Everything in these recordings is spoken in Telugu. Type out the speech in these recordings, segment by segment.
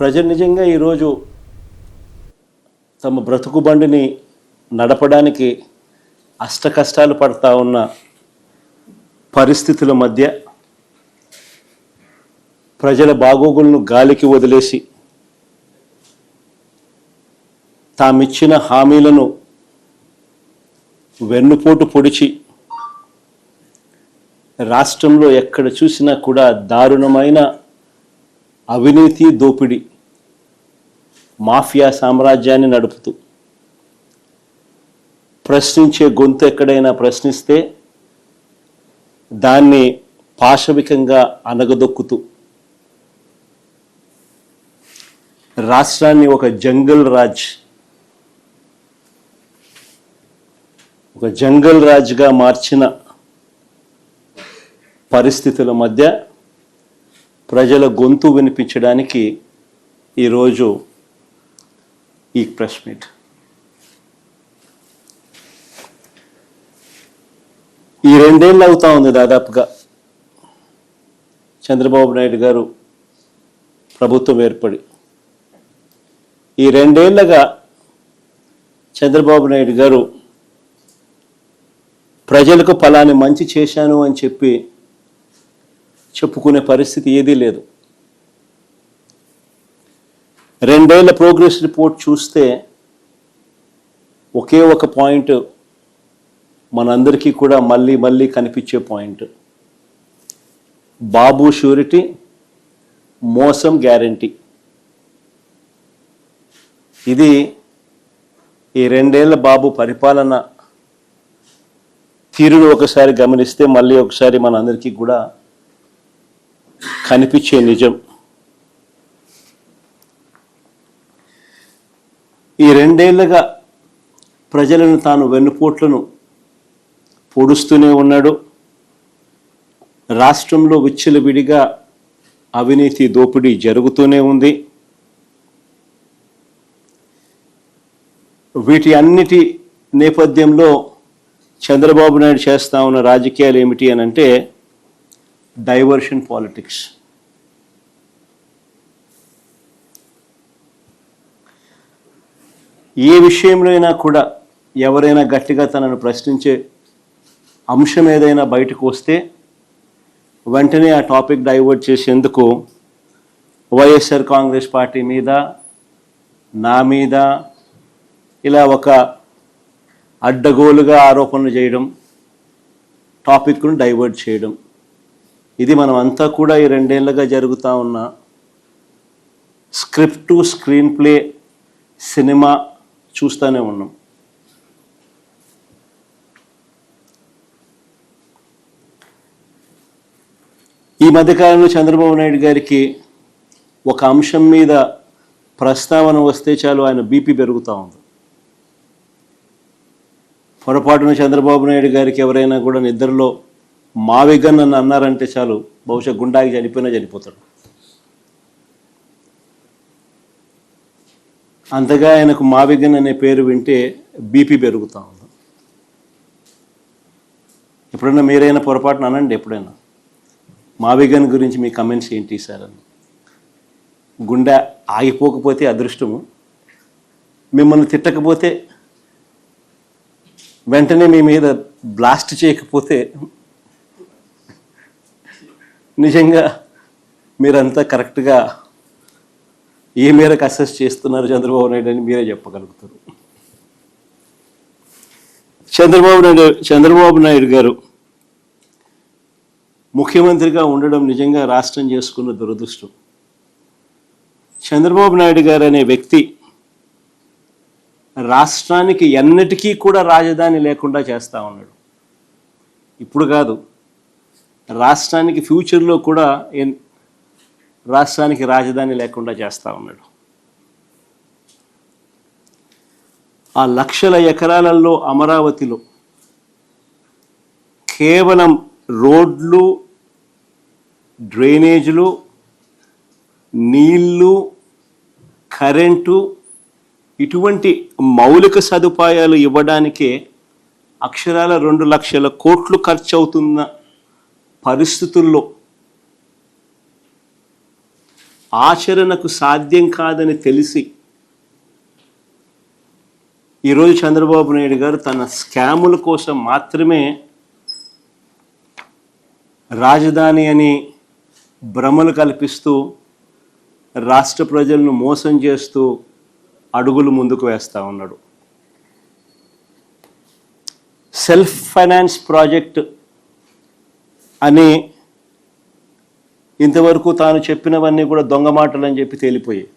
ప్రజలు నిజంగా ఈరోజు తమ బ్రతుకు బండిని నడపడానికి అష్టకష్టాలు పడతా ఉన్న పరిస్థితుల మధ్య ప్రజల బాగోగులను గాలికి వదిలేసి తామిచ్చిన హామీలను వెన్నుపోటు పొడిచి రాష్ట్రంలో ఎక్కడ చూసినా కూడా దారుణమైన అవినీతి దోపిడీ మాఫియా సామ్రాజ్యాన్ని నడుపుతూ ప్రశ్నించే గొంతు ఎక్కడైనా ప్రశ్నిస్తే దాన్ని పాశవికంగా అనగదొక్కుతూ రాష్ట్రాన్ని ఒక జంగల్ రాజ్గా మార్చిన పరిస్థితుల మధ్య ప్రజల గొంతు వినిపించడానికి ఈరోజు ఈ ప్రెస్ మీట్. ఈ 2 ఏళ్ళు అవుతా ఉంది దాదాపుగా చంద్రబాబు నాయుడు గారు ప్రభుత్వం ఏర్పడి. ఈ 2 ఏళ్ళగా చంద్రబాబు నాయుడు గారు ప్రజలకు ఫలాని మంచి చేశాను అని చెప్పుకునే పరిస్థితి ఏదీ లేదు. 2 ఏళ్ల ప్రోగ్రెస్ రిపోర్ట్ చూస్తే ఒకే ఒక పాయింట్ మనందరికీ కూడా మళ్ళీ కనిపించే పాయింట్: బాబు షూరిటీ, మోసం గ్యారంటీ. ఇది ఈ 2 ఏళ్ల బాబు పరిపాలన తీరును ఒకసారి గమనిస్తే మళ్ళీ ఒకసారి మనందరికీ కూడా కనిపించే నిజం. ఈ 2 ఏళ్ళగా ప్రజలను తాను వెన్నుపోట్లను పొడుస్తూనే ఉన్నాడు. రాష్ట్రంలో విచ్చలవిడిగా అవినీతి దోపిడీ జరుగుతూనే ఉంది. వీటి అన్నిటి నేపథ్యంలో చంద్రబాబు నాయుడు చేస్తూ ఉన్న రాజకీయాలు ఏమిటి అని అంటే డైవర్షన్ పాలిటిక్స్. ఏ విషయంలో అయినా కూడా ఎవరైనా గట్టిగా తనను ప్రశ్నించే అంశం ఏదైనా బయటకు వస్తే వెంటనే ఆ టాపిక్ డైవర్ట్ చేసేందుకు వైఎస్ఆర్ కాంగ్రెస్ పార్టీ మీద, నా మీద ఇలా ఒక అడ్డగోలుగా ఆరోపణలు చేయడం, టాపిక్ను డైవర్ట్ చేయడం, ఇది మనం అంతా కూడా ఈ 2 ఏళ్ళగా జరుగుతూ ఉన్న స్క్రిప్టు, స్క్రీన్ ప్లే సినిమా చూస్తూనే ఉన్నాం. ఈ మధ్యకాలంలో చంద్రబాబు నాయుడు గారికి ఒక అంశం మీద ప్రస్తావన వస్తే చాలు ఆయన బీపీ పెరుగుతూ ఉంది. పొరపాటున చంద్రబాబు నాయుడు గారికి ఎవరైనా కూడా నిద్రలో మావిగన్ అని అన్నారంటే చాలు, బహుశా గుండాకి చనిపోతాడు. అంతగా ఆయనకు మావిగన్ అనే పేరు వింటే బీపీ పెరుగుతూ ఉంది. ఎప్పుడైనా మీరైనా పొరపాటున అనండి, ఎప్పుడైనా మావిగన్ గురించి మీ కమెంట్స్ ఏంటి సార్ అని. గుండె ఆగిపోకపోతే అదృష్టము, మిమ్మల్ని తిట్టకపోతే, వెంటనే మీ మీద బ్లాస్ట్ చేయకపోతే నిజంగా మీరంతా కరెక్ట్గా ఏ మేరకు అసెస్ చేస్తున్నారు చంద్రబాబు నాయుడు అని మీరే చెప్పగలుగుతారు. చంద్రబాబు నాయుడు గారు ముఖ్యమంత్రిగా ఉండడం నిజంగా రాష్ట్రం చేసుకున్న దురదృష్టం. చంద్రబాబు నాయుడు గారు అనే వ్యక్తి రాష్ట్రానికి ఎన్నటికీ కూడా రాజధాని లేకుండా చేస్తూ ఉన్నాడు. ఇప్పుడు కాదు, రాష్ట్రానికి ఫ్యూచర్లో కూడా రాష్ట్రానికి రాజధాని లేకుండా చేస్తూ ఉన్నాడు. ఆ లక్షల ఎకరాలలో అమరావతిలో కేవలం రోడ్లు, డ్రైనేజీలు, నీళ్లు, కరెంటు ఇటువంటి మౌలిక సదుపాయాలు ఇవ్వడానికే అక్షరాల 2 లక్షల కోట్లు ఖర్చు అవుతున్న పరిస్థితుల్లో ఆచరణకు సాధ్యం కాదని తెలిసి ఈరోజు చంద్రబాబు నాయుడు గారు తన స్కాముల కోసం మాత్రమే రాజధాని అని భ్రమలు కల్పిస్తూ రాష్ట్ర ప్రజలను మోసం చేస్తూ అడుగులు ముందుకు వేస్తూ ఉన్నాడు. సెల్ఫ్ ఫైనాన్స్ ప్రాజెక్ట్ అని ఇంతవరకు తాను చెప్పినవన్నీ కూడా దొంగ మాటలు అని చెప్పి తేలిపోయాయి.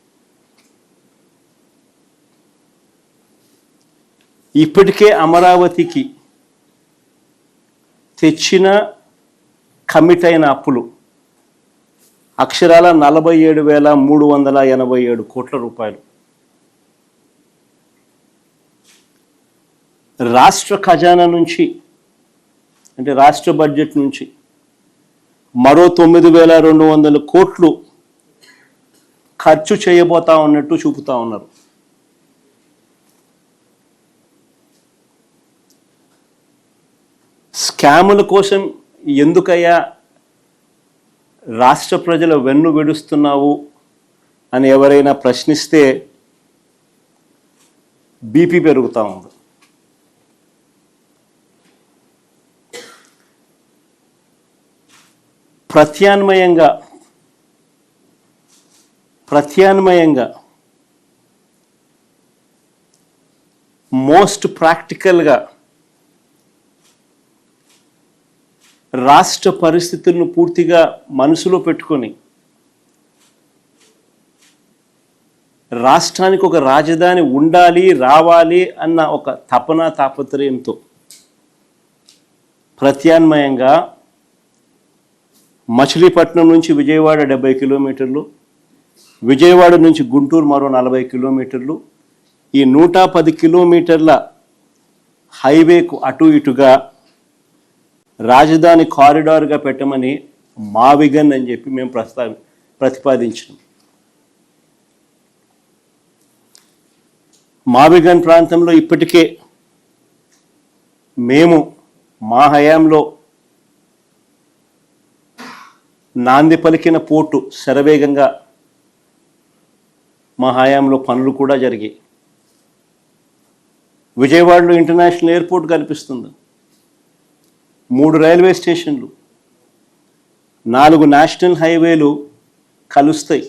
ఇప్పటికే అమరావతికి తెచ్చిన కమిట్ అయిన అప్పులు అక్షరాల 47,387 కోట్ల రూపాయలు. రాష్ట్ర ఖజానా నుంచి అంటే రాష్ట్ర బడ్జెట్ నుంచి మరో 9,200 కోట్లు ఖర్చు చేయబోతా ఉన్నట్టు చూపుతా ఉన్నారు. స్కాముల కోసం ఎందుకయ్యా రాష్ట్ర ప్రజల వెన్ను విడుస్తున్నావు అని ఎవరైనా ప్రశ్నిస్తే బీపీ పెరుగుతూ ఉంది. ప్రత్యామ్నాయంగా మోస్ట్ ప్రాక్టికల్గా రాష్ట్ర పరిస్థితులను పూర్తిగా మనసులో పెట్టుకొని రాష్ట్రానికి ఒక రాజధాని ఉండాలి, రావాలి అన్న ఒక తాపత్రయంతో ప్రత్యామ్నాయంగా మచిలీపట్నం నుంచి విజయవాడ 70 కిలోమీటర్లు, విజయవాడ నుంచి గుంటూరు మరో 40 కిలోమీటర్లు, ఈ 110 కిలోమీటర్ల హైవేకు అటు ఇటుగా రాజధాని కారిడార్గా పెట్టమని మావిగన్ అని చెప్పి మేము ప్రతిపాదించినాం. మావిగన్ ప్రాంతంలో ఇప్పటికే మేము మా హయాంలో నాంది పలికిన పోర్టు శరవేగంగా మా హయాంలో పనులు కూడా జరిగాయి. విజయవాడలో ఇంటర్నేషనల్ ఎయిర్పోర్ట్ కనిపిస్తుంది, 3 రైల్వే స్టేషన్లు, 4 నేషనల్ హైవేలు కలుస్తాయి,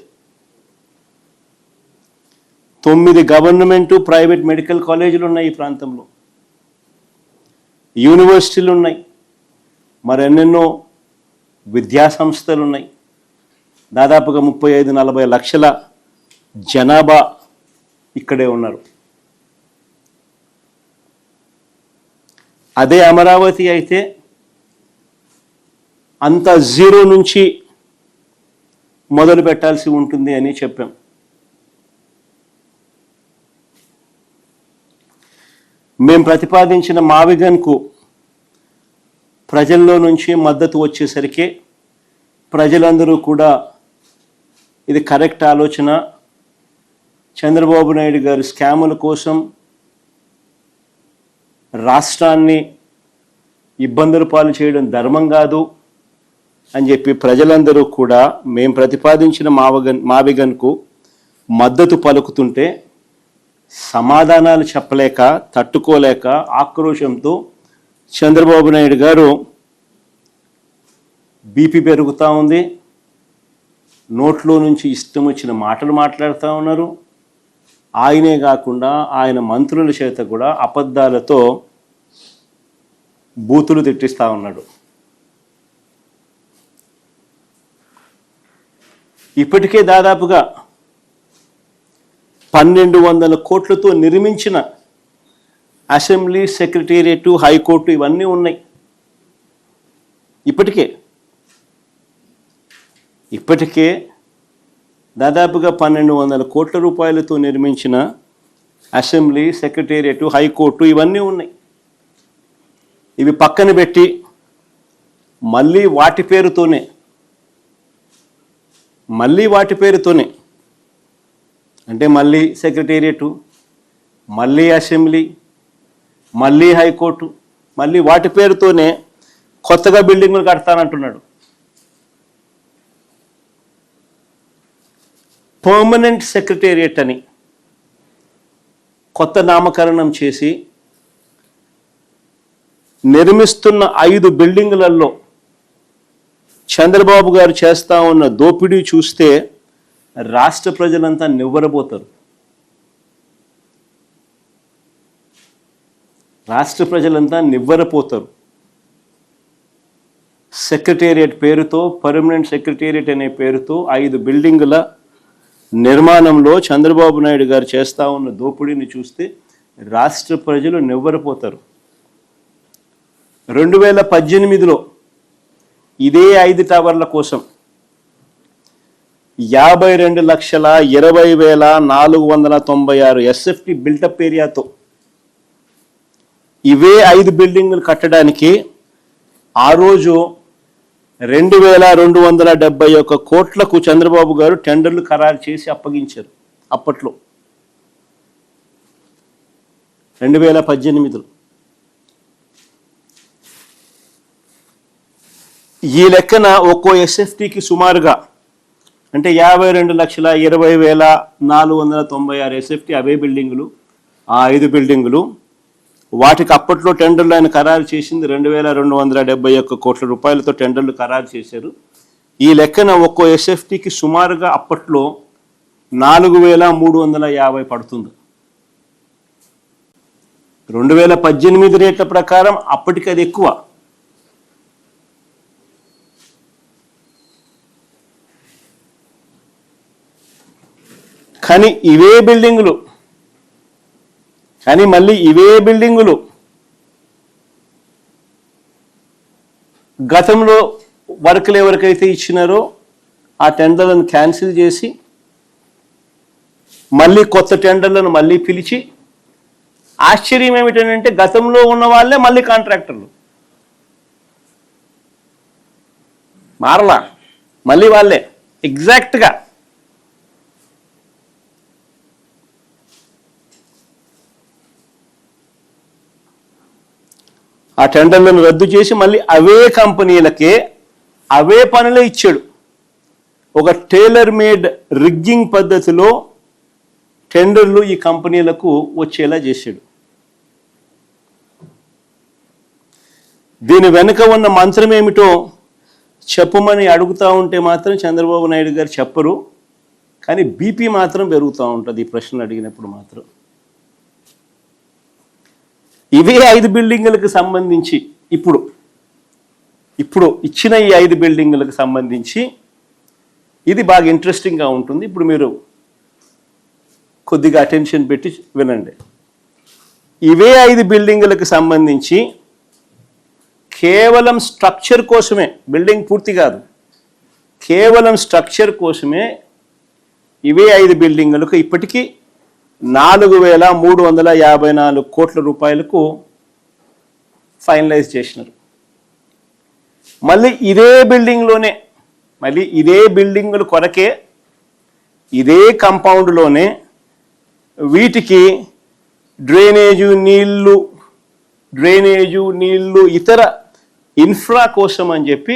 9 గవర్నమెంటు ప్రైవేట్ మెడికల్ కాలేజీలు ఉన్నాయి ఈ ప్రాంతంలో, యూనివర్సిటీలు ఉన్నాయి, మరెన్నెన్నో విద్యా సంస్థలు ఉన్నాయి. దాదాపుగా 35-40 లక్షల జనాభా ఇక్కడే ఉన్నారు. అదే అమరావతి అయితే అంత జీరో నుంచి మొదలు పెట్టాల్సి ఉంటుంది అని చెప్పాం. మేము ప్రతిపాదించిన మావిగన్కు ప్రజల్లో నుంచి మద్దతు వచ్చేసరికి ప్రజలందరూ కూడా ఇది కరెక్ట్ ఆలోచన, చంద్రబాబు నాయుడు గారు స్కాముల కోసం రాష్ట్రాన్ని ఇబ్బందుల పాలు చేయడం ధర్మం కాదు అని చెప్పి ప్రజలందరూ కూడా మేము ప్రతిపాదించిన మావిగన్కు మద్దతు పలుకుతుంటే సమాధానాలు చెప్పలేక, తట్టుకోలేక ఆక్రోశంతో చంద్రబాబు నాయుడు గారు బీపీ పెరుగుతూ ఉంది, నోట్లో నుంచి ఇష్టం వచ్చిన మాటలు మాట్లాడుతూ ఉన్నారు. ఆయనే కాకుండా ఆయన మంత్రుల చేత కూడా అబద్ధాలతో బూతులు తిట్టిస్తూ ఉన్నాడు. ఇప్పటికే దాదాపుగా 1,200 కోట్లతో నిర్మించిన అసెంబ్లీ, సెక్రటేరియట్, హైకోర్టు ఇవన్నీ ఉన్నాయి. ఇప్పటికే దాదాపుగా 1,200 కోట్ల రూపాయలతో నిర్మించిన అసెంబ్లీ, సెక్రటేరియట్, హైకోర్టు ఇవన్నీ ఉన్నాయి. ఇవి పక్కన పెట్టి మళ్ళీ వాటి పేరుతోనే అంటే మళ్ళీ సెక్రటేరియట్, మళ్ళీ అసెంబ్లీ, మళ్ళీ హైకోర్టు, మళ్ళీ వాటి పేరుతోనే కొత్తగా బిల్డింగ్లు కడతానంటున్నాడు. పర్మనెంట్ సెక్రటేరియట్ అని కొత్త నామకరణం చేసి నిర్మిస్తున్న 5 బిల్డింగులలో చంద్రబాబు గారు చేస్తా ఉన్న దోపిడీ చూస్తే రాష్ట్ర ప్రజలంతా నివ్వరబోతారు. రాష్ట్ర ప్రజలంతా నివ్వరపోతారు. సెక్రటేరియట్ పేరుతో, పర్మనెంట్ సెక్రటేరియట్ అనే పేరుతో 5 బిల్డింగుల నిర్మాణంలో చంద్రబాబు నాయుడు గారు చేస్తా ఉన్న దోపిడీని చూస్తే రాష్ట్ర ప్రజలు నివ్వరపోతారు. 2018లో ఇదే 5 టవర్ల కోసం 52,20,496 ఎస్ఎఫ్టీ బిల్టప్ ఏరియాతో ఇవే 5 బిల్డింగులు కట్టడానికి ఆ రోజు 2,271 కోట్లకు చంద్రబాబు గారు టెండర్లు ఖరారు చేసి అప్పగించారు. అప్పట్లో 2018లో ఈ లెక్కన ఒక్కో ఎస్ఎఫ్టీకి సుమారుగా అంటే 52,20,496 ఎస్ఎఫ్టీ అవే బిల్డింగులు, ఆ 5 బిల్డింగులు. వాటికి అప్పట్లో టెండర్లు ఆయన ఖరారు చేసింది 2,271 కోట్ల రూపాయలతో టెండర్లు ఖరారు చేశారు. ఈ లెక్కన ఒక్కో ఎస్ఎఫ్టీకి సుమారుగా అప్పట్లో 4,350 పడుతుంది. 2018 రేట్ల ప్రకారం అప్పటికి అది ఎక్కువ. కానీ మళ్ళీ ఇవే బిల్డింగులు గతంలో వర్కులు ఎవరికైతే ఇచ్చినారో ఆ టెండర్లను క్యాన్సిల్ చేసి మళ్ళీ కొత్త టెండర్లను మళ్ళీ పిలిచి, ఆశ్చర్యం ఏమిటంటే గతంలో ఉన్న వాళ్ళే మళ్ళీ కాంట్రాక్టర్లు మారలా, మళ్ళీ వాళ్ళే ఎగ్జాక్ట్గా. ఆ టెండర్లను రద్దు చేసి మళ్ళీ అవే కంపెనీలకే అవే పనులే ఇచ్చాడు. ఒక టైలర్ మేడ్ రిగ్గింగ్ పద్ధతిలో టెండర్లు ఈ కంపెనీలకు వచ్చేలా చేశాడు. దీని వెనుక ఉన్న మంత్రం ఏమిటో చెప్పమని అడుగుతూ ఉంటే మాత్రం చంద్రబాబు నాయుడు గారు చెప్పరు. కానీ బీపీ మాత్రం పెరుగుతూ ఉంటుంది ఈ ప్రశ్నలు అడిగినప్పుడు మాత్రం. ఇవే 5 బిల్డింగులకు సంబంధించి ఇప్పుడు ఇచ్చిన ఈ 5 బిల్డింగులకు సంబంధించి ఇది బాగా ఇంట్రెస్టింగ్గా ఉంటుంది. ఇప్పుడు మీరు కొద్దిగా అటెన్షన్ పెట్టి వినండి. ఇవే 5 బిల్డింగులకు సంబంధించి కేవలం స్ట్రక్చర్ కోసమే, బిల్డింగ్ పూర్తి కాదు, కేవలం స్ట్రక్చర్ కోసమే ఇవే 5 బిల్డింగులకు ఇప్పటికీ 4,354 కోట్ల రూపాయలకు ఫైనలైజ్ చేసినారు. మళ్ళీ ఇదే బిల్డింగ్లోనే, మళ్ళీ ఇదే బిల్డింగుల కొరకే, ఇదే కాంపౌండ్లోనే వీటికి డ్రైనేజు నీళ్లు ఇతర ఇన్ఫ్రా కోసం అని చెప్పి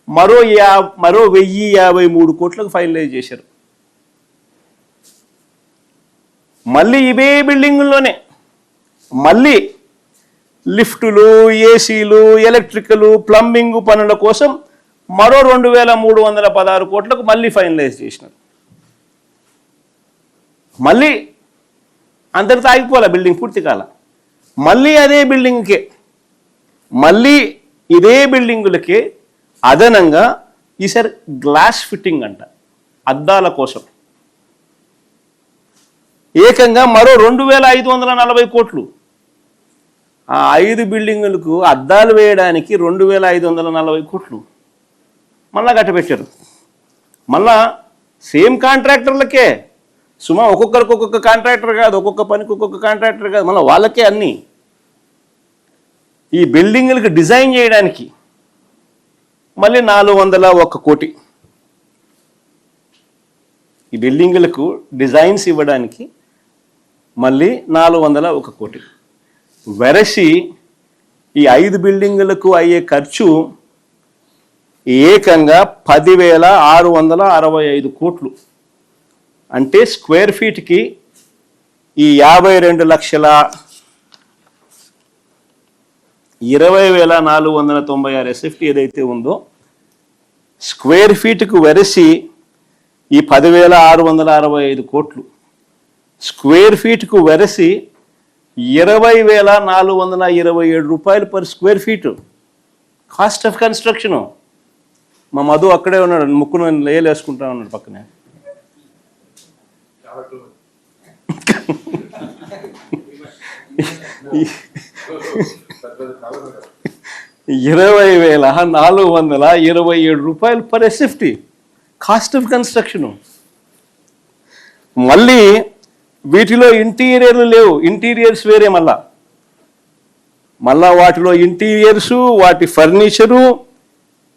మరో 1,053 కోట్లకు ఫైనలైజ్ చేశారు. మళ్ళీ ఇవే బిల్డింగుల్లోనే మళ్ళీ లిఫ్టులు, ఏసీలు, ఎలక్ట్రికలు, ప్లంబింగ్ పనుల కోసం మరో 2,316 కోట్లకు మళ్ళీ ఫైనలైజ్ చేసినారు. మళ్ళీ అందరితో ఆగిపోలే, బిల్డింగ్ పూర్తి కాల. మళ్ళీ అదే బిల్డింగ్కే, మళ్ళీ ఇదే బిల్డింగులకే అదనంగా ఈసారి గ్లాస్ ఫిట్టింగ్ అంట, అద్దాల కోసం ఏకంగా మరో 2,540 కోట్లు. ఆ 5 బిల్డింగులకు అద్దాలు వేయడానికి 2,540 కోట్లు మళ్ళా కట్టబెట్టారు. మళ్ళా సేమ్ కాంట్రాక్టర్లకే, సుమా ఒక్కొక్కరికి ఒక్కొక్క కాంట్రాక్టర్ కాదు, ఒక్కొక్క పనికి ఒక్కొక్క కాంట్రాక్టర్ కాదు, మళ్ళీ వాళ్ళకే అన్నీ. ఈ బిల్డింగులకు డిజైన్ చేయడానికి మళ్ళీ 401 కోటి, ఈ బిల్డింగులకు డిజైన్స్ ఇవ్వడానికి మళ్ళీ 401 కోటి. వెరసి ఈ 5 బిల్డింగులకు అయ్యే ఖర్చు ఏకంగా 10,665 కోట్లు. అంటే స్క్వేర్ ఫీట్కి ఈ 52,20,496 ఎస్ఎఫ్టీ ఏదైతే ఉందో స్క్వేర్ ఫీట్కు వెరసి ఈ 10,665 కోట్లు, స్క్వేర్ ఫీట్కు వెరసి 20,427 రూపాయలు per square feet cost of construction. మా మధు అక్కడే ఉన్నాడు, ముక్కును లేలేసుకుంటా ఉన్నాడు పక్కనే. 20,427 రూపాయలు per SFT cost of construction. మళ్ళీ వీటిలో ఇంటీరియర్లు లేవు, ఇంటీరియర్స్ వేరే. మళ్ళా వాటిలో ఇంటీరియర్సు, వాటి ఫర్నిచరు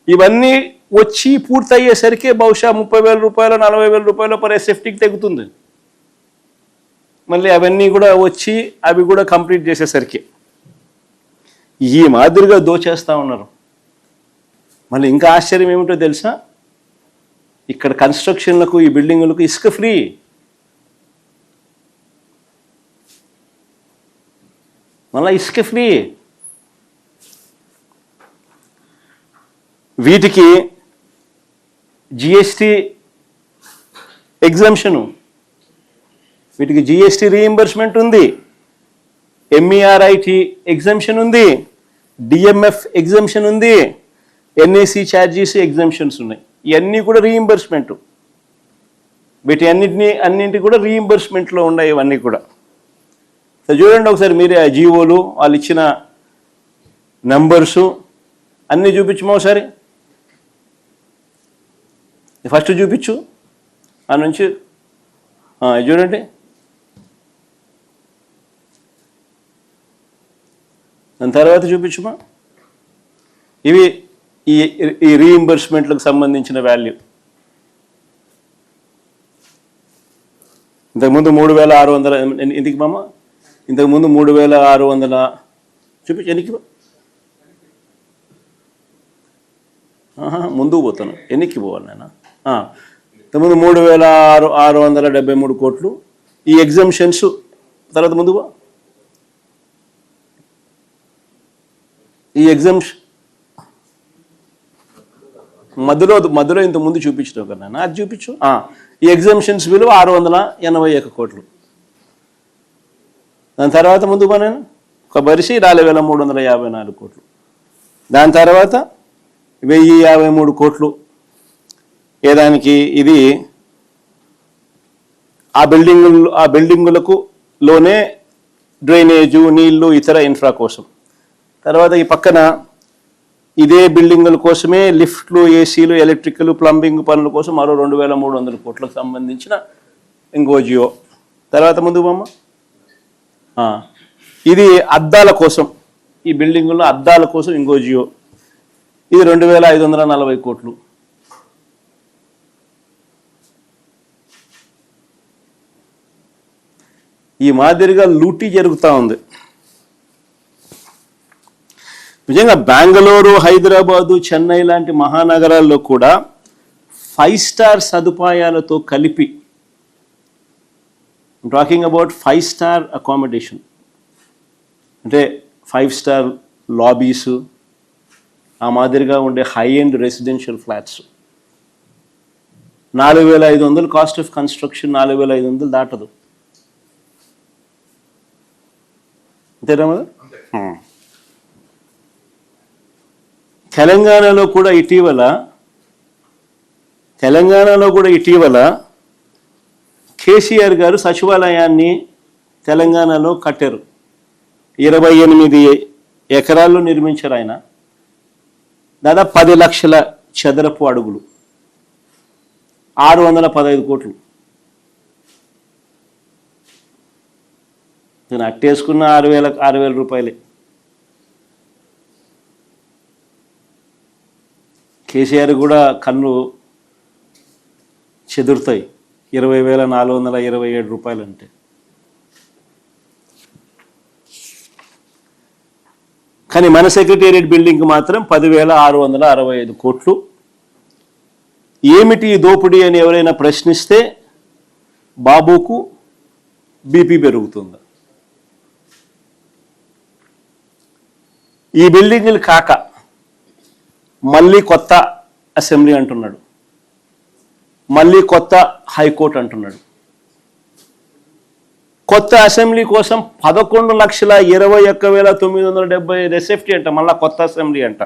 ఇవన్నీ వచ్చి పూర్తయ్యేసరికి బహుశా 30,000 రూపాయలు 40,000 రూపాయలు పర్ ఎస్ఎఫ్టీకి తగ్గుతుంది. మళ్ళీ అవన్నీ కూడా వచ్చి అవి కూడా కంప్లీట్ చేసేసరికి ఈ మాదిరిగా దోచేస్తూ ఉన్నారు. మళ్ళీ ఇంకా ఆశ్చర్యం ఏమిటో తెలుసా, ఇక్కడ కన్స్ట్రక్షన్లకు ఈ బిల్డింగులకు ఇసుక ఫ్రీ. మళ్ళీ ఇసుక ఫ్రీ. వీటికి జిఎస్టీ ఎగ్జంప్షను, వీటికి జిఎస్టీ రీయింబర్స్మెంట్ ఉంది, ఎంఈఆర్ఐటి ఎగ్జంప్షన్ ఉంది, డిఎంఎఫ్ ఎగ్జంప్షన్ ఉంది, ఎన్ఏసి ఛార్జీస్ ఎగ్జంప్షన్స్ ఉన్నాయి. ఇవన్నీ కూడా రీయింబర్స్మెంట్. వీటి అన్నింటి కూడా రీయింబర్స్మెంట్లో ఉన్నాయి ఇవన్నీ కూడా. చూడండి ఒకసారి మీరే ఆ జీవోలు, వాళ్ళు ఇచ్చిన నంబర్సు అన్నీ చూపించమో ఒకసారి. ఫస్ట్ చూపించు, ఆ నుంచి చూడండి. దాని తర్వాత చూపించుమా. ఇవి ఈ రీయింబర్స్మెంట్లకు సంబంధించిన వాల్యూ. ఇంతకుముందు 3,600 ఎందుకు మామ, ఇంతకుముందు 3,600 చూపించు. ఎన్నికి ముందుకు పోతాను, ఎన్నికి పోవాలి నేను. ఇంతకుముందు 3,673 కోట్లు ఈ ఎగ్జంప్షన్స్. తర్వాత ముందుకు ఈ ఎగ్జంప్షన్ మధ్యలో ఇంత ముందు చూపించడం కదా నాన్న, అది చూపించు. ఈ ఎగ్జంప్షన్స్ విలువ 681 కోట్లు. దాని తర్వాత ముందుకు నేను ఒక బరిసి 4,354 కోట్లు. దాని తర్వాత 1,053 కోట్లు ఏదానికి, ఇది ఆ బిల్డింగులకు లోనే డ్రైనేజు, నీళ్లు, ఇతర ఇన్ఫ్రా కోసం. తర్వాత ఈ పక్కన ఇదే బిల్డింగుల కోసమే లిఫ్ట్లు, ఏసీలు, ఎలక్ట్రికల్, ప్లంబింగ్ పనుల కోసం మరో 2,300 కోట్లకు సంబంధించిన ఇంకో జియో. తర్వాత ముందు బొమ్మ, ఇది అద్దాల కోసం, ఈ బిల్డింగుల్లో అద్దాల కోసం ఇంకో జియో, ఇది 2,540 కోట్లు. ఈ మాదిరిగా లూటీ జరుగుతూ ఉంది. నిజంగా బెంగళూరు, హైదరాబాదు, చెన్నై లాంటి మహానగరాల్లో కూడా 5 స్టార్ సదుపాయాలతో కలిపి, టాకింగ్ అబౌట్ 5 స్టార్ అకామిడేషన్, అంటే 5 స్టార్ లాబీసు, ఆ మాదిరిగా ఉండే high end residential flats 4,500 cost of construction, 4,500 దాటదు. అంతేనా మరి? తెలంగాణలో కూడా ఇటీవల కేసీఆర్ గారు సచివాలయాన్ని తెలంగాణలో కట్టారు. 28 ఎకరాల్లో నిర్మించారు ఆయన. దాదాపు 10 లక్షల చదరపు అడుగులు, 615 కోట్లు. నేను అట్టేసుకున్న 6,000 రూపాయలే. కేసీఆర్ కూడా కన్ను చెదురుతాయి 20,427 రూపాయలు అంటే. కానీ మన సెక్రటేరియట్ బిల్డింగ్కి మాత్రం 10,665 కోట్లు. ఏమిటి దోపిడీ అని ఎవరైనా ప్రశ్నిస్తే బాబుకు బీపీ పెరుగుతుంది. ఈ బిల్డింగ్లు కాక మళ్ళీ కొత్త అసెంబ్లీ అంటున్నాడు, మళ్ళీ కొత్త హైకోర్టు అంటున్నాడు. కొత్త అసెంబ్లీ కోసం 11,21,975 ఎస్ఎఫ్టీ అంట, మళ్ళీ కొత్త అసెంబ్లీ అంట.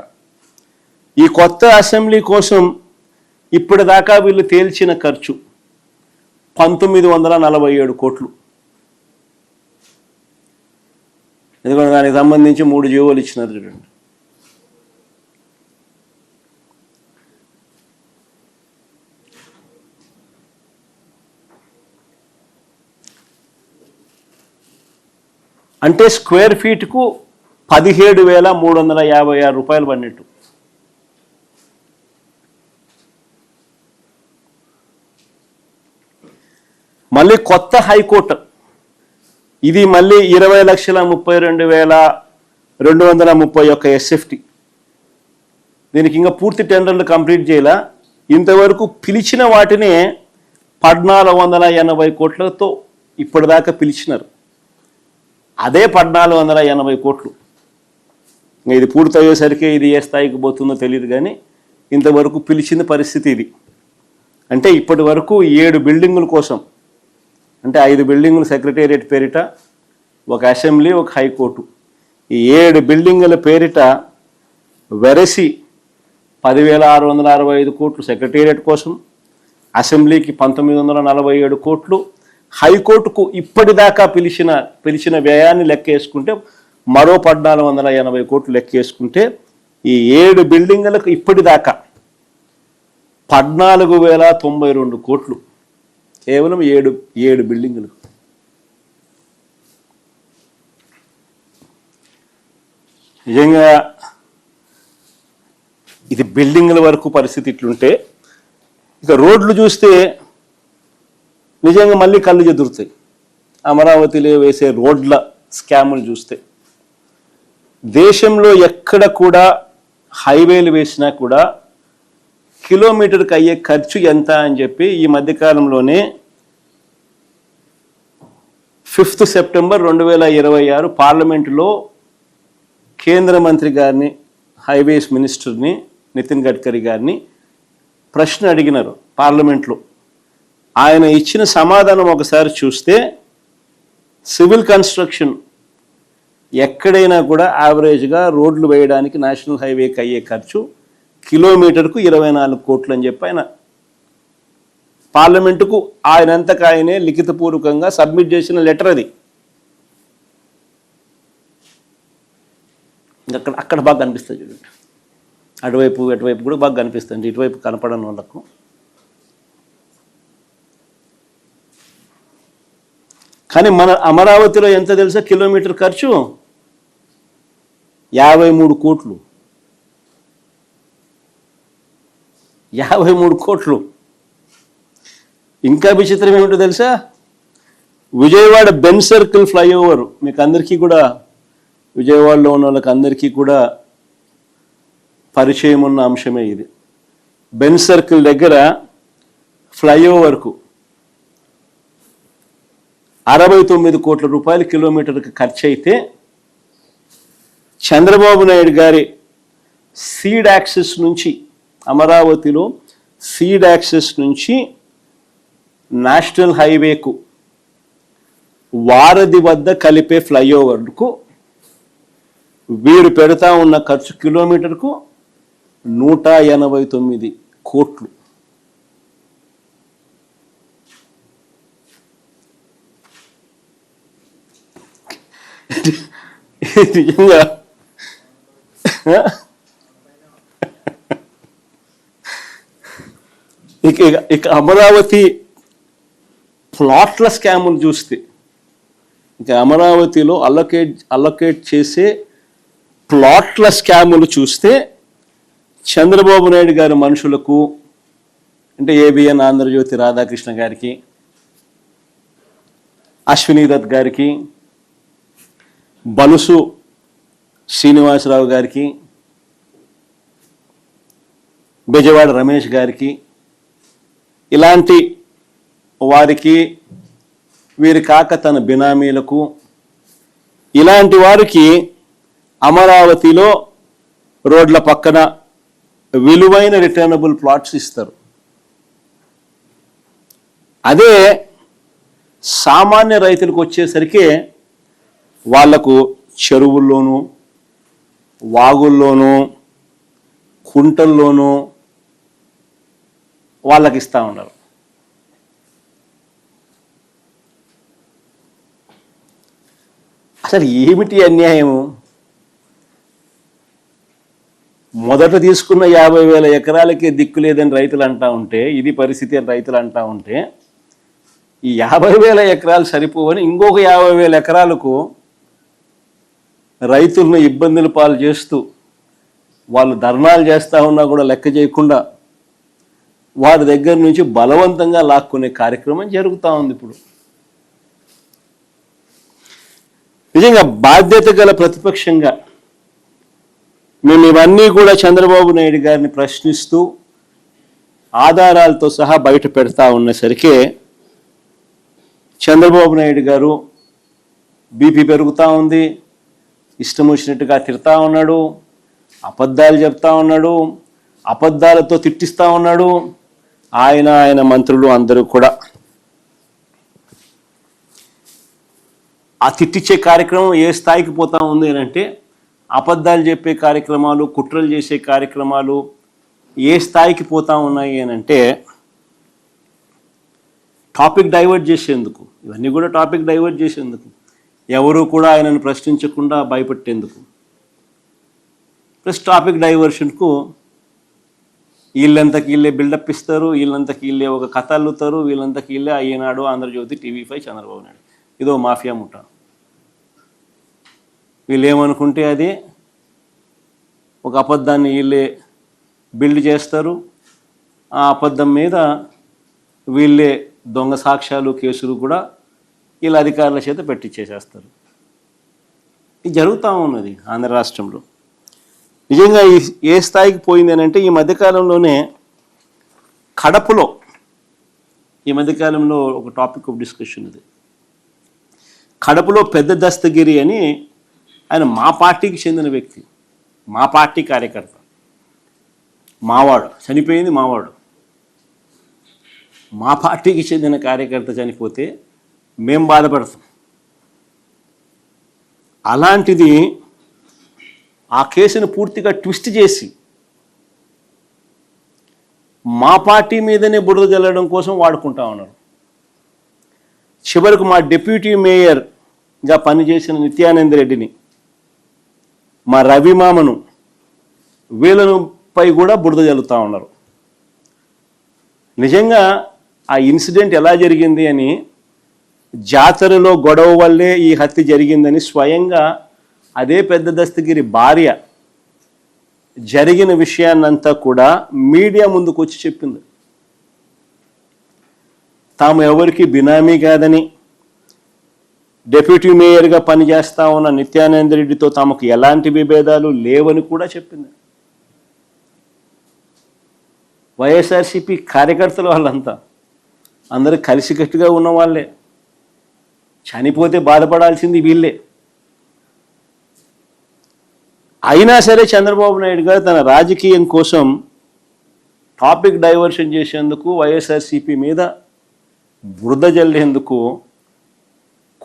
ఈ కొత్త అసెంబ్లీ కోసం ఇప్పటిదాకా వీళ్ళు తేల్చిన ఖర్చు 1,947 కోట్లు. ఎందుకంటే దానికి సంబంధించి 3 జీవోలు ఇచ్చినారు చూడండి. అంటే స్క్వేర్ ఫీట్కు 17,356 రూపాయలు పడినట్టు. మళ్ళీ కొత్త హైకోర్టు, ఇది మళ్ళీ 20,32,231 ఎస్ఎఫ్టీ. దీనికి ఇంకా పూర్తి టెండర్లు కంప్లీట్ చేయాల. ఇంతవరకు పిలిచిన వాటినే 1,480 కోట్లతో ఇప్పటిదాకా పిలిచినారు. అదే 1,480 కోట్లు. ఇది పూర్తయ్యేసరికి ఇది ఏ స్థాయికి పోతుందో తెలియదు, కానీ ఇంతవరకు పిలిచిన పరిస్థితి ఇది. అంటే ఇప్పటి వరకు 7 బిల్డింగుల కోసం, అంటే 5 బిల్డింగులు సెక్రటేరియట్ పేరిట, ఒక అసెంబ్లీ, ఒక హైకోర్టు, ఈ 7 బిల్డింగుల పేరిట వెరసి 10,665 కోట్లు సెక్రటేరియట్ కోసం, అసెంబ్లీకి 1,947 కోట్లు, హైకోర్టుకు ఇప్పటిదాకా పిలిచిన వ్యయాన్ని లెక్కేసుకుంటే మరో 1,480 కోట్లు లెక్కేసుకుంటే ఈ 7 బిల్డింగులకు ఇప్పటిదాకా 14,092 కోట్లు, కేవలం 7 బిల్డింగులు. నిజంగా ఇది బిల్డింగుల వరకు పరిస్థితి ఇట్లుంటే, ఇక రోడ్లు చూస్తే నిజంగా మళ్ళీ కళ్ళు చెదురుతాయి. అమరావతిలో వేసే రోడ్ల స్కాములు చూస్తే దేశంలో ఎక్కడ కూడా హైవేలు వేసినా కూడా కిలోమీటర్కి అయ్యే ఖర్చు ఎంత అని చెప్పి ఈ మధ్యకాలంలోనే 5 సెప్టెంబర్ 2026 పార్లమెంటులో కేంద్ర మంత్రి గారిని, హైవేస్ మినిస్టర్ని నితిన్ గడ్కరీ గారిని ప్రశ్న అడిగినారు పార్లమెంట్లో. ఆయన ఇచ్చిన సమాధానం ఒకసారి చూస్తే, సివిల్ కన్స్ట్రక్షన్ ఎక్కడైనా కూడా యావరేజ్గా రోడ్లు వేయడానికి నేషనల్ హైవేకి అయ్యే ఖర్చు కిలోమీటర్కు 24 కోట్లు అని చెప్పి ఆయన పార్లమెంటుకు ఆయనంతకు ఆయనే లిఖితపూర్వకంగా సబ్మిట్ చేసిన లెటర్ అది. అక్కడ బాగా కనిపిస్తుంది చూడండి, అటువైపు కూడా బాగా కనిపిస్తుంది, ఇటువైపు కనపడని వాళ్ళకు. కానీ మన అమరావతిలో ఎంత తెలుసా కిలోమీటర్ ఖర్చు? 53 కోట్లు. 53 కోట్లు. ఇంకా విచిత్రం ఏమిటో తెలుసా, విజయవాడ బెన్ సర్కిల్ ఫ్లైఓవర్, మీకు అందరికీ కూడా, విజయవాడలో ఉన్న వాళ్ళకి అందరికీ కూడా పరిచయం ఉన్న అంశమే ఇది. బెన్ సర్కిల్ దగ్గర ఫ్లైఓవర్కు 69 కోట్ల రూపాయలు కిలోమీటర్కి ఖర్చు అయితే, చంద్రబాబు నాయుడు గారి సీడ్ యాక్సెస్ నుంచి, అమరావతిలో సీడ్ యాక్సెస్ నుంచి నేషనల్ హైవేకు వారధి వద్ద కలిపే ఫ్లైఓవర్కు వీరు పెడతా ఉన్న ఖర్చు కిలోమీటర్కు 189 కోట్లు. నిజంగా ఇక అమరావతి ప్లాట్ల స్కాములు చూస్తే, ఇక అమరావతిలో అలొకేట్ చేసే ప్లాట్ల స్కాములు చూస్తే, చంద్రబాబు నాయుడు గారి మనుషులకు, అంటే ఏబిఎన్ ఆంధ్రజ్యోతి రాధాకృష్ణ గారికి, అశ్విని దత్ గారికి, బలుసు శ్రీనివాసరావు గారికి, బెజవాడ రమేష్ గారికి, ఇలాంటి వారికి వీరి కాక తన బినామీలకు, ఇలాంటి వారికి అమరావతిలో రోడ్ల పక్కన విలువైన రిటర్నబుల్ ప్లాట్స్ ఇస్తారు. అదే సామాన్య రైతులకు వచ్చేసరికి వాళ్లకు చెరువుల్లోనూ, వాగుల్లోనూ, కుంటల్లోనూ వాళ్ళకి ఇస్తూ ఉన్నారు. అసలు ఏమిటి అన్యాయము? మొదట తీసుకున్న 50,000 ఎకరాలకే దిక్కు లేదని రైతులు అంటూ ఉంటే, ఇది పరిస్థితి అని రైతులు అంటూ ఉంటే, ఈ 50,000 ఎకరాలు సరిపోవని ఇంకొక 50,000 ఎకరాలకు రైతులను ఇబ్బందులు పాలు చేస్తూ, వాళ్ళు ధర్నాలు చేస్తూ ఉన్నా కూడా లెక్క చేయకుండా వారి దగ్గర నుంచి బలవంతంగా లాక్కునే కార్యక్రమం జరుగుతూ ఉంది. ఇప్పుడు నిజంగా బాధ్యత గల ప్రతిపక్షంగా మేము ఇవన్నీ కూడా చంద్రబాబు నాయుడు గారిని ప్రశ్నిస్తూ ఆధారాలతో సహా బయట పెడతా ఉన్నసరికి చంద్రబాబు నాయుడు గారు బీపీ పెరుగుతూ ఉంది, ఇష్టం వచ్చినట్టుగా తిడతా ఉన్నాడు, అబద్ధాలు చెప్తా ఉన్నాడు, అబద్ధాలతో తిట్టిస్తూ ఉన్నాడు. ఆయన మంత్రులు అందరూ కూడా ఆ తిట్టించే కార్యక్రమం ఏ స్థాయికి పోతా ఉంది అని అంటే, అబద్ధాలు చెప్పే కార్యక్రమాలు, కుట్రలు చేసే కార్యక్రమాలు ఏ స్థాయికి పోతా ఉన్నాయి అని అంటే, టాపిక్ డైవర్ట్ చేసేందుకు, ఇవన్నీ కూడా టాపిక్ డైవర్ట్ చేసేందుకు, ఎవరు కూడా ఆయనను ప్రశ్నించకుండా భయపెట్టేందుకు, ప్లస్ టాపిక్ డైవర్షన్కు వీళ్ళంతకి వీళ్ళే బిల్డప్ ఇస్తారు, వీళ్ళంతకి వీళ్ళే ఒక కథ అల్లుతారు, వీళ్ళంతకి వీళ్ళే ఈనాడు, ఆంధ్రజ్యోతి, TV5, చంద్రబాబు నాయుడు, ఇదో మాఫియా ముఠ. వీళ్ళు ఏమనుకుంటే అది ఒక అబద్ధాన్ని వీళ్ళే బిల్డ్ చేస్తారు, ఆ అబద్ధం మీద వీళ్ళే దొంగ సాక్ష్యాలు, కేసులు కూడా వీళ్ళ అధికారుల చేత పెట్టించేసేస్తారు. ఇది జరుగుతూ ఉన్నది ఆంధ్ర రాష్ట్రంలో. నిజంగా ఏ స్థాయికి పోయింది అని అంటే, ఈ మధ్యకాలంలోనే కడపలో, ఈ మధ్యకాలంలో ఒక టాపిక్ ఆఫ్ డిస్కషన్ ఇది. కడపలో పెద్ద దస్తగిరి అని ఆయన మా పార్టీకి చెందిన వ్యక్తి, మా పార్టీ కార్యకర్త, మావాడు, చనిపోయింది మావాడు. మా పార్టీకి చెందిన కార్యకర్త చనిపోతే మేం బాధపడతాం. అలాంటిది ఆ కేసును పూర్తిగా ట్విస్ట్ చేసి మా పార్టీ మీదనే బురద జల్లడం కోసం వాడుకుంటా ఉన్నారు. చివరకు మా డిప్యూటీ మేయర్గా పనిచేసిన నిత్యానంద రెడ్డిని, మా రవిమామను, వీళ్ళను పై కూడా బురద జల్లుతూ ఉన్నారు. నిజంగా ఆ ఇన్సిడెంట్ ఎలా జరిగింది అని, జాతరలో గొడవ వల్లే ఈ హత్య జరిగిందని స్వయంగా అదే పెద్ద దస్తగిరి భార్య జరిగిన విషయాన్నంతా కూడా మీడియా ముందుకు వచ్చి చెప్పింది. తాము ఎవరికి బినామీ కాదని, డిప్యూటీ మేయర్గా పనిచేస్తా ఉన్న నిత్యానంద రెడ్డితో తమకు ఎలాంటి విభేదాలు లేవని కూడా చెప్పింది. వైఎస్ఆర్సీపీ కార్యకర్తలు వాళ్ళంతా అందరూ కలిసికట్టుగా ఉన్న వాళ్ళే, చనిపోతే బాధపడాల్సింది వీళ్ళే. అయినా సరే చంద్రబాబు నాయుడు గారు తన రాజకీయం కోసం టాపిక్ డైవర్షన్ చేసేందుకు, వైఎస్ఆర్సీపీ మీద బురద జల్లేందుకు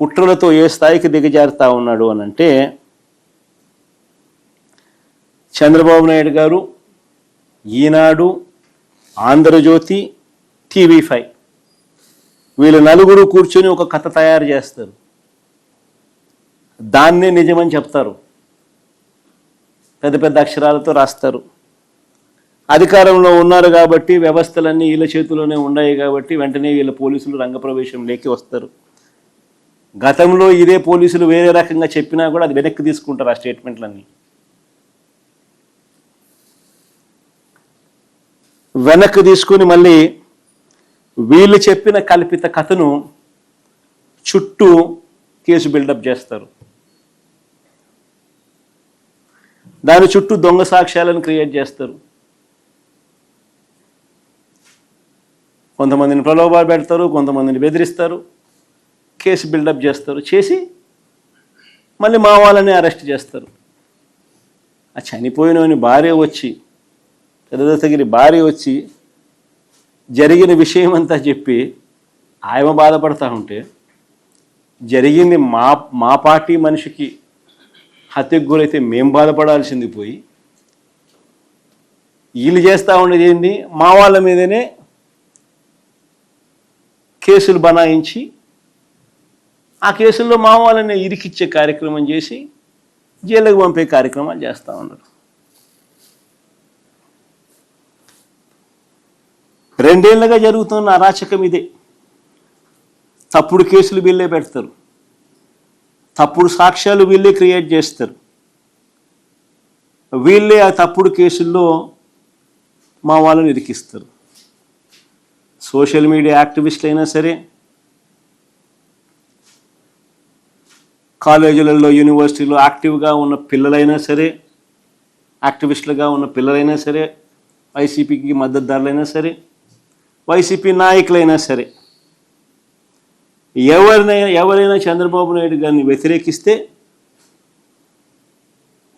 కుట్రలతో ఏ స్థాయికి దిగజారుతా ఉన్నాడు అని అంటే, చంద్రబాబు నాయుడు గారు ఈనాడు, ఆంధ్రజ్యోతి, TV5 వీళ్ళు నలుగురు కూర్చొని ఒక కథ తయారు చేస్తారు, దాన్నే నిజమని చెప్తారు, పెద్ద పెద్ద అక్షరాలతో రాస్తారు. అధికారంలో ఉన్నారు కాబట్టి, వ్యవస్థలన్నీ వీళ్ళ చేతిలోనే ఉన్నాయి కాబట్టి వెంటనే వీళ్ళ పోలీసులు రంగప్రవేశం లేకి వస్తారు. గతంలో ఇదే పోలీసులు వేరే రకంగా చెప్పినా కూడా అది వెనక్కి తీసుకుంటారు ఆ స్టేట్మెంట్లన్నీ. వెనక్కి తీసుకుని మళ్ళీ వీళ్ళు చెప్పిన కల్పిత కథను చుట్టూ కేసు బిల్డప్ చేస్తారు. దాని చుట్టూ దొంగ సాక్ష్యాలను క్రియేట్ చేస్తారు. కొంతమందిని ప్రలోభాలు పెడతారు, కొంతమందిని బెదిరిస్తారు, కేసు బిల్డప్ చేస్తారు, చేసి మళ్ళీ మా వాళ్ళని అరెస్ట్ చేస్తారు. ఆ చనిపోయినోని భార్య వచ్చి, దత్తగిరి భార్య వచ్చి జరిగిన విషయం అంతా చెప్పి ఆయన బాధపడతా ఉంటే, జరిగింది మా పార్టీ మనిషికి హత్యకు గురైతే మేము బాధపడాల్సింది పోయి, వీళ్ళు చేస్తూ ఉండేది ఏంటి, మా వాళ్ళ మీదనే కేసులు బనాయించి ఆ కేసుల్లో మా వాళ్ళని ఇరికిచ్చే కార్యక్రమం చేసి జైలుకు పంపే కార్యక్రమాలు చేస్తూ ఉన్నారు. 2 ఏళ్ళుగా జరుగుతున్న అరాచకం ఇదే. తప్పుడు కేసులు వీళ్ళే పెడతారు, తప్పుడు సాక్ష్యాలు వీళ్ళే క్రియేట్ చేస్తారు, వీళ్ళే ఆ తప్పుడు కేసుల్లో మా వాళ్ళని ఇరికిస్తారు. సోషల్ మీడియా యాక్టివిస్టులు అయినా సరే, కాలేజీలలో యూనివర్సిటీలో యాక్టివ్గా ఉన్న పిల్లలైనా సరే, యాక్టివిస్టులుగా ఉన్న పిల్లలైనా సరే, వైసీపీకి మద్దతుదారులైనా సరే, వైసీపీ నాయకులైనా సరే, ఎవరైనా చంద్రబాబు నాయుడు గారిని వ్యతిరేకిస్తే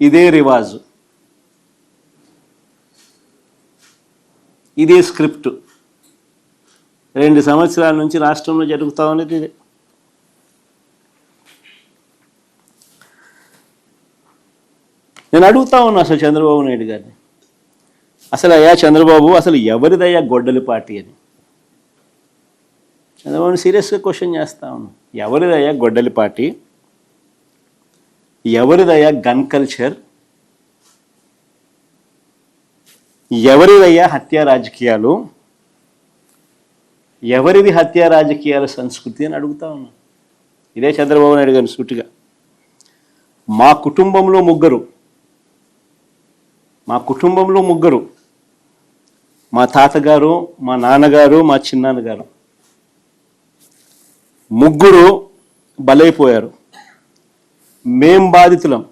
ఇదే రివాజు, ఇదే స్క్రిప్ట్ 2 సంవత్సరాల నుంచి రాష్ట్రంలో జరుగుతూ ఉన్నది ఇదే. నేను అడుగుతా ఉన్నా అసలు చంద్రబాబు నాయుడు గారిని, అసలు అయ్యా చంద్రబాబు, అసలు ఎవరిదయ్యా గొడ్డలి పార్టీ అని చంద్రబాబుని సీరియస్గా క్వశ్చన్ చేస్తా ఉన్నాను. ఎవరిదయ్యా గొడ్డలి పార్టీ, ఎవరిదయ్యా గన్ కల్చర్, ఎవరిదయ్యా హత్యా రాజకీయాలు, ఎవరిది హత్యా రాజకీయాల సంస్కృతి అని అడుగుతా ఉన్నాను. ఇదే చంద్రబాబు నాయుడు గారిని సూటిగా. మా కుటుంబంలో ముగ్గురు, మా తాతగారు, మా నాన్నగారు, మా చిన్నాన్నగారు, ముగ్గురు బలైపోయారు. మేం బాధితులం.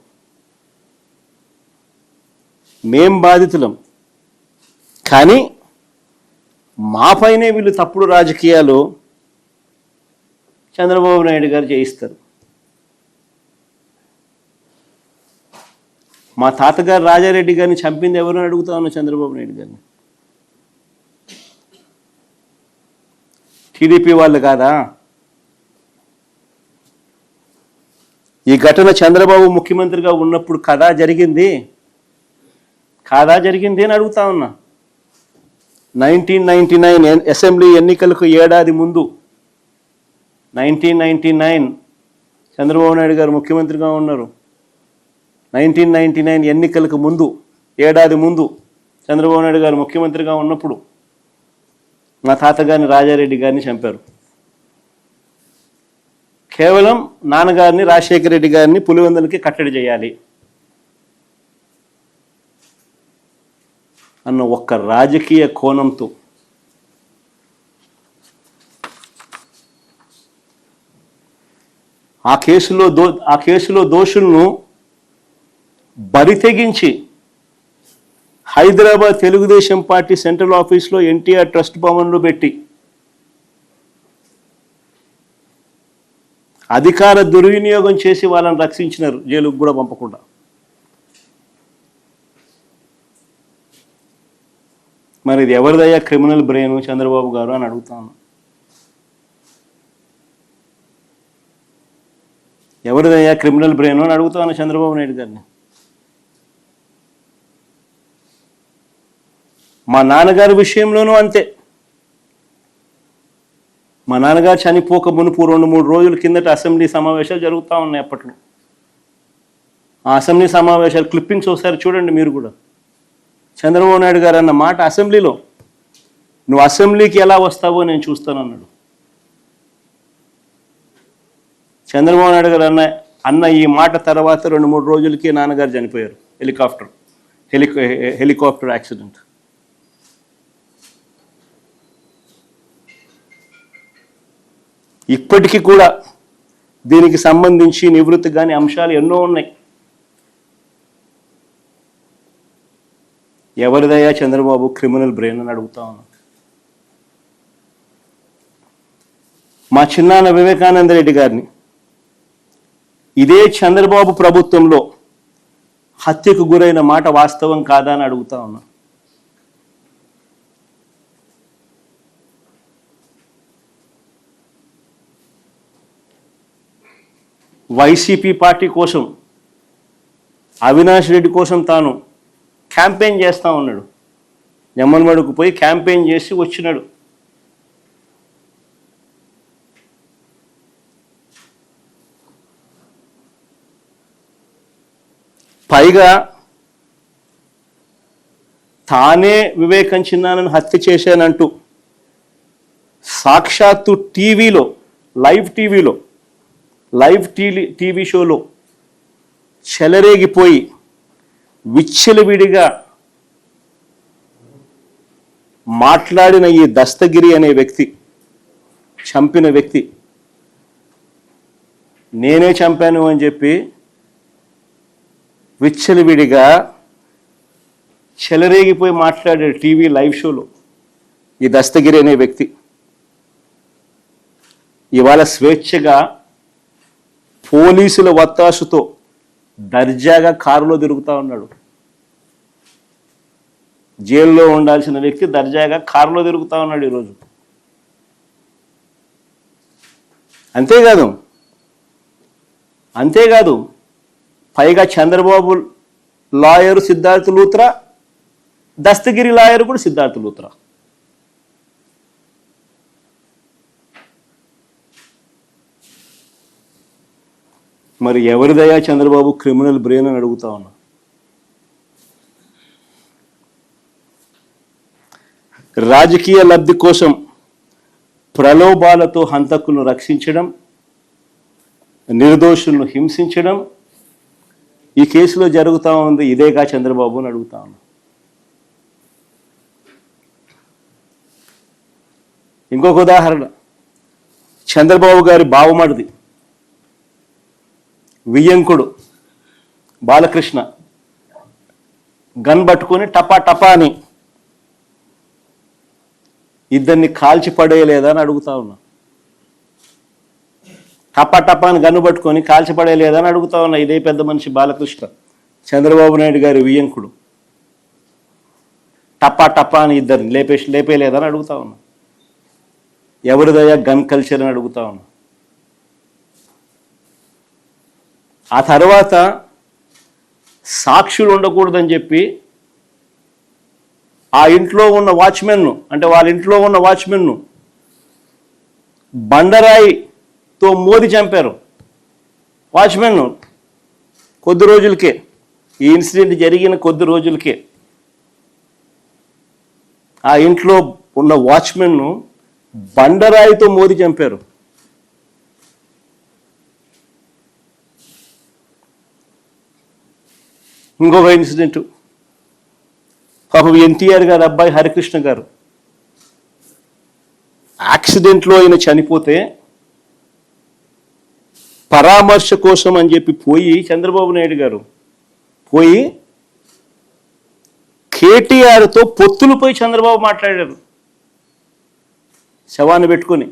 కానీ మాపైనే వీళ్ళు తప్పుడు రాజకీయాలు చంద్రబాబు నాయుడు గారు చేయిస్తారు. మా తాతగారు రాజారెడ్డి గారిని చంపింది ఎవరు అని అడుగుతా ఉన్నా చంద్రబాబు నాయుడు గారిని. టీడీపీ వాళ్ళు కాదా? ఈ ఘటన చంద్రబాబు ముఖ్యమంత్రిగా ఉన్నప్పుడు కాదా జరిగింది అని అడుగుతా ఉన్నా. 1999 అసెంబ్లీ ఎన్నికలకు ఏడాది ముందు, 1999 చంద్రబాబు నాయుడు గారు ముఖ్యమంత్రిగా ఉన్నారు. 1999 ఎన్నికలకు ముందు, ఏడాది ముందు చంద్రబాబు నాయుడు గారు ముఖ్యమంత్రిగా ఉన్నప్పుడు మా తాతగారిని రాజారెడ్డి గారిని చంపారు. కేవలం నాన్నగారిని రాజశేఖర రెడ్డి గారిని పులివెందులకి కట్టడి చేయాలి అన్న ఒక్క రాజకీయ కోణంతో ఆ కేసులో దోషులను బరితెగించి హైదరాబాద్ తెలుగుదేశం పార్టీ సెంట్రల్ ఆఫీస్లో ఎన్టీఆర్ ట్రస్ట్ భవన్లో పెట్టి అధికార దుర్వినియోగం చేసి వాళ్ళని రక్షించినారు, జైలుకు కూడా పంపకుండా. మరి ఇది ఎవరిదయ్యా క్రిమినల్ బ్రెయిన్ చంద్రబాబు గారు అని అడుగుతాను. ఎవరిదయ్యా క్రిమినల్ బ్రెయిన్ అని అడుగుతాను చంద్రబాబు నాయుడు గారిని. మా నాన్నగారి విషయంలోనూ అంతే. మా నాన్నగారు చనిపోక మునుపు 2-3 రోజుల కిందట అసెంబ్లీ సమావేశాలు జరుగుతూ ఉన్నాయి. అప్పట్లో ఆ అసెంబ్లీ సమావేశాలు క్లిప్పింగ్స్ ఒకసారి చూడండి మీరు కూడా. చంద్రబాబు నాయుడు గారు అన్న మాట అసెంబ్లీలో, నువ్వు అసెంబ్లీకి ఎలా వస్తావో నేను చూస్తానన్నాడు. చంద్రబాబు నాయుడు గారు అన్న ఈ మాట తర్వాత 2-3 రోజులకి నాన్నగారు చనిపోయారు. Helicopter accident. ఇప్పటికీ కూడా దీనికి సంబంధించి నివృత్తి కాని అంశాలు ఎన్నో ఉన్నాయి. ఎవరిదయ్యా చంద్రబాబు క్రిమినల్ బ్రెయిన్ అని అడుగుతా ఉన్నా. మా చిన్నాన్న వివేకానంద రెడ్డి గారిని ఇదే చంద్రబాబు ప్రభుత్వంలో హత్యకు గురైన మాట వాస్తవం కాదా అని అడుగుతా ఉన్నా. వైసీపీ పార్టీ కోసం, అవినాష్ రెడ్డి కోసం తాను క్యాంపెయిన్ చేస్తూ ఉన్నాడు. నెమ్మన్మడుకు పోయి క్యాంపెయిన్ చేసి వచ్చినాడు. పైగా తానే వివేకం చిన్నానని హత్య చేశానంటూ సాక్షాత్తు టీవీలో లైవ్ టీవీ షోలో చెలరేగిపోయి విచ్చలవిడిగా మాట్లాడిన ఈ దస్తగిరి అనే వ్యక్తి, చంపిన వ్యక్తి, నేనే చంపాను అని చెప్పి విచ్చలవిడిగా చెలరేగిపోయి మాట్లాడాడు టీవీ లైవ్ షోలో ఈ దస్తగిరి అనే వ్యక్తి. ఇవాళ స్వేచ్ఛగా పోలీసుల వత్తాసుతో దర్జాగా కారులో తిరుగుతూ ఉన్నాడు. జైల్లో ఉండాల్సిన వ్యక్తి దర్జాగా కారులో తిరుగుతూ ఉన్నాడు ఈరోజు. అంతేకాదు పైగా చంద్రబాబు లాయరు సిద్ధార్థ లూత్రా, దస్తగిరి లాయరు కూడా సిద్ధార్థ లూత్రా. మరి ఎవరిదయా చంద్రబాబు క్రిమినల్ బ్రెయిన్ అని అడుగుతా ఉన్నా. రాజకీయ లబ్ధి కోసం ప్రలోభాలతో హంతకులను రక్షించడం, నిర్దోషులను హింసించడం ఈ కేసులో జరుగుతూ ఉంది. ఇదేగా చంద్రబాబు అని అడుగుతా ఉన్నా. ఇంకొక ఉదాహరణ, చంద్రబాబు గారి బావమరిది వియ్యంకుడు బాలకృష్ణ గన్ పట్టుకొని టపా టపా అని ఇద్దరిని కాల్చి పడేయలేదా అని అడుగుతా ఉన్నా. టపా టపా అని గన్ను పట్టుకొని కాల్చి పడేయలేదా అని అడుగుతా ఉన్నా. ఇదే పెద్ద మనిషి బాలకృష్ణ, చంద్రబాబు నాయుడు గారి వియ్యంకుడు, టపా టపా అని ఇద్దరిని లేపేయలేదని అడుగుతా ఉన్నా. ఎవరిదయ్యా గన్ కల్చర్ అని అడుగుతా ఉన్నా. ఆ తర్వాత సాక్షులు ఉండకూడదని చెప్పి ఆ ఇంట్లో ఉన్న వాచ్మెన్ను, అంటే వాళ్ళ ఇంట్లో ఉన్న వాచ్మెన్ను బండరాయితో మోది చంపారు. వాచ్మెన్ను కొద్ది రోజులకే, ఈ ఇన్సిడెంట్ జరిగిన కొద్ది రోజులకే ఆ ఇంట్లో ఉన్న వాచ్మెన్ను బండరాయితో మోది చంపారు. ఇంకొక ఇన్సిడెంట్, పాపం ఎన్టీఆర్ గారు అబ్బాయి హరికృష్ణ గారు యాక్సిడెంట్లో ఆయన చనిపోతే పరామర్శ కోసం అని చెప్పి పోయి చంద్రబాబు నాయుడు గారు పోయి కేటీఆర్తో పొత్తులు పోయి చంద్రబాబు మాట్లాడారు శవాన్ని పెట్టుకొని.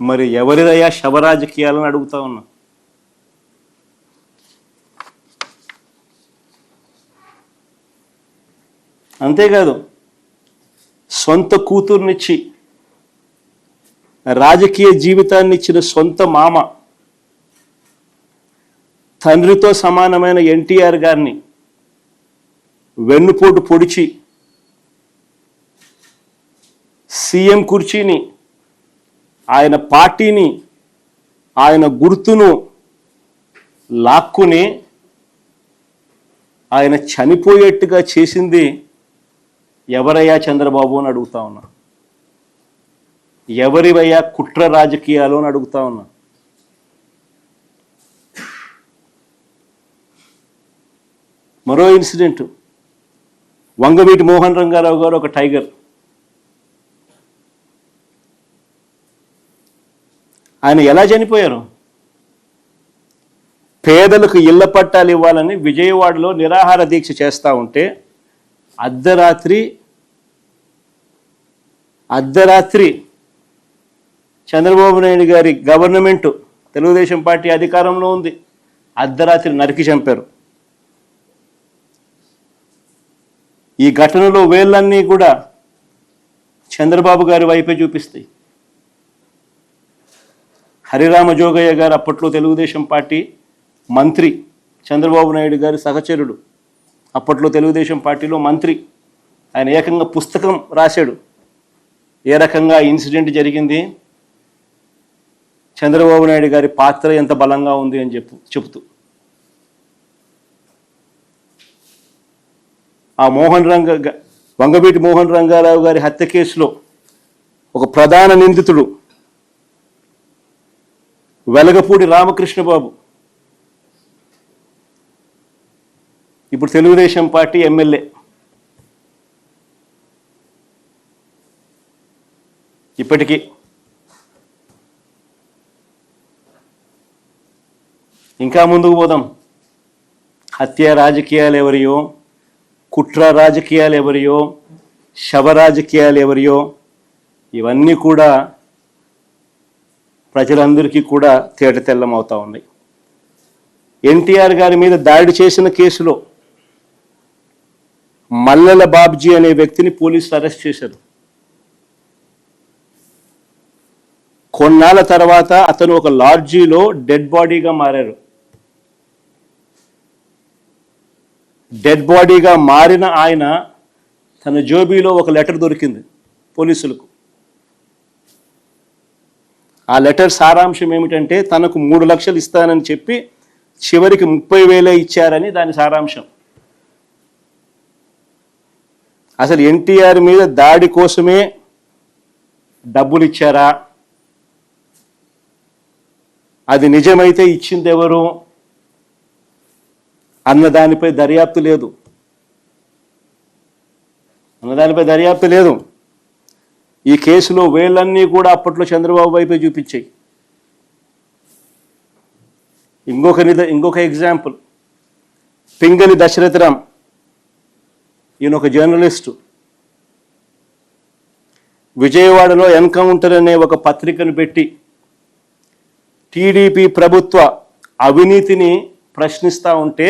మరి ఎవరిదయ్యా శవరాజకీయాలని అడుగుతా ఉన్నా. అంతేకాదు సొంత కూతుర్నిచ్చి రాజకీయ జీవితాన్ని ఇచ్చిన సొంత మామ, తండ్రితో సమానమైన ఎన్టీఆర్ గారిని వెన్నుపోటు పొడిచి సీఎం కుర్చీని, ఆయన పార్టీని, ఆయన గుర్తును లాక్కుని ఆయన చనిపోయేట్టుగా చేసింది ఎవరయ్యా చంద్రబాబు అని అడుగుతా ఉన్నా. ఎవరివయ్యా కుట్ర రాజకీయాలు అని అడుగుతా ఉన్నా. మరో ఇన్సిడెంట్, వంగవీటి మోహన్ రంగారావు గారు ఒక టైగర్. ఆయన ఎలా చనిపోయారు? పేదలకు ఇళ్ల పట్టాలు ఇవ్వాలని విజయవాడలో నిరాహార దీక్ష చేస్తూ ఉంటే అర్ధరాత్రి అర్ధరాత్రి చంద్రబాబు నాయుడు గారి గవర్నమెంట్, తెలుగుదేశం పార్టీ అధికారంలో ఉంది, అర్ధరాత్రి నరికి చంపారు. ఈ ఘటనలో వేళ్ళన్నీ కూడా చంద్రబాబు గారి వైపే చూపిస్తాయి. హరిరామ జోగయ్య గారు అప్పట్లో తెలుగుదేశం పార్టీ మంత్రి, చంద్రబాబు నాయుడు గారి సహచరుడు, అప్పట్లో తెలుగుదేశం పార్టీలో మంత్రి. ఆయన ఏకంగా పుస్తకం రాశాడు ఏ రకంగా ఇన్సిడెంట్ జరిగింది, చంద్రబాబు నాయుడు గారి పాత్ర ఎంత బలంగా ఉంది అని చెబుతూ. ఆ వంగవీటి మోహన్ రంగారావు గారి హత్య కేసులో ఒక ప్రధాన నిందితుడు వెలగపూడి రామకృష్ణ బాబు ఇప్పుడు తెలుగుదేశం పార్టీ ఎమ్మెల్యే. ఇప్పటికీ ఇంకా ముందుకు పోదాం. హత్య రాజకీయాలు ఎవరియో, కుట్ర రాజకీయాలు ఎవరియో, శవ రాజకీయాలు ఎవరియో, ఇవన్నీ కూడా ప్రజలందరికీ కూడా తేటతెల్లం అవుతా ఉన్నాయి. ఎన్టీఆర్ గారి మీద దాడి చేసిన కేసులో మల్లెల బాబ్జీ అనే వ్యక్తిని పోలీసులు అరెస్ట్ చేశారు. కొన్నాళ్ళ తర్వాత అతను ఒక లాడ్జీలో డెడ్ బాడీగా మారారు. డెడ్ బాడీగా మారిన ఆయన తన జోబీలో ఒక లెటర్ దొరికింది పోలీసులకు. ఆ లెటర్ సారాంశం ఏమిటంటే తనకు 3 లక్షలు ఇస్తానని చెప్పి చివరికి 30,000 ఇచ్చారని దాని సారాంశం. అసలు ఎన్టీఆర్ మీద దాడి కోసమే డబ్బులు ఇచ్చారా, అది నిజమైతే ఇచ్చింది ఎవరు అన్న దానిపై దర్యాప్తు లేదు. ఈ కేసులో వేళ్ళన్నీ కూడా అప్పట్లో చంద్రబాబు వైపే చూపించాయి. ఇంకొక ఎగ్జాంపుల్, పింగళి దశరథరామ్, ఈయన ఒక జర్నలిస్టు. విజయవాడలో ఎన్కౌంటర్ అనే ఒక పత్రికను పెట్టి టీడీపీ ప్రభుత్వ అవినీతిని ప్రశ్నిస్తూ ఉంటే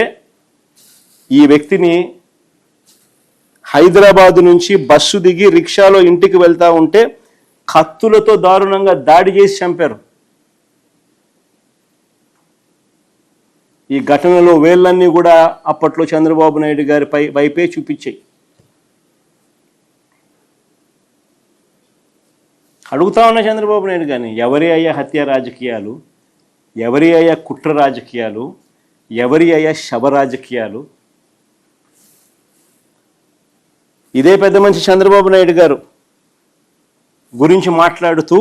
ఈ వ్యక్తిని హైదరాబాదు నుంచి బస్సు దిగి రిక్షాలో ఇంటికి వెళ్తూ ఉంటే కత్తులతో దారుణంగా దాడి చేసి చంపారు. ఈ ఘటనలో వేళ్ళన్నీ కూడా అప్పట్లో చంద్రబాబు నాయుడు గారి వైపే చూపించాయి. అడుగుతా ఉన్న చంద్రబాబు నాయుడు గారిని, ఎవరి అయ్యా హత్య రాజకీయాలు, ఎవరి అయ్యా కుట్ర రాజకీయాలు, ఎవరి అయ్యా శవ రాజకీయాలు? ఇదే పెద్ద మనిషి చంద్రబాబు నాయుడు గారు గురించి మాట్లాడుతూ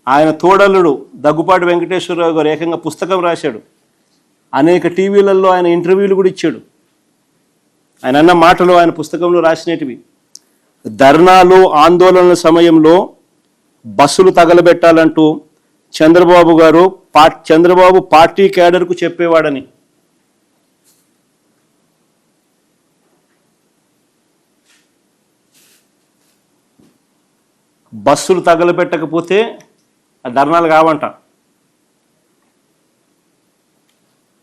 ఆయన తోడల్లుడు దగ్గుపాటి వెంకటేశ్వరరావు గారు ఏకంగా పుస్తకం రాశాడు. అనేక టీవీలలో ఆయన ఇంటర్వ్యూలు కూడా ఇచ్చాడు. ఆయన అన్న మాటలు ఆయన పుస్తకంలో రాసినటివి. ధర్నాలు ఆందోళనల సమయంలో బస్సులు తగలబెట్టాలంటూ చంద్రబాబు పార్టీ క్యాడర్కు చెప్పేవాడని. బస్సులు తగలబెట్టకపోతే ఆ ధర్నాలు కావంట.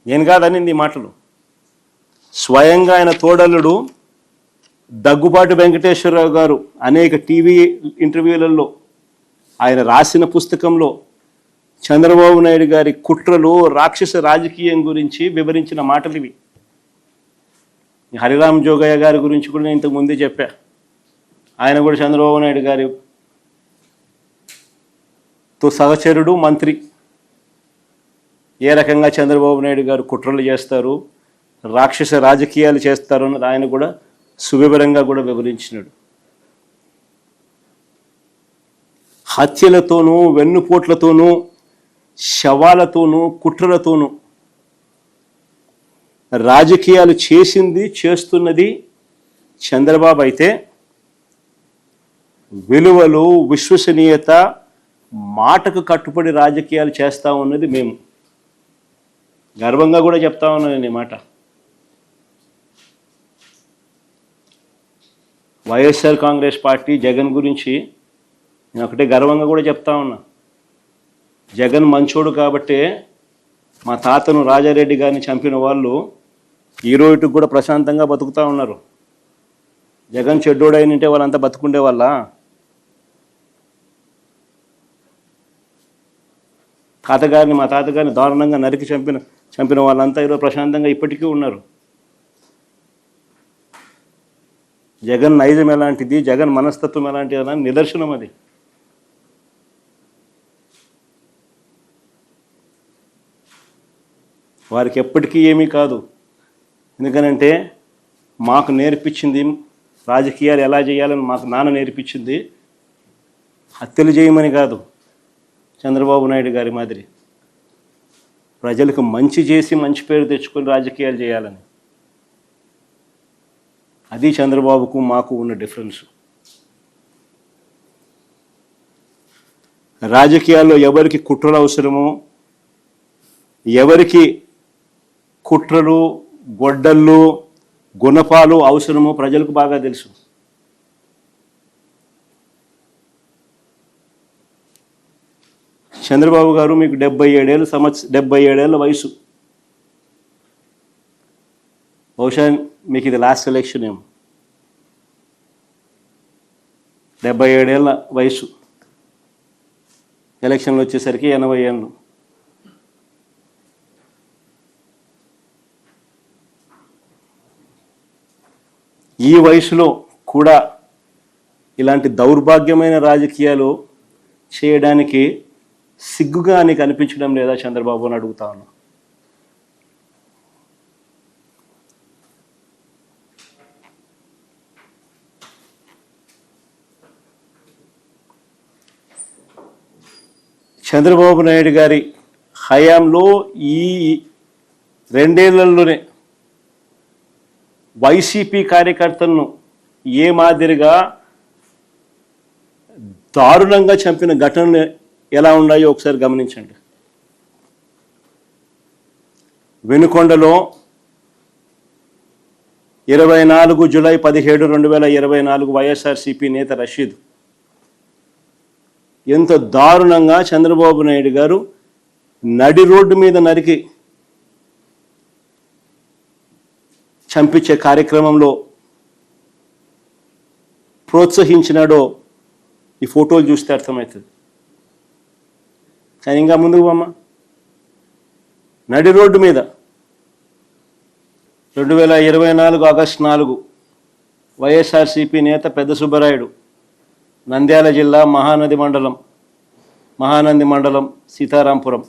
నేను కాదనింది ఈ మాటలు. స్వయంగా ఆయన తోడల్లుడు దగ్గుబాటి వెంకటేశ్వరరావు గారు అనేక టీవీ ఇంటర్వ్యూలలో ఆయన రాసిన పుస్తకంలో చంద్రబాబు నాయుడు గారి కుట్రలు, రాక్షస రాజకీయం గురించి వివరించిన మాటలు ఇవి. హరిరామ జోగయ్య గారి గురించి కూడా నేను ఇంతకు ముందే చెప్పా. ఆయన కూడా చంద్రబాబు నాయుడు గారితో సహచరుడు, మంత్రి. ఏ రకంగా చంద్రబాబు నాయుడు గారు కుట్రలు చేస్తారు, రాక్షస రాజకీయాలు చేస్తారు అన్నది ఆయన కూడా సువివరంగా కూడా వివరించినాడు. హత్యలతోనూ, వెన్నుపోట్లతోనూ, శవాలతోనూ, కుట్రలతోనూ రాజకీయాలు చేస్తున్నది చంద్రబాబు అయితే, విలువలు, విశ్వసనీయత, మాటకు కట్టుబడి రాజకీయాలు చేస్తూ ఉన్నది మేము. గర్వంగా కూడా చెప్తా ఉన్నాను ఈ మాట. వైఎస్ఆర్ కాంగ్రెస్ పార్టీ జగన్ గురించి నేను ఒకటే గర్వంగా కూడా చెప్తా ఉన్నా. జగన్ మంచోడు కాబట్టే మా తాతను రాజారెడ్డి గారిని చంపిన వాళ్ళు ఈ రోజుకి కూడా ప్రశాంతంగా బతుకుతూ ఉన్నారు. జగన్ చెడ్డోడైనంటే వాళ్ళంతా బతుకుండే వాళ్ళ. మా తాతగారిని దారుణంగా నరికి చంపిన వాళ్ళంతా ఈరోజు ప్రశాంతంగా ఇప్పటికీ ఉన్నారు. జగన్ నైజం ఎలాంటిది, జగన్ మనస్తత్వం ఎలాంటిది అని నిదర్శనం అది. వారికి ఎప్పటికీ ఏమీ కాదు. ఎందుకనంటే మాకు నేర్పించింది రాజకీయాలు ఎలా చేయాలని మాకు నాన్న నేర్పించింది హత్యలు చేయమని కాదు, చంద్రబాబు నాయుడు గారి మాదిరి ప్రజలకు మంచి చేసి మంచి పేరు తెచ్చుకొని రాజకీయాలు చేయాలని. అది చంద్రబాబుకు మాకు ఉన్న డిఫరెన్స్. రాజకీయాల్లో ఎవరికి కుట్రలు అవసరమో, ఎవరికి కుట్రలు గొడ్డళ్ళు గుణపాలు అవసరమో ప్రజలకు బాగా తెలుసు. చంద్రబాబు గారు మీకు 77 ఏళ్ళ వయసు. బహుశా మీకు ఇది లాస్ట్ ఎలక్షన్ ఏమో. 77 ఏళ్ళ వయసు, ఎలక్షన్లు వచ్చేసరికి 80 ఏళ్ళు. ఈ వయసులో కూడా ఇలాంటి దౌర్భాగ్యమైన రాజకీయాలు చేయడానికి సిగ్గుగా నీకు అనిపించడం లేదా చంద్రబాబు అని అడుగుతా ఉన్నా. చంద్రబాబు నాయుడు గారి హయాంలో ఈ 2 ఏళ్లలోనే వైసీపీ కార్యకర్తలను ఏ మాదిరిగా దారుణంగా చంపిన ఘటనలు ఎలా ఉన్నాయో ఒకసారి గమనించండి. వెనుకొండలో 24 జూలై 17, 2024 వైఎస్ఆర్సీపీ నేత రషీద్ ఎంత దారుణంగా చంద్రబాబు నాయుడు గారు నడి రోడ్డు మీద నరికి చంపించే కార్యక్రమంలో ప్రోత్సహించినాడో ఈ ఫోటోలు చూస్తే అర్థమవుతుంది. కానీ ఇంకా ముందుకు పోమ్మా. నడి రోడ్డు మీద 2024 ఆగస్టు 4 వైఎస్ఆర్సీపీ నేత పెద్ద సుబ్బరాయుడు, నంద్యాల జిల్లా మహానంది మండలం సీతారాంపురం.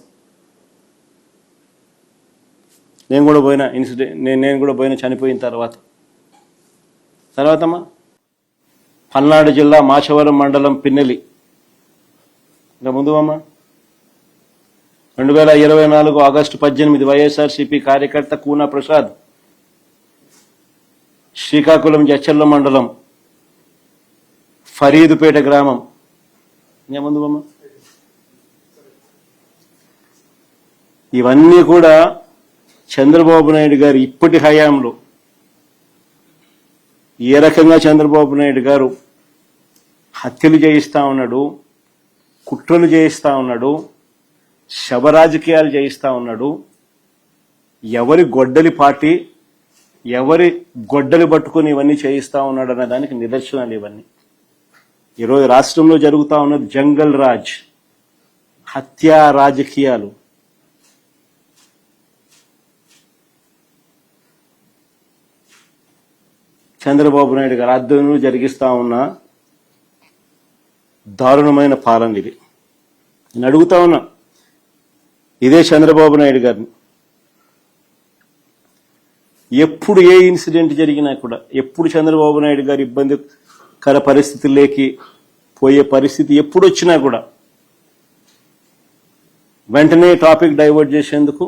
నేను కూడా పోయిన చనిపోయిన తర్వాతమ్మా పల్నాడు జిల్లా మాచవరం మండలం పిన్నెలి. ఇంకా ముందు అమ్మా 2024 ఆగస్టు 18 వైఎస్ఆర్సీపీ కార్యకర్త కూనా ప్రసాద్, శ్రీకాకుళం జచ్చర్ల మండలం ఫరీదుపేట గ్రామం. ఇంకా ముందు అమ్మా ఇవన్నీ కూడా చంద్రబాబు నాయుడు గారు ఇప్పటి హయాంలో ఏ రకంగా చంద్రబాబు నాయుడు గారు హత్యలు చేయిస్తూ ఉన్నాడు, కుట్రలు చేయిస్తూ ఉన్నాడు, శవరాజకీయాలు చేయిస్తూ ఉన్నాడు, ఎవరి గొడ్డలి పార్టీ ఎవరి గొడ్డలి పట్టుకుని ఇవన్నీ చేయిస్తూ ఉన్నాడు అనే దానికి నిదర్శనాలు ఇవన్నీ. ఈరోజు రాష్ట్రంలో జరుగుతూ ఉన్నది జంగల్ రాజ్, హత్యా రాజకీయాలు. చంద్రబాబు నాయుడు గారు ఆధ్వర్యంలో జరిగిస్తూ ఉన్న దారుణమైన పాలన ఇది. నేను అడుగుతా ఉన్నా ఇదే చంద్రబాబు నాయుడు గారిని, ఎప్పుడు ఏ ఇన్సిడెంట్ జరిగినా కూడా, ఎప్పుడు చంద్రబాబు నాయుడు గారు ఇబ్బందికర పరిస్థితుల్లోకి పోయే పరిస్థితి ఎప్పుడు వచ్చినా కూడా వెంటనే టాపిక్ డైవర్ట్ చేసేందుకు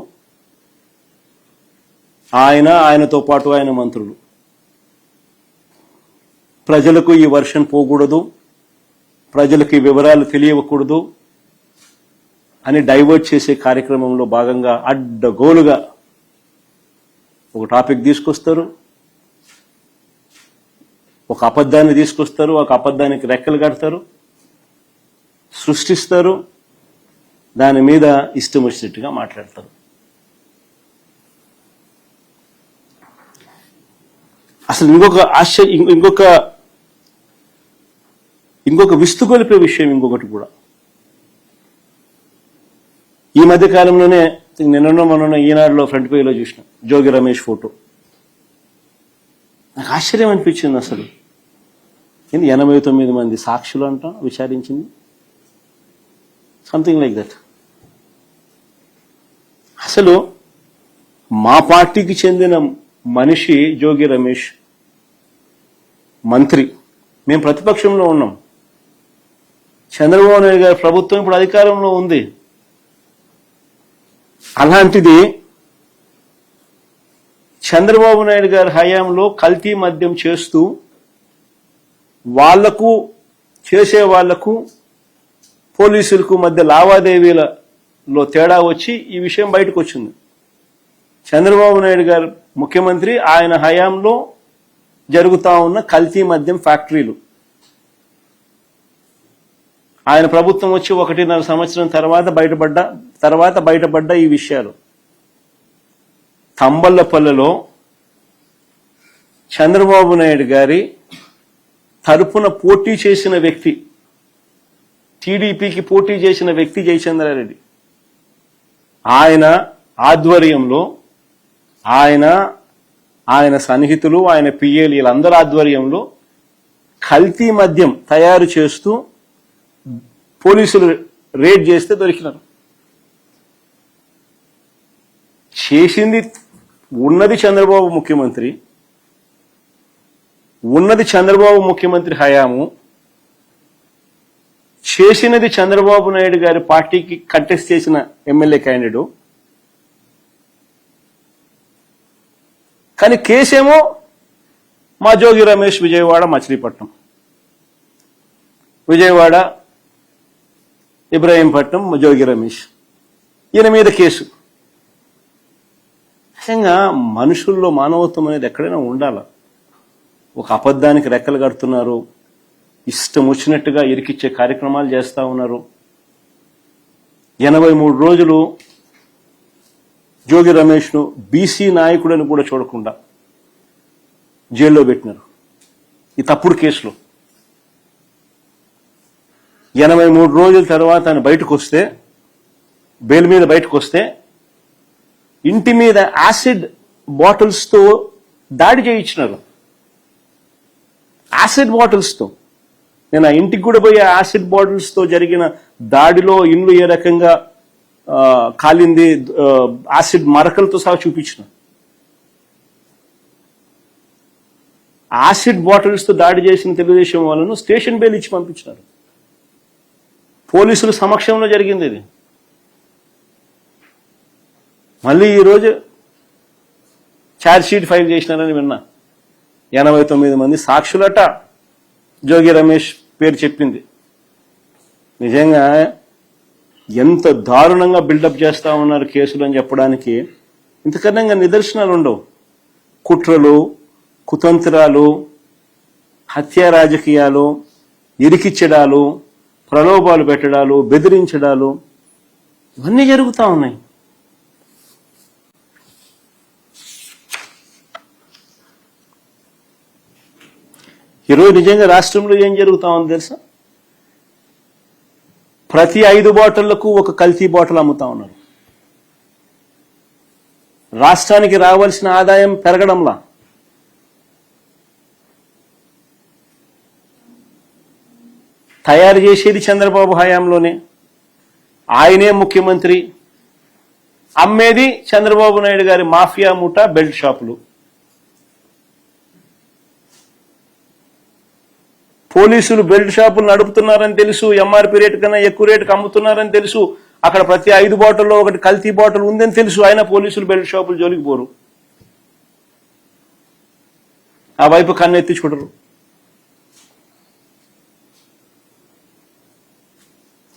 ఆయనతో పాటు ఆయన మంత్రులు ప్రజలకు ఈ వర్షన్ పోకూడదు, ప్రజలకు ఈ వివరాలు తెలియకూడదు అని డైవర్ట్ చేసే కార్యక్రమంలో భాగంగా అడ్డగోలుగా ఒక టాపిక్ తీసుకొస్తారు. ఒక అబద్ధాన్ని తీసుకొస్తారు, ఒక అబద్ధానికి రెక్కలు కడతారు, సృష్టిస్తారు, దాని మీద ఇష్టం వచ్చినట్టుగా మాట్లాడతారు. అసలు ఇంకొక విస్తుగొలిపే విషయం ఇంకొకటి కూడా. ఈ మధ్య కాలంలోనే మొన్న ఈనాడులో ఫ్రంట్ పేజీలో చూసిన జోగి రమేష్ ఫోటో. నాకు ఆశ్చర్యం అనిపించింది. అసలు 89 మంది సాక్షులు అంట విచారించింది, సంథింగ్ లైక్ దట్. అసలు మా పార్టీకి చెందిన మనిషి జోగి రమేష్, మంత్రి, మేము ప్రతిపక్షంలో ఉన్నాం. చంద్రబాబు నాయుడు గారి ప్రభుత్వం ఇప్పుడు అధికారంలో ఉంది. అలాంటిది చంద్రబాబు నాయుడు గారి హయాంలో కల్తీ మద్యం చేస్తూ చేసే వాళ్లకు పోలీసులకు మధ్య లావాదేవీలలో తేడా వచ్చి ఈ విషయం బయటకు వచ్చింది. చంద్రబాబు నాయుడు గారు ముఖ్యమంత్రి, ఆయన హయాంలో జరుగుతా ఉన్న కల్తీ మద్యం ఫ్యాక్టరీలు, ఆయన ప్రభుత్వం వచ్చి 1.5 సంవత్సరం తర్వాత బయటపడ్డ ఈ విషయాలు. తంబళ్లపల్లెలో చంద్రబాబు నాయుడు గారి తరపున పోటీ చేసిన వ్యక్తి, టీడీపీకి పోటీ చేసిన వ్యక్తి జయచంద్రారెడ్డి, ఆయన ఆధ్వర్యంలో, ఆయన సన్నిహితులు, ఆయన పిఏలు, వీళ్ళందరి ఆధ్వర్యంలో కల్తీ మద్యం తయారు చేస్తూ పోలీసులు రేడ్ చేస్తే దొరికినారు. చేసింది ఉన్నది చంద్రబాబు ముఖ్యమంత్రి హయాము, చేసినది చంద్రబాబు నాయుడు గారి పార్టీకి కంటెస్ట్ చేసిన ఎమ్మెల్యే క్యాండిడేట్. కానీ కేసేమో మా జోగి రమేష్, విజయవాడ, మచిలీపట్నం, విజయవాడ ఇబ్రాహీంపట్నం జోగి రమేష్, ఈయన మీద కేసు. నిజంగా మనుషుల్లో మానవత్వం అనేది ఎక్కడైనా ఉండాల. ఒక అబద్ధానికి రెక్కలు కడుతున్నారు, ఇష్టం వచ్చినట్టుగా ఇరికిచ్చే కార్యక్రమాలు చేస్తా ఉన్నారు. 83 రోజులు జోగి రమేష్ను బీసీ నాయకుడని కూడా చూడకుండా జైల్లో పెట్టినారు ఈ తప్పుడు కేసులో. 83 రోజుల తర్వాత ఆయన బయటకు వస్తే, బెయిల్ మీద బయటకు వస్తే, ఇంటి మీద యాసిడ్ బాటిల్స్తో దాడి చేయించినారు. యాసిడ్ బాటిల్స్తో. నేను ఆ ఇంటికి కూడా పోయి యాసిడ్ బాటిల్స్తో జరిగిన దాడిలో ఇల్లు ఏ రకంగా కాలింది, యాసిడ్ మరకలతో సహా చూపించిన. యాసిడ్ బాటిల్స్తో దాడి చేసిన తెలుగుదేశం వాళ్ళను స్టేషన్ బెయిల్ ఇచ్చి పంపించినారు. పోలీసుల సమక్షంలో జరిగింది ఇది. మళ్ళీ ఈరోజు ఛార్జ్షీట్ ఫైల్ చేసినారని విన్నా. 89 మంది సాక్షులట జోగి రమేష్ పేరు చెప్పింది. నిజంగా ఎంత దారుణంగా బిల్డప్ చేస్తా ఉన్నారు కేసులు అని చెప్పడానికి ఇంతకన్నా నిదర్శనాలు ఉండవు. కుట్రలు, కుతంత్రాలు, హత్యా రాజకీయాలు, ఇరికిచ్చడాలు, ప్రలోభాలు పెట్టడాలు, బెదిరించడాలు, ఇవన్నీ జరుగుతూ ఉన్నాయి. ఈరోజు నిజంగా రాష్ట్రంలో ఏం జరుగుతా ఉంది తెలుసా? ప్రతి 5 బాటిళ్లకు ఒక కల్తీ బాటిల్ అమ్ముతా ఉన్నారు. రాష్ట్రానికి రావాల్సిన ఆదాయం పెరగడంలా. తయారు చేసేది చంద్రబాబు హయాంలోనే, ఆయనే ముఖ్యమంత్రి, అమ్మేది చంద్రబాబు నాయుడు గారి మాఫియా ముఠా బెల్ట్ షాపులు. పోలీసులు బెల్ట్ షాపులు నడుపుతున్నారని తెలుసు, ఎంఆర్పీ రేటు కన్నా ఎక్కువ రేటుకు అమ్ముతున్నారని తెలుసు, అక్కడ ప్రతి 5 బాటిల్లో ఒకటి కల్తీ బాటిల్ ఉందని తెలుసు, అయినా పోలీసులు బెల్ట్ షాపులు జోలికి పోరు, ఆ వైపు కన్నెత్తి చూడరు.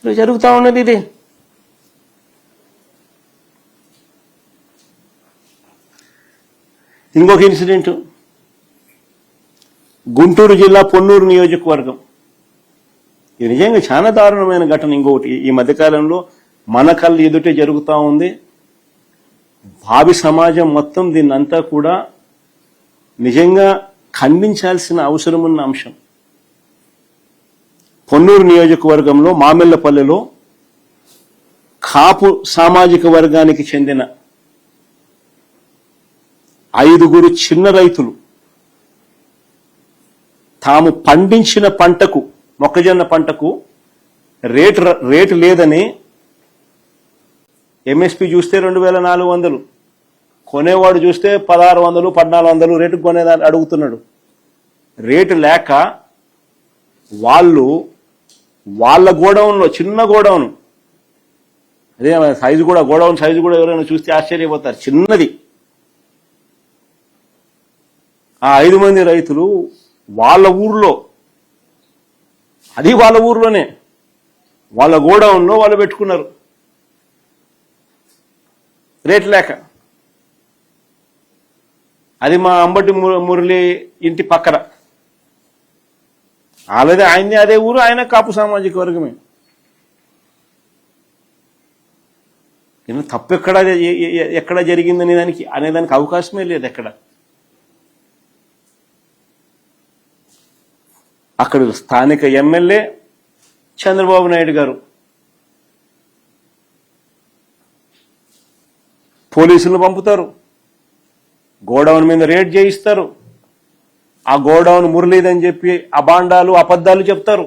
జరుగుతా ఉన్నది ఇది. ఇంకొక ఇన్సిడెంట్, గుంటూరు జిల్లా పొన్నూరు నియోజకవర్గం. ఇది నిజంగా చాలా దారుణమైన ఘటన. ఇంకొకటి, ఈ మధ్యకాలంలో మన కళ్ళు ఎదుటే జరుగుతూ ఉంది. భావి సమాజం మొత్తం దీన్నంతా కూడా నిజంగా ఖండించాల్సిన అవసరం ఉన్న అంశం. పొన్నూరు నియోజకవర్గంలో మామిళ్లపల్లెలో కాపు సామాజిక వర్గానికి చెందిన 5 చిన్న రైతులు తాము పండించిన పంటకు, మొక్కజొన్న పంటకు రేటు లేదని ఎంఎస్పి చూస్తే 2400, కొనేవాడు చూస్తే 1600, 1400 రేటుకు కొనేదాన్ని అడుగుతున్నాడు. రేటు లేక వాళ్ళ గోడౌన్లో, చిన్న గోడౌన్, అదే సైజు కూడా, గోడౌన్ సైజు కూడా ఎవరైనా చూస్తే ఆశ్చర్యపోతారు, చిన్నది. ఆ 5 మంది రైతులు వాళ్ళ ఊర్లో, అది వాళ్ళ ఊర్లోనే, వాళ్ళ గోడౌన్లో వాళ్ళు పెట్టుకున్నారు రేట్ లేక. అది మా అంబటి మురళి ఇంటి పక్కన. ఆల్రెడీ ఆయన్ని అదే ఊరు, ఆయన కాపు సామాజిక వర్గమే. తప్పు ఎక్కడ జరిగిందని అనేదానికి అవకాశమే లేదు ఎక్కడ. అక్కడ స్థానిక ఎమ్మెల్యే చంద్రబాబు నాయుడు గారు పోలీసులను పంపుతారు, గోడౌన్ మీద రేడ్ చేయిస్తారు, ఆ గోడౌన్ మురళీదని చెప్పి అబాండాలు అబద్ధాలు చెప్తారు.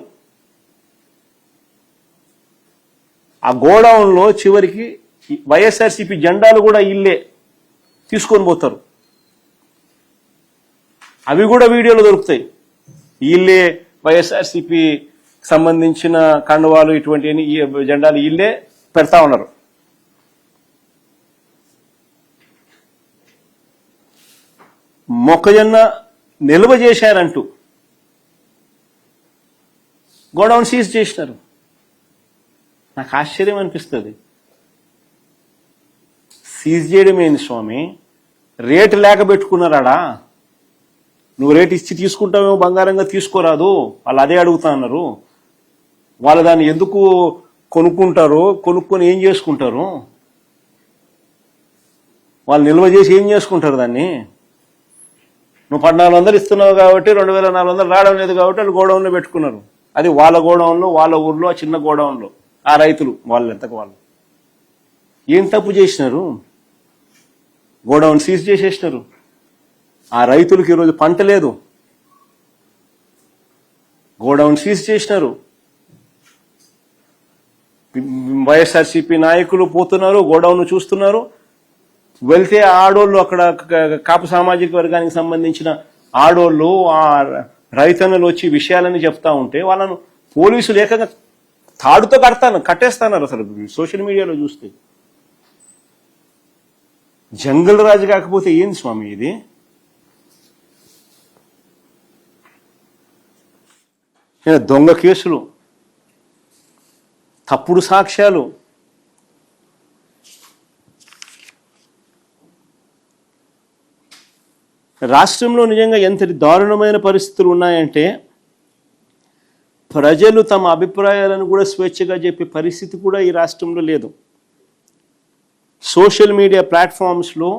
ఆ గోడౌన్లో చివరికి వైఎస్ఆర్సీపీ జెండాలు కూడా ఇల్లే తీసుకొని పోతారు. అవి కూడా వీడియోలో దొరుకుతాయి. ఇల్లే వైఎస్ఆర్సీపీ సంబంధించిన కండువాలు, ఇటువంటి జెండాలు ఇల్లే పెడతా ఉన్నారు. మొక్కజొన్న నిల్వ చేశారంటూ గోడౌన్ సీజ్ చేసినారు. నాకు ఆశ్చర్యం అనిపిస్తుంది. సీజ్ చేయడం ఏంది స్వామి? రేటు లేక పెట్టుకున్నారాడా? నువ్వు రేటు ఇచ్చి తీసుకుంటావేమో, బంగారంగా తీసుకోరాదు, వాళ్ళు అదే అడుగుతా అన్నారు. వాళ్ళు దాన్ని ఎందుకు కొనుక్కుంటారు, కొనుక్కొని ఏం చేసుకుంటారు? వాళ్ళు నిల్వ చేసి ఏం చేసుకుంటారు దాన్ని? నువ్వు 1400 ఇస్తున్నావు కాబట్టి 2400 రావడం లేదు కాబట్టి వాళ్ళు గోడౌన్లో పెట్టుకున్నారు. అది వాళ్ళ గోడౌన్లో, వాళ్ళ ఊర్లో, ఆ చిన్న గోడౌన్లో ఆ రైతులు వాళ్ళు ఎంతకు వాళ్ళు ఏం తప్పు చేసినారు? గోడౌన్ సీజ్ చేసేసినారు. ఆ రైతులకు ఈరోజు పంట లేదు, గోడౌన్ సీజ్ చేసినారు. వైఎస్ఆర్సీపీ నాయకులు పోతున్నారు, గోడౌన్ చూస్తున్నారు. వెళ్తే ఆడోళ్ళు, అక్కడ కాపు సామాజిక వర్గానికి సంబంధించిన ఆడోళ్ళు, ఆ రైతన్నలు వచ్చి విషయాలని చెప్తా ఉంటే వాళ్ళను పోలీసులు ఏకంగా తాడుతో కట్టేస్తున్నారు. అసలు సోషల్ మీడియాలో చూస్తే జంగల్ రాజు కాకపోతే ఏంది స్వామి ఇది? దొంగ కేసులు, తప్పుడు సాక్ష్యాలు, రాష్ట్రంలో నిజంగా ఎంతటి దారుణమైన పరిస్థితులు ఉన్నాయంటే ప్రజలు తమ అభిప్రాయాలను కూడా స్వేచ్ఛగా చెప్పే పరిస్థితి కూడా ఈ రాష్ట్రంలో లేదు. సోషల్ మీడియా ప్లాట్ఫామ్స్లో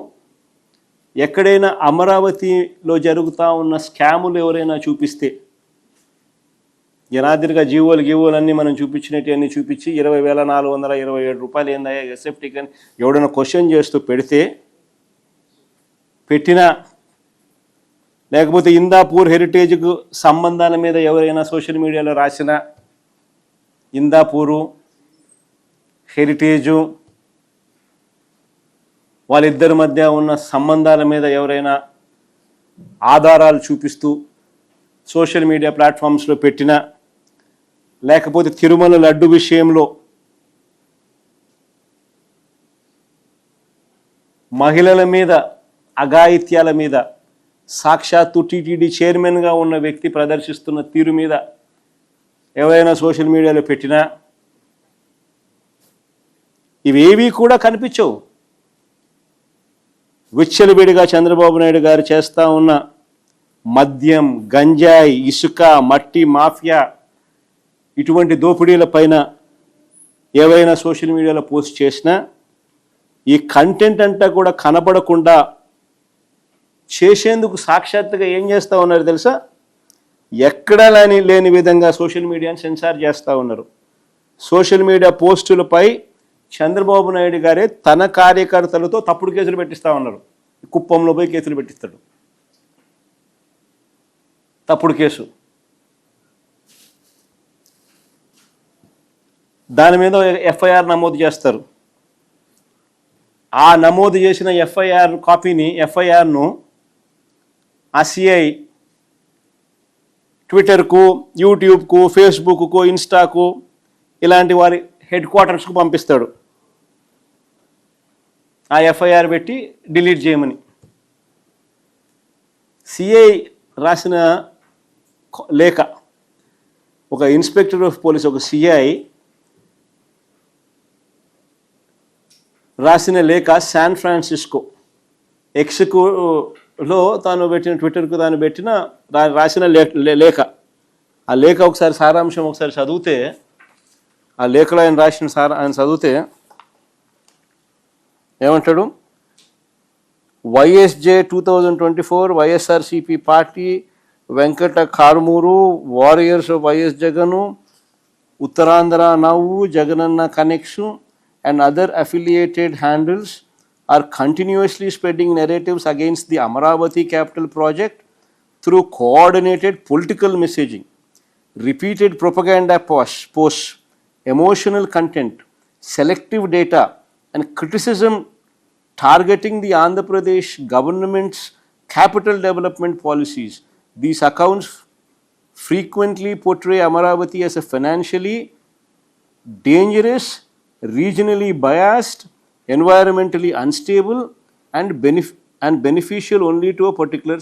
ఎక్కడైనా అమరావతిలో జరుగుతూ ఉన్న స్కాములు ఎవరైనా చూపిస్తే, జనాదిరిగా గీవోలు అన్నీ మనం చూపించినట్టు అన్నీ చూపించి 20,427 రూపాయలు ఏందయ్యా ఎస్ఎఫ్టీకి అని ఎవడైనా క్వశ్చన్ చేస్తూ పెట్టినా, లేకపోతే ఇందాపూర్ హెరిటేజ్కు సంబంధాల మీద ఎవరైనా సోషల్ మీడియాలో రాసిన, ఇందాపూరు హెరిటేజు వాళ్ళిద్దరి మధ్య ఉన్న సంబంధాల మీద ఎవరైనా ఆధారాలు చూపిస్తూ సోషల్ మీడియా ప్లాట్ఫామ్స్లో పెట్టినా, లేకపోతే తిరుమల లడ్డు విషయంలో మహిళల మీద అఘాయిత్యాల మీద సాక్షాత్తు టీటీడీ చైర్మన్గా ఉన్న వ్యక్తి ప్రదర్శిస్తున్న తీరు మీద ఎవరైనా సోషల్ మీడియాలో పెట్టినా, ఇవేవీ కూడా కనిపించవు. విచ్చలవిడిగా చంద్రబాబు నాయుడు గారు చేస్తూ ఉన్న మద్యం, గంజాయి, ఇసుక, మట్టి మాఫియా ఇటువంటి దోపిడీల పైన ఏవైనా సోషల్ మీడియాలో పోస్ట్ చేసినా ఈ కంటెంట్ అంతా కూడా కనపడకుండా చేసేందుకు సాక్షాత్తుగా ఏం చేస్తూ ఉన్నారు తెలుసా? ఎక్కడా లేని విధంగా సోషల్ మీడియాని సెన్సార్ చేస్తూ ఉన్నారు. సోషల్ మీడియా పోస్టులపై చంద్రబాబు నాయుడు గారే తన కార్యకర్తలతో తప్పుడు కేసులు పెట్టిస్తూ ఉన్నారు. కుప్పంలో పోయి కేసులు పెట్టిస్తాడు, తప్పుడు కేసు. దాని మీద ఎఫ్ఐఆర్ నమోదు చేస్తారు. ఆ నమోదు చేసిన ఎఫ్ఐఆర్ కాపీని, ఎఫ్ఐఆర్ను ఆ సిఐ ట్విట్టర్కు, యూట్యూబ్కు, ఫేస్బుక్కు, ఇన్స్టాకు ఇలాంటి వారి హెడ్ క్వార్టర్స్కు పంపిస్తాడు. ఆ ఎఫ్ఐఆర్ పెట్టి డిలీట్ చేయమని. సిఐ రాసిన లేఖ, ఒక ఇన్స్పెక్టర్ ఆఫ్ పోలీస్, ఒక సిఐ రాసిన లేఖ శాన్ ఫ్రాన్సిస్కో ఎక్స్లో తాను పెట్టిన, ట్విట్టర్కు తాను పెట్టిన రాసిన లేఖ. ఆ లేఖ ఒకసారి సారాంశం ఒకసారి చదివితే, ఆ లేఖలో ఆయన రాసిన ఆయన చదివితే ఏమంటాడు? YSJ 2024 YSRCP party, Venkata Karumuru, warriors of YS Jagan, Uttarandhra నవ్వు, Jagananna connection and other affiliated handles are continuously spreading narratives against the Amaravati capital project through coordinated political messaging, repeated propaganda posts, emotional content, selective data, and criticism targeting the Andhra Pradesh government's capital development policies. These accounts frequently portray Amaravati as a financially dangerous, regionally biased, environmentally unstable, and beneficial only to a particular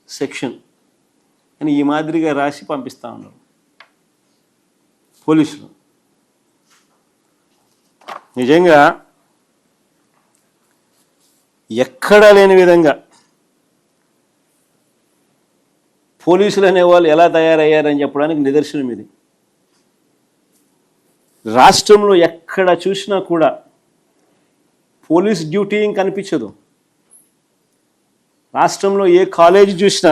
section. అని ఈ మాదిరిగా రాసి పంపిస్తూ ఉన్నారు పోలీసులు. నిజంగా ఎక్కడా లేని విధంగా పోలీసులు అనేవాళ్ళు ఎలా తయారయ్యారని చెప్పడానికి నిదర్శనం ఇది. రాష్ట్రంలో ఎక్కడ చూసినా కూడా పోలీస్ డ్యూటీ కనిపించదు. రాష్ట్రంలో ఏ కాలేజీ చూసినా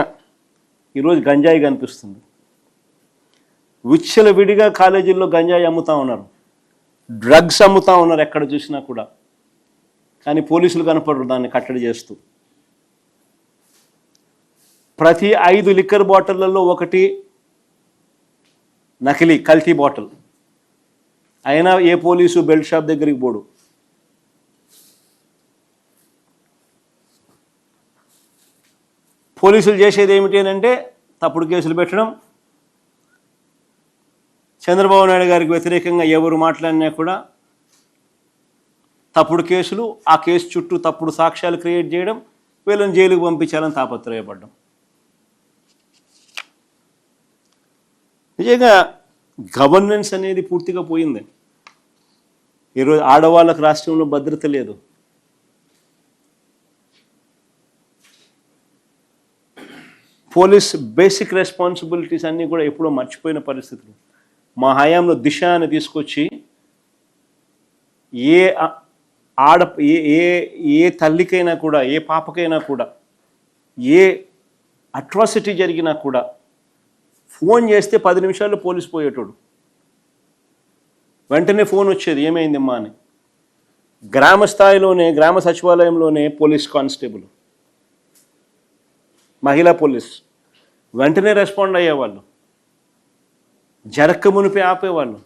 ఈరోజు గంజాయి కనిపిస్తుంది. విచ్చలవిడిగా కాలేజీల్లో గంజాయి అమ్ముతూ ఉన్నారు, డ్రగ్స్ అమ్ముతూ ఉన్నారు ఎక్కడ చూసినా కూడా. కానీ పోలీసులు కనపడరు దాన్ని కట్టడి చేస్తూ. ప్రతి 5 లిక్కర్ బాటిళ్లలో ఒకటి నకిలీ, కల్తీ బాటిల్. అయినా ఏ పోలీసు బెల్ట్ షాప్ దగ్గరికి పోడు. పోలీసులు చేసేది ఏమిటి అంటే తప్పుడు కేసులు పెట్టడం. చంద్రబాబు నాయుడు గారికి వ్యతిరేకంగా ఎవరు మాట్లాడినా కూడా తప్పుడు కేసులు, ఆ కేసు చుట్టూ తప్పుడు సాక్ష్యాలు క్రియేట్ చేయడం, వీళ్ళని జైలుకు పంపించాలని తాపత్రయపడ్డం. నిజంగా గవర్నెన్స్ అనేది పూర్తిగా పోయింది. ఈరోజు ఆడవాళ్ళకు రాష్ట్రంలో భద్రత లేదు. పోలీస్ బేసిక్ రెస్పాన్సిబిలిటీస్ అన్నీ కూడా ఎప్పుడో మర్చిపోయిన పరిస్థితులు. మా హయాంలో దిశ అని తీసుకొచ్చి ఏ తల్లికైనా కూడా, ఏ పాపకైనా కూడా, ఏ అట్రాసిటీ జరిగినా కూడా ఫోన్ చేస్తే 10 నిమిషాల్లో పోలీసు పోయేటోడు. వెంటనే ఫోన్ వచ్చేది, ఏమైందమ్మా అని. గ్రామ స్థాయిలోనే, గ్రామ సచివాలయంలోనే పోలీస్ కానిస్టేబుల్, మహిళా పోలీస్ వెంటనే రెస్పాండ్ అయ్యేవాళ్ళు, జరక్క మునిపే ఆపేవాళ్ళు.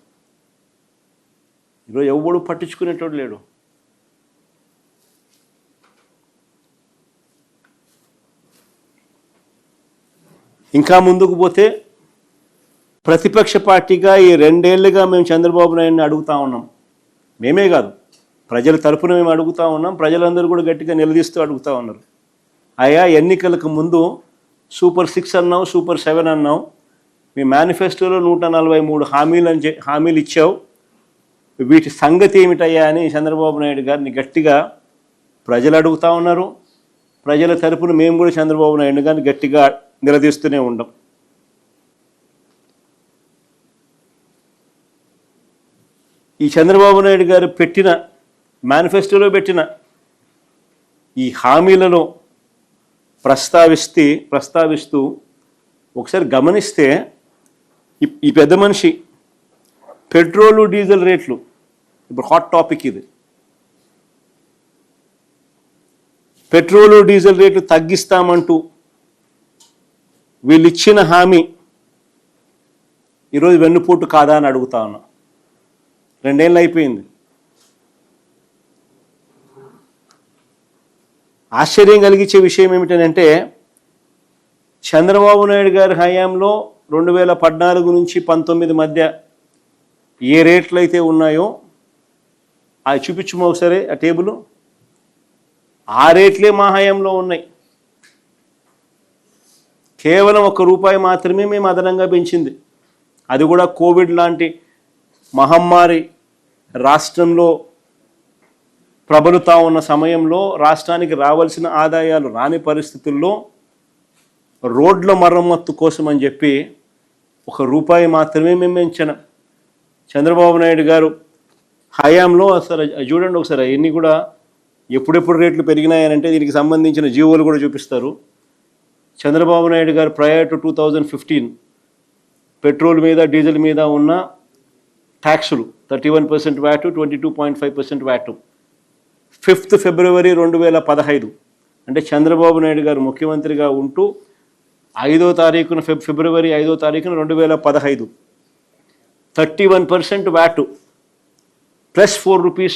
ఈరోజు ఎవడు పట్టించుకునేటోడు లేడు. ఇంకా ముందుకు పోతే ప్రతిపక్ష పార్టీగా ఈ 2 ఏళ్లుగా మేము చంద్రబాబు నాయుడిని అడుగుతూ ఉన్నాం. మేమే కాదు, ప్రజల తరపున మేము అడుగుతూ ఉన్నాం. ప్రజలందరూ కూడా గట్టిగా నిలదీస్తూ అడుగుతూ ఉన్నారు. అయ్యా, ఎన్నికలకు ముందు సూపర్ 6 అన్నావు, సూపర్ 7 అన్నావు, మీ మేనిఫెస్టోలో 143 హామీలు ఇచ్చావు, వీటి సంగతి ఏమిటయ్యా అని చంద్రబాబు నాయుడు గారిని గట్టిగా ప్రజలు అడుగుతూ ఉన్నారు. ప్రజల తరపున మేము కూడా చంద్రబాబు నాయుడు గారిని గట్టిగా నిలదీస్తూనే ఉండం. ఈ చంద్రబాబు నాయుడు గారు పెట్టిన మేనిఫెస్టోలో పెట్టిన ఈ హామీలను ప్రస్తావిస్తూ ఒకసారి గమనిస్తే ఈ పెద్ద మనిషి పెట్రోలు డీజిల్ రేట్లు ఇప్పుడు హాట్ టాపిక్ ఇది. పెట్రోలు డీజిల్ రేట్లు తగ్గిస్తామంటూ వీళ్ళు ఇచ్చిన హామీ ఈరోజు వెన్నుపోటు కాదా అని అడుగుతా ఉన్నా. 2 ఏళ్ళు అయిపోయింది. ఆశ్చర్యం కలిగించే విషయం ఏమిటంటే చంద్రబాబు నాయుడు గారి హయాంలో 2014 నుంచి 19 మధ్య ఏ రేట్లు అయితే ఉన్నాయో అవి చూపించము ఒకసారి ఆ టేబుల్. ఆ రేట్లే మా హయాంలో ఉన్నాయి. కేవలం ₹1 మాత్రమే మేము అదనంగా పెంచింది. అది కూడా కోవిడ్ లాంటి మహమ్మారి రాష్ట్రంలో ప్రబలుతా ఉన్న సమయంలో రాష్ట్రానికి రావాల్సిన ఆదాయాలు రాని పరిస్థితుల్లో రోడ్ల మరమ్మత్తు కోసం అని చెప్పి ₹1 మాత్రమే మేము పెంచాం. చంద్రబాబు నాయుడు గారు హయాంలో అసలు చూడండి ఒకసారి అవన్నీ కూడా ఎప్పుడెప్పుడు రేట్లు పెరిగినాయనంటే దీనికి సంబంధించిన జీవోలు కూడా చూపిస్తారు. చంద్రబాబు నాయుడు గారు ప్రయర్ టు 2015 పెట్రోల్ మీద డీజిల్ మీద ఉన్న ట్యాక్సులు 31% వ్యాటు, 22.5% వ్యాటు 5th ఫిబ్రవరి 2015 అంటే చంద్రబాబు నాయుడు గారు ముఖ్యమంత్రిగా ఉంటూ 5వ తారీఖున ఫిబ్రవరి 5వ తారీఖున 2015 31% వ్యాటు ప్లస్ ₹4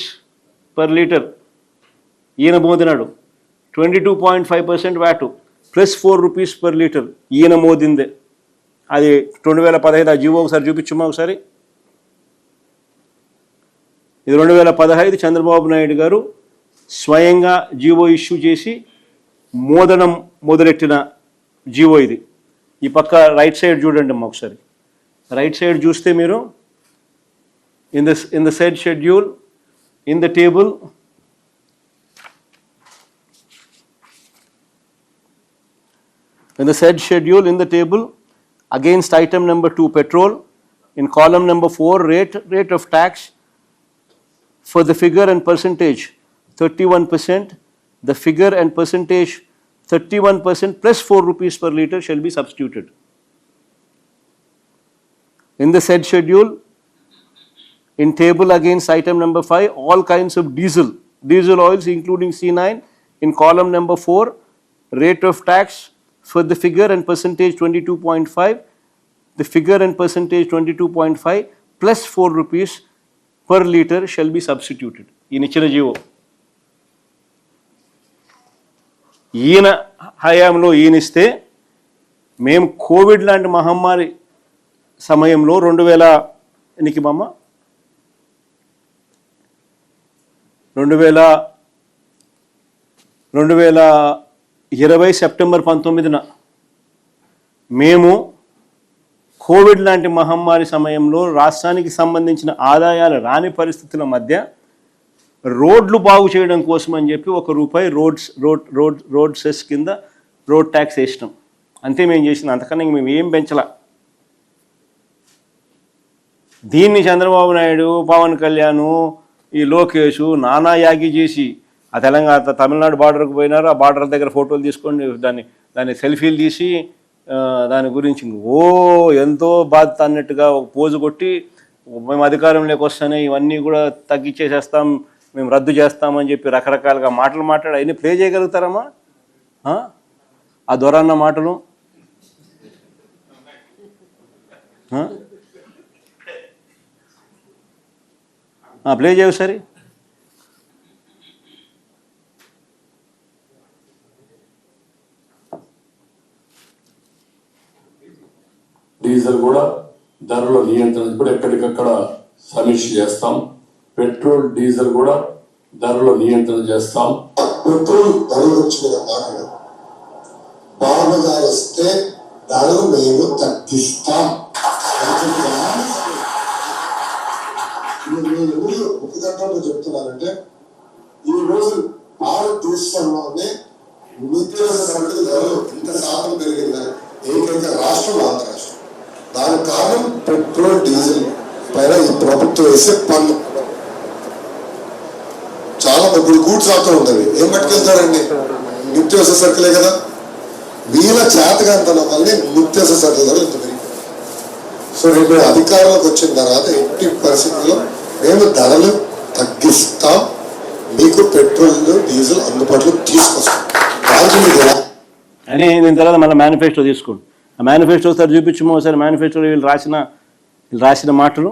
పర్ లీటర్ ఈయన మోదినాడు. 22.5% వ్యాటు ప్లస్ ₹4 పర్ లీటర్ ఈయన మోదిందే. అది 2015 ఆ జీవో ఒకసారి చూపించుమా ఒకసారి. ఇది 2015 చంద్రబాబు నాయుడు గారు స్వయంగా జీవో ఇష్యూ చేసి మోదనం మొదలెట్టిన జీవో ఇది. ఈ పక్క రైట్ సైడ్ చూడండి అమ్మా ఒకసారి. రైట్ సైడ్ చూస్తే మీరు in the said schedule in the table against item number 2 petrol in column number 4 rate of tax for the figure and percentage 31%, the figure and percentage 31% plus ₹4 per litre shall be substituted. In the said schedule, in table against item number 5, all kinds of diesel oils including C9 in column number 4, rate of tax for the figure and percentage 22.5, the figure and percentage 22.5 plus ₹4 per litre shall be substituted. ఈయన ఇచ్చిన జీవో ఈయన హయాంలో ఈయనిస్తే మేము కోవిడ్ లాంటి మహమ్మారి సమయంలో 2020 సెప్టెంబర్ 19న మేము కోవిడ్ లాంటి మహమ్మారి సమయంలో రాష్ట్రానికి సంబంధించిన ఆదాయాలు రాని పరిస్థితుల మధ్య రోడ్లు బాగు చేయడం కోసం అని చెప్పి ₹1 రోడ్ సెస్ కింద రోడ్ ట్యాక్స్ వేసినాం. అంతే మేము చేసినాం. అంతకన్నా మేము ఏం పెంచలా. దీన్ని చంద్రబాబు నాయుడు, పవన్ కళ్యాణ్, ఈ లోకేష్ నానా యాగి చేసి ఆ తమిళనాడు బార్డర్కి పోయినారు. ఆ బార్డర్ దగ్గర ఫోటోలు తీసుకొని దాన్ని సెల్ఫీలు తీసి దాని గురించి ఎంతో బాధ్యత అన్నట్టుగా ఒక పోజు కొట్టి మేము అధికారంలోకి వస్తానే ఇవన్నీ కూడా తగ్గించేసేస్తాం, మేము రద్దు చేస్తామని చెప్పి రకరకాలుగా మాట్లాడి అవన్నీ ప్లే చేయగలుగుతారమ్మా? ఆ దొరన్న మాటలు ప్లే చేయవు సరే. డీజిల్ కూడా ధరల నియంత్రణ కూడా ఎక్కడికక్కడ సమీక్ష చేస్తాం. పెట్రోల్ డీజిల్ కూడా ధరల నియంత్రణ చేస్తాం. పెట్రోల్ ధరలు బాగా వస్తే ధరలు మేము తగ్గిస్తాం. ఒక గంటలో చెప్తున్నానంటే ఈ రోజు భారతదేశంలోనే నిత్యావసర సరుకుల ధరలు ఇంత శాతం పెరిగిందని ఏకైక రాష్ట్రం ఆంధ్ర రాష్ట్రం. దానికి కారణం పెట్రోల్ డీజిల్ పైన ఈ ప్రభుత్వం వేసే పన్ను. చాలా ఇప్పుడు గూడ్స్ ఆటో ఉంటుంది, ఏం పట్టుకెళ్తారండి? నిత్యావసర సరుకులే కదా. వీళ్ళ చేతగాంతనం వల్ల నిత్యావసర సరుకుల ధరలు ఇంత పెరిగింది. సో రేపు అధికారంలోకి వచ్చిన తర్వాత ఎట్టి పరిస్థితుల్లో మేము ధరలు తగ్గిస్తాం, మీకు పెట్రోల్ డీజిల్ అందుబాటులో తీసుకొస్తాం. అని దీని తర్వాత మళ్ళీ మేనిఫెస్టో తీసుకోండి. ఆ మేనిఫెస్టో ఒకసారి చూపించము, ఒకసారి మేనిఫెస్టోలో వీళ్ళు రాసిన మాటలు,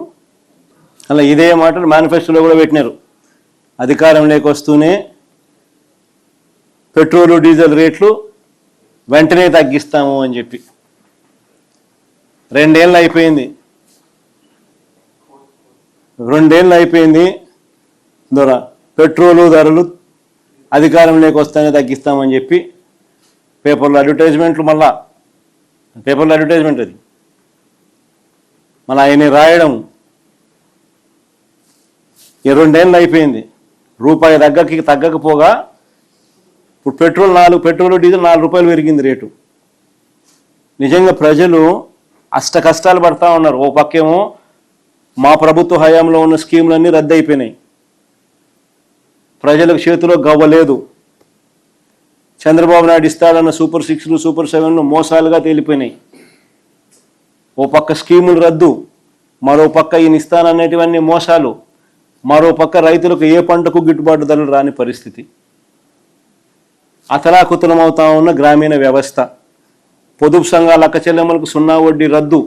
అలా ఇదే మాటలు మేనిఫెస్టోలో కూడా పెట్టినారు. అధికారంలోకి వస్తూనే పెట్రోలు డీజిల్ రేట్లు వెంటనే తగ్గిస్తాము అని చెప్పి. 2 ఏళ్ళు అయిపోయింది ద్వారా పెట్రోలు ధరలు అధికారంలోకి వస్తేనే తగ్గిస్తామని చెప్పి పేపర్లో అడ్వర్టైజ్మెంట్లు, మళ్ళా పేపర్లో అడ్వర్టైజ్మెంట్ అది మళ్ళీ ఆయన రాయడం. 2 ఏళ్ళు అయిపోయింది, రూపాయి తగ్గకపోగా ఇప్పుడు పెట్రోల్ డీజిల్ 4 రూపాయలు పెరిగింది రేటు. నిజంగా ప్రజలు అష్ట కష్టాలు పడతా ఉన్నారు. ఓ పక్కేమో మా ప్రభుత్వ హయాంలో ఉన్న స్కీములన్నీ రద్దు అయిపోయినాయి, ప్రజలకు చేతిలో గవ్వలేదు. చంద్రబాబు నాయుడు ఇస్తాడన్న సూపర్ 6లు సూపర్ 7లు మోసాలుగా తేలిపోయినాయి. ఓ పక్క స్కీములు రద్దు, మరో పక్క ఈయన ఇస్తాననేటివన్నీ మోసాలు, మరో పక్క రైతులకు ఏ పంటకు గిట్టుబాటు ధరలు రాని పరిస్థితి. అతలాకుతలమవుతా ఉన్న గ్రామీణ వ్యవస్థ. పొదుపు సంఘాల అక్క చెల్లెమ్మలకు 0 వడ్డీ రద్దు.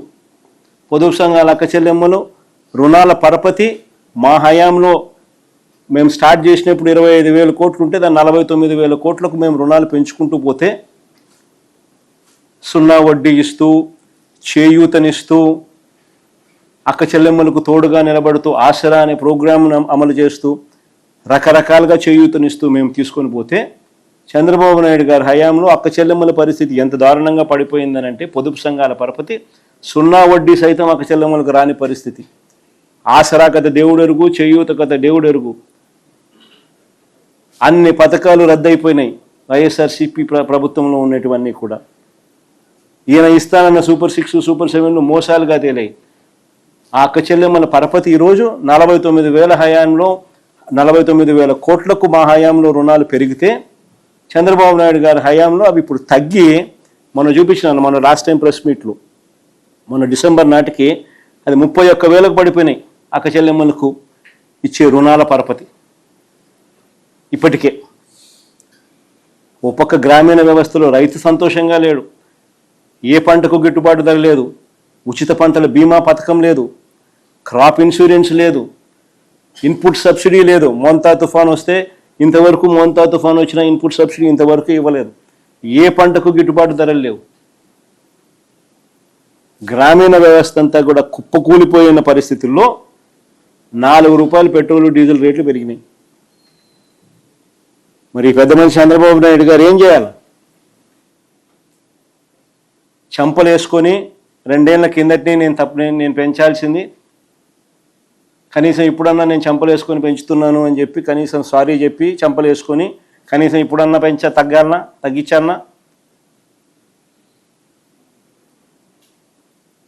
పొదుపు సంఘాల అక్క చెల్లెమ్మలు రుణాల పరపతి మా హయాంలో మేము స్టార్ట్ చేసినప్పుడు 25,000 కోట్లు ఉంటే దాన్ని 49,000 కోట్లకు మేము రుణాలు పెంచుకుంటూ పోతే 0 వడ్డీ ఇస్తూ, చేయూతనిస్తూ, అక్క చెల్లెమ్మలకు తోడుగా నిలబడుతూ, ఆసరా అనే ప్రోగ్రామ్ను అమలు చేస్తూ, రకరకాలుగా చేయూతనిస్తూ మేము తీసుకొని పోతే చంద్రబాబు నాయుడు గారి హయాంలో అక్క చెల్లెమ్మల పరిస్థితి ఎంత దారుణంగా పడిపోయిందనంటే పొదుపు సంఘాల పరపతి 0 వడ్డీ సైతం అక్క చెల్లెమ్మలకు రాని పరిస్థితి. ఆసరా కథ దేవుడెరుగు, చేయూత కథ దేవుడెరుగు. అన్ని పథకాలు రద్దయిపోయినాయి వైఎస్ఆర్సీపీ ప్రభుత్వంలో ఉన్నటువన్నీ కూడా. ఈయన ఇస్తానన్న సూపర్ 6 సూపర్ 7లు మోసాలుగా తేలాయి. ఆ అక్క చెల్లెమ్మల పరపతి ఈరోజు 49,000 హయాంలో 49,000 కోట్లకు మా హయాంలో రుణాలు పెరిగితే చంద్రబాబు నాయుడు గారి హయాంలో అవి ఇప్పుడు తగ్గి, మనం చూపించినాను మన లాస్ట్ టైం ప్రెస్ మీట్లు, మన డిసెంబర్ నాటికి అది 31,000కు పడిపోయినాయి అక్క చెల్లెమ్మలకు ఇచ్చే రుణాల పరపతి. ఇప్పటికే ఓ పక్క గ్రామీణ వ్యవస్థలో రైతు సంతోషంగా లేడు, ఏ పంటకు గిట్టుబాటు ధర లేదు, ఉచిత పంటల బీమా పథకం లేదు, క్రాప్ ఇన్సూరెన్స్ లేదు, ఇన్పుట్ సబ్సిడీ లేదు. మోంతా తుఫాన్ వస్తే ఇంతవరకు మోంతా తుఫాన్ వచ్చిన ఇన్పుట్ సబ్సిడీ ఇంతవరకు ఇవ్వలేదు. ఏ పంటకు గిట్టుబాటు ధరలు లేవు. గ్రామీణ వ్యవస్థ అంతా కూడా కుప్పకూలిపోయిన పరిస్థితుల్లో 4 రూపాయలు పెట్రోలు డీజిల్ రేట్లు పెరిగినాయి. మరి పెద్ద మనిషి చంద్రబాబు నాయుడు గారు ఏం చేయాలి? చంపలు వేసుకొని 2 ఏళ్ల కిందటి నేను పెంచాల్సింది, కనీసం ఇప్పుడన్నా నేను చంపలు వేసుకొని పెంచుతున్నాను అని చెప్పి కనీసం సారీ చెప్పి చంపలు వేసుకొని కనీసం ఇప్పుడన్నా తగ్గించాలన్నా?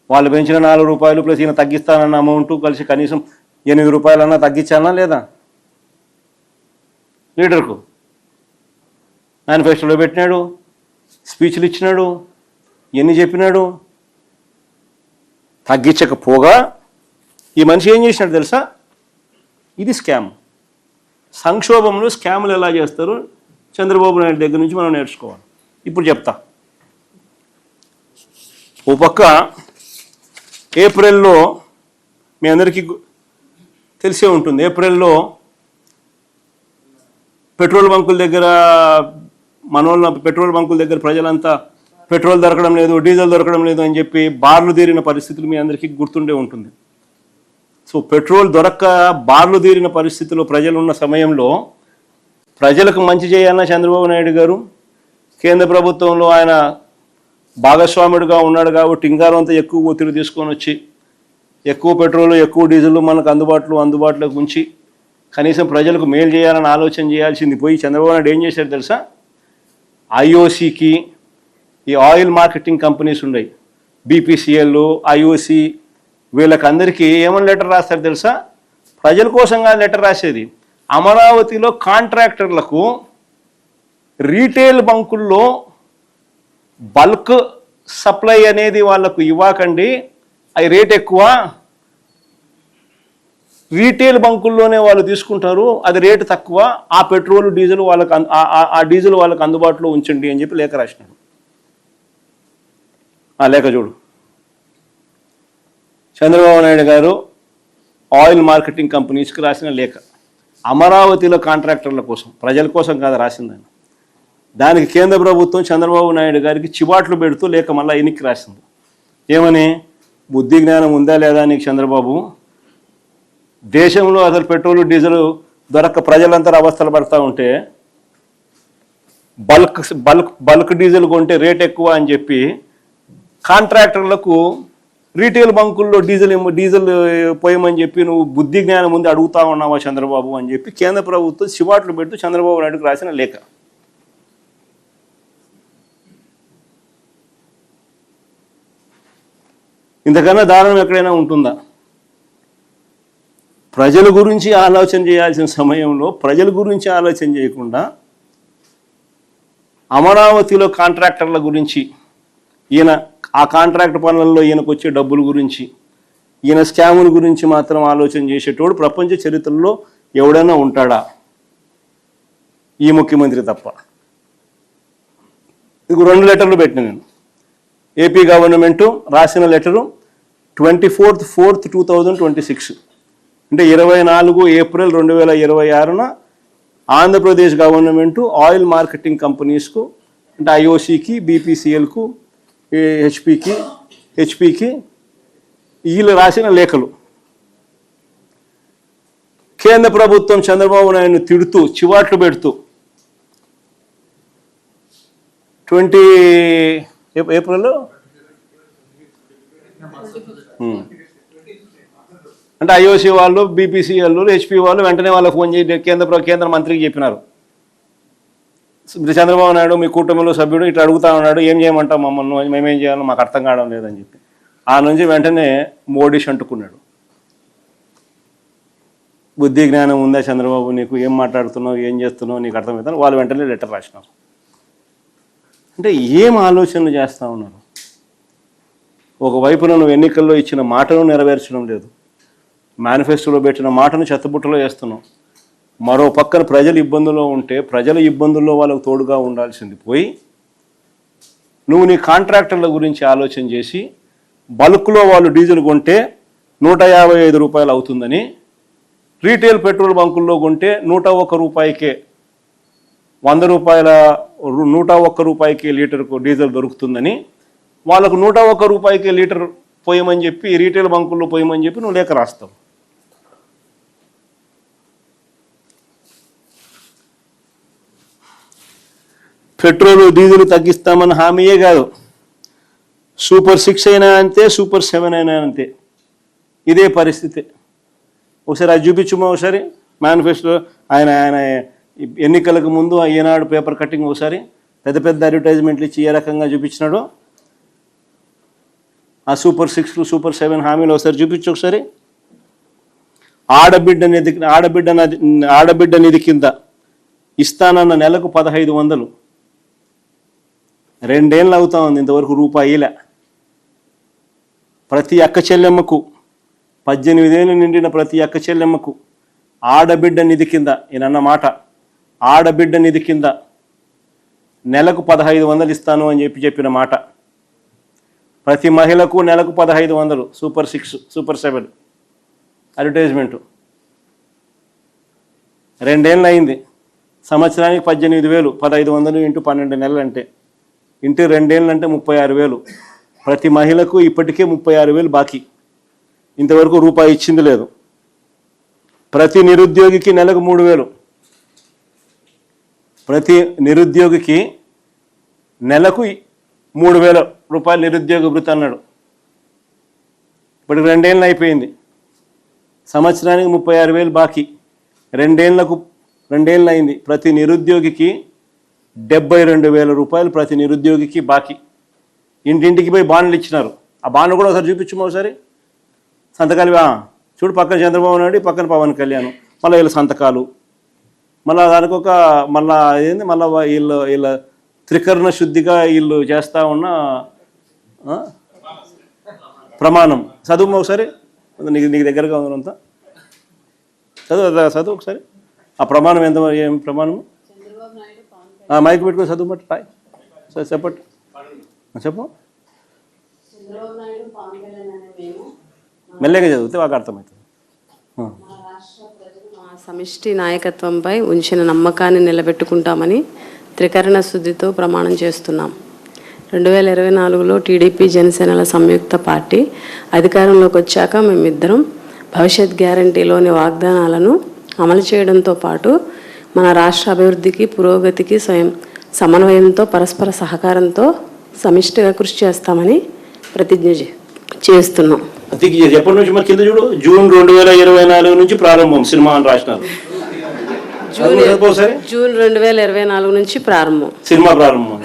వాళ్ళు పెంచిన 4 రూపాయలు ప్లస్ ఈయన తగ్గిస్తానన్న అమౌంట్ కలిసి కనీసం 8 రూపాయలన్నా తగ్గించాలన్నా లేదా? లీడర్కు మేనిఫెస్టోలో పెట్టినాడు, స్పీచ్లు ఇచ్చినాడు, ఎన్ని చెప్పినాడు. తగ్గించకపోగా ఈ మనిషి ఏం చేసినాడు తెలుసా? ఇది స్కామ్. సంక్షోభంలో స్కాములు ఎలా చేస్తారు చంద్రబాబు నాయుడు దగ్గర నుంచి మనం నేర్చుకోవాలి. ఇప్పుడు చెప్తా. ఓ పక్క ఏప్రిల్లో మీ అందరికీ తెలిసే ఉంటుంది, ఏప్రిల్లో పెట్రోల్ బంకుల దగ్గర పెట్రోల్ బంకుల దగ్గర ప్రజలంతా పెట్రోల్ దొరకడం లేదు, డీజిల్ దొరకడం లేదు అని చెప్పి బార్లు తీరిన పరిస్థితులు మీ అందరికీ గుర్తుండే ఉంటుంది. సో పెట్రోల్ దొరక్క బార్లు తీరిన పరిస్థితుల్లో ప్రజలు ఉన్న సమయంలో ప్రజలకు మంచి చేయాలన్న చంద్రబాబు నాయుడు గారు కేంద్ర ప్రభుత్వంలో ఆయన భాగస్వాముడిగా ఉన్నాడు కాబట్టి ఇంగారంతా ఎక్కువ ఒత్తిడి తీసుకొని వచ్చి ఎక్కువ పెట్రోల్ ఎక్కువ డీజిల్ మనకు అందుబాటులోకి ఉంచి కనీసం ప్రజలకు మేలు చేయాలని ఆలోచన చేయాల్సింది పోయి చంద్రబాబు నాయుడు ఏం చేశారు తెలుసా? ఐఓసికి, ఈ ఆయిల్ మార్కెటింగ్ కంపెనీస్ ఉన్నాయి, బీపీసీఎల్, ఐఓసి, వీళ్ళకందరికీ ఏమని లెటర్ రాస్తారు తెలుసా? ప్రజల కోసంగా లెటర్ రాసేది. అమరావతిలో కాంట్రాక్టర్లకు రీటైల్ బంకుల్లో బల్క్ సప్లై అనేది వాళ్ళకు ఇవ్వకండి, అవి రేట్ ఎక్కువ, రీటైల్ బంకుల్లోనే వాళ్ళు తీసుకుంటారు, అది రేటు తక్కువ, ఆ పెట్రోల్ డీజిల్ వాళ్ళకి ఆ డీజిల్ వాళ్ళకి అందుబాటులో ఉంచండి అని చెప్పి లేఖ రాసినాడు. ఆ లేఖ చూడు. చంద్రబాబు నాయుడు గారు ఆయిల్ మార్కెటింగ్ కంపెనీస్కి రాసిన లేఖ. అమరావతిలో కాంట్రాక్టర్ల కోసం, ప్రజల కోసం కాదు రాసిందని. దానికి కేంద్ర ప్రభుత్వం చంద్రబాబు నాయుడు గారికి చివాట్లు పెడుతూ లేఖ మళ్ళీ ఎన్నికి రాసింది. ఏమని? బుద్ధి జ్ఞానం ఉందా లేదా నీకు చంద్రబాబు? దేశంలో అసలు పెట్రోల్ డీజిల్ దొరక్క ప్రజలంతా అవస్థలు పడుతూ ఉంటే బల్క్ డీజిల్ కొంటే రేట్ ఎక్కువ అని చెప్పి కాంట్రాక్టర్లకు రీటైల్ బంకుల్లో డీజిల్ పోయమని చెప్పి నువ్వు బుద్ధి జ్ఞానం ముందు అడుగుతా ఉన్నావా చంద్రబాబు అని చెప్పి కేంద్ర ప్రభుత్వం చివాట్లు పెడుతూ చంద్రబాబు నాయుడుకు రాసిన లేఖ. ఇంతకన్నా దారుణం ఎక్కడైనా ఉంటుందా? ప్రజల గురించి ఆలోచన చేయాల్సిన సమయంలో ప్రజల గురించి ఆలోచన చేయకుండా అమరావతిలో కాంట్రాక్టర్ల గురించి, ఈయన ఆ కాంట్రాక్ట్ పనులలో ఈయనకు వచ్చే డబ్బుల గురించి, ఈయన స్కాముల గురించి మాత్రం ఆలోచన చేసేటోడు ప్రపంచ చరిత్రలో ఎవడైనా ఉంటాడా? ఈ ముఖ్యమంత్రి తప్ప. ఇది 2 లెటర్లు పెట్టిన నేను. ఏపీ గవర్నమెంటు రాసిన లెటరు 24/4/2026, అంటే 24 ఏప్రిల్ 2026న ఆంధ్రప్రదేశ్ గవర్నమెంటు ఆయిల్ మార్కెటింగ్ కంపెనీస్కు, అంటే ఐఓసికి, బీపీసీఎల్కు, హెచ్పికి వీళ్ళు రాసిన లేఖలు. కేంద్ర ప్రభుత్వం చంద్రబాబు నాయుడును తిడుతూ చివాట్లు పెడుతూ 20 ఏప్రిల్లో అంటే ఐఓసి వాళ్ళు, బీపీసీఎల్, హెచ్పి వాళ్ళు వెంటనే వాళ్ళకి ఫోన్ చేసి కేంద్ర మంత్రికి చెప్పినారు, చంద్రబాబు నాయుడు మీ కూటమిలో సభ్యుడు ఇట్లా అడుగుతా ఉన్నాడు, ఏం చేయమంటాం మమ్మల్ని, మేమేం చేయాలో మాకు అర్థం కావడం లేదని చెప్పి. ఆ నుంచి వెంటనే మోడీ అంటుకున్నాడు. బుద్ధి జ్ఞానం ఉందా చంద్రబాబు నీకు? ఏం మాట్లాడుతున్నావు, ఏం చేస్తున్నావు, నీకు అర్థమవుతాను. వాళ్ళు వెంటనే లెటర్ రాసినారు. అంటే ఏం ఆలోచనలు చేస్తూ ఉన్నారు? ఒకవైపున నువ్వు ఎన్నికల్లో ఇచ్చిన మాటను నెరవేర్చడం లేదు, మేనిఫెస్టోలో పెట్టిన మాటను చెత్తబుట్టలో వేస్తున్నావు. మరో పక్కన ప్రజలు ఇబ్బందుల్లో ఉంటే ప్రజల ఇబ్బందుల్లో వాళ్ళకు తోడుగా ఉండాల్సింది పోయి నువ్వు నీ కాంట్రాక్టర్ల గురించి ఆలోచన చేసి బల్క్లో వాళ్ళు డీజిల్ కొంటే 155 రూపాయలు అవుతుందని, రీటైల్ పెట్రోల్ బంకుల్లో కొంటే 101 రూపాయికే, 100 రూపాయల 101 రూపాయికే లీటర్కు డీజిల్ దొరుకుతుందని వాళ్ళకు 101 రూపాయికే లీటర్ పోయమని చెప్పి, రీటైల్ బంకుల్లో పోయమని చెప్పి నువ్వు లేఖ రాస్తావు. పెట్రోల్ డీజిల్ తగ్గిస్తామని హామీయే కాదు, సూపర్ 6 అయినా అంతే, సూపర్ 7 అయినా అంతే, ఇదే పరిస్థితి. ఒకసారి అది చూపించుమో, ఒకసారి మేనిఫెస్టో ఆయన ఎన్నికలకు ముందు ఈనాడు పేపర్ కటింగ్ ఒకసారి పెద్ద పెద్ద అడ్వర్టైజ్మెంట్లు ఇచ్చి ఏ రకంగా చూపించినాడో ఆ సూపర్ 6, సూపర్ 7 హామీలు ఒకసారి చూపించు. ఒకసారి ఆడబిడ్డ నిధి కింద ఇస్తానన్న నెలకు 1500, 2 ఏళ్ళు అవుతా ఉంది, ఇంతవరకు రూపాయిలే. ప్రతి అక్క చెల్లెమ్మకు 18 ఏళ్ళు నిండిన ప్రతి అక్క చెల్లెమ్మకు ఆడబిడ్డ నిధి కింద, ఈయనన్న మాట, ఆడబిడ్డ నిధి కింద నెలకు 1500 ఇస్తాను అని చెప్పిన మాట. ప్రతి మహిళకు నెలకు 1500, సూపర్ 6, సూపర్ 7 అడ్వర్టైజ్మెంటు. 2 ఏళ్ళు అయింది, సంవత్సరానికి 18,000, 1500 ఇంటూ 12 నెలలు అంటే, ఇంటూ 2 ఏళ్ళు అంటే 36,000. ప్రతి మహిళకు ఇప్పటికే 36,000 బాకీ, ఇంతవరకు రూపాయి ఇచ్చింది లేదు. ప్రతి నిరుద్యోగికి నెలకు 3,000, ప్రతి నిరుద్యోగికి నెలకు 3,000 రూపాయలు నిరుద్యోగ భృతి అన్నాడు. ఇప్పటికి 2 ఏళ్ళు అయిపోయింది, సంవత్సరానికి 36,000 బాకీ, 2 ఏళ్ళు అయింది. ప్రతి నిరుద్యోగికి 72,000 రూపాయలు ప్రతి నిరుద్యోగికి బాకీ. ఇంటింటికి పోయి బాండ్లు ఇచ్చినారు. ఆ బాండ్లు కూడా ఒకసారి చూపించము ఒకసారి సంతకాలు. చూడు, పక్కన చంద్రబాబు నాయుడు, పక్కన పవన్ కళ్యాణ్, మళ్ళీ వీళ్ళ సంతకాలు, మళ్ళీ దానికి ఒక మళ్ళీ ఏంది మళ్ళీ వీళ్ళ త్రికరణ శుద్ధిగా వీళ్ళు చేస్తూ ఉన్న ప్రమాణం. చదువు ఒకసారి, నీకు దగ్గరగా ఉందంతా చదువు ఒకసారి. ఆ ప్రమాణం ఎంత, ఏం ప్రమాణము? మైక్ పెట్టుకుని చదువు బట్టి రాయ్ సార్, చెప్పండి, చెప్పు. మెల్లగా చదివితే మాకు అర్థమవుతుంది. మా సమిష్టి నాయకత్వంపై ఉంచిన నమ్మకాన్ని నిలబెట్టుకుంటామని త్రికరణ శుద్ధితో ప్రమాణం చేస్తున్నాం. 2024లో టీడీపీ జనసేనల సంయుక్త పార్టీ అధికారంలోకి వచ్చాక మేమిద్దరం భవిష్యత్ గ్యారంటీలోని వాగ్దానాలను అమలు చేయడంతో పాటు మన రాష్ట్ర అభివృద్ధికి, పురోగతికి సమన్వయంతో, పరస్పర సహకారంతో సమిష్టిగా కృషి చేస్తామని ప్రతిజ్ఞ చేస్తున్నాం. ఎప్పటి నుంచి మరి కింద చూడు, జూన్ 2024 నుంచి ప్రారంభం సినిమా అని రాసినారు. జూన్ 2024 నుంచి ప్రారంభం, సినిమా ప్రారంభం.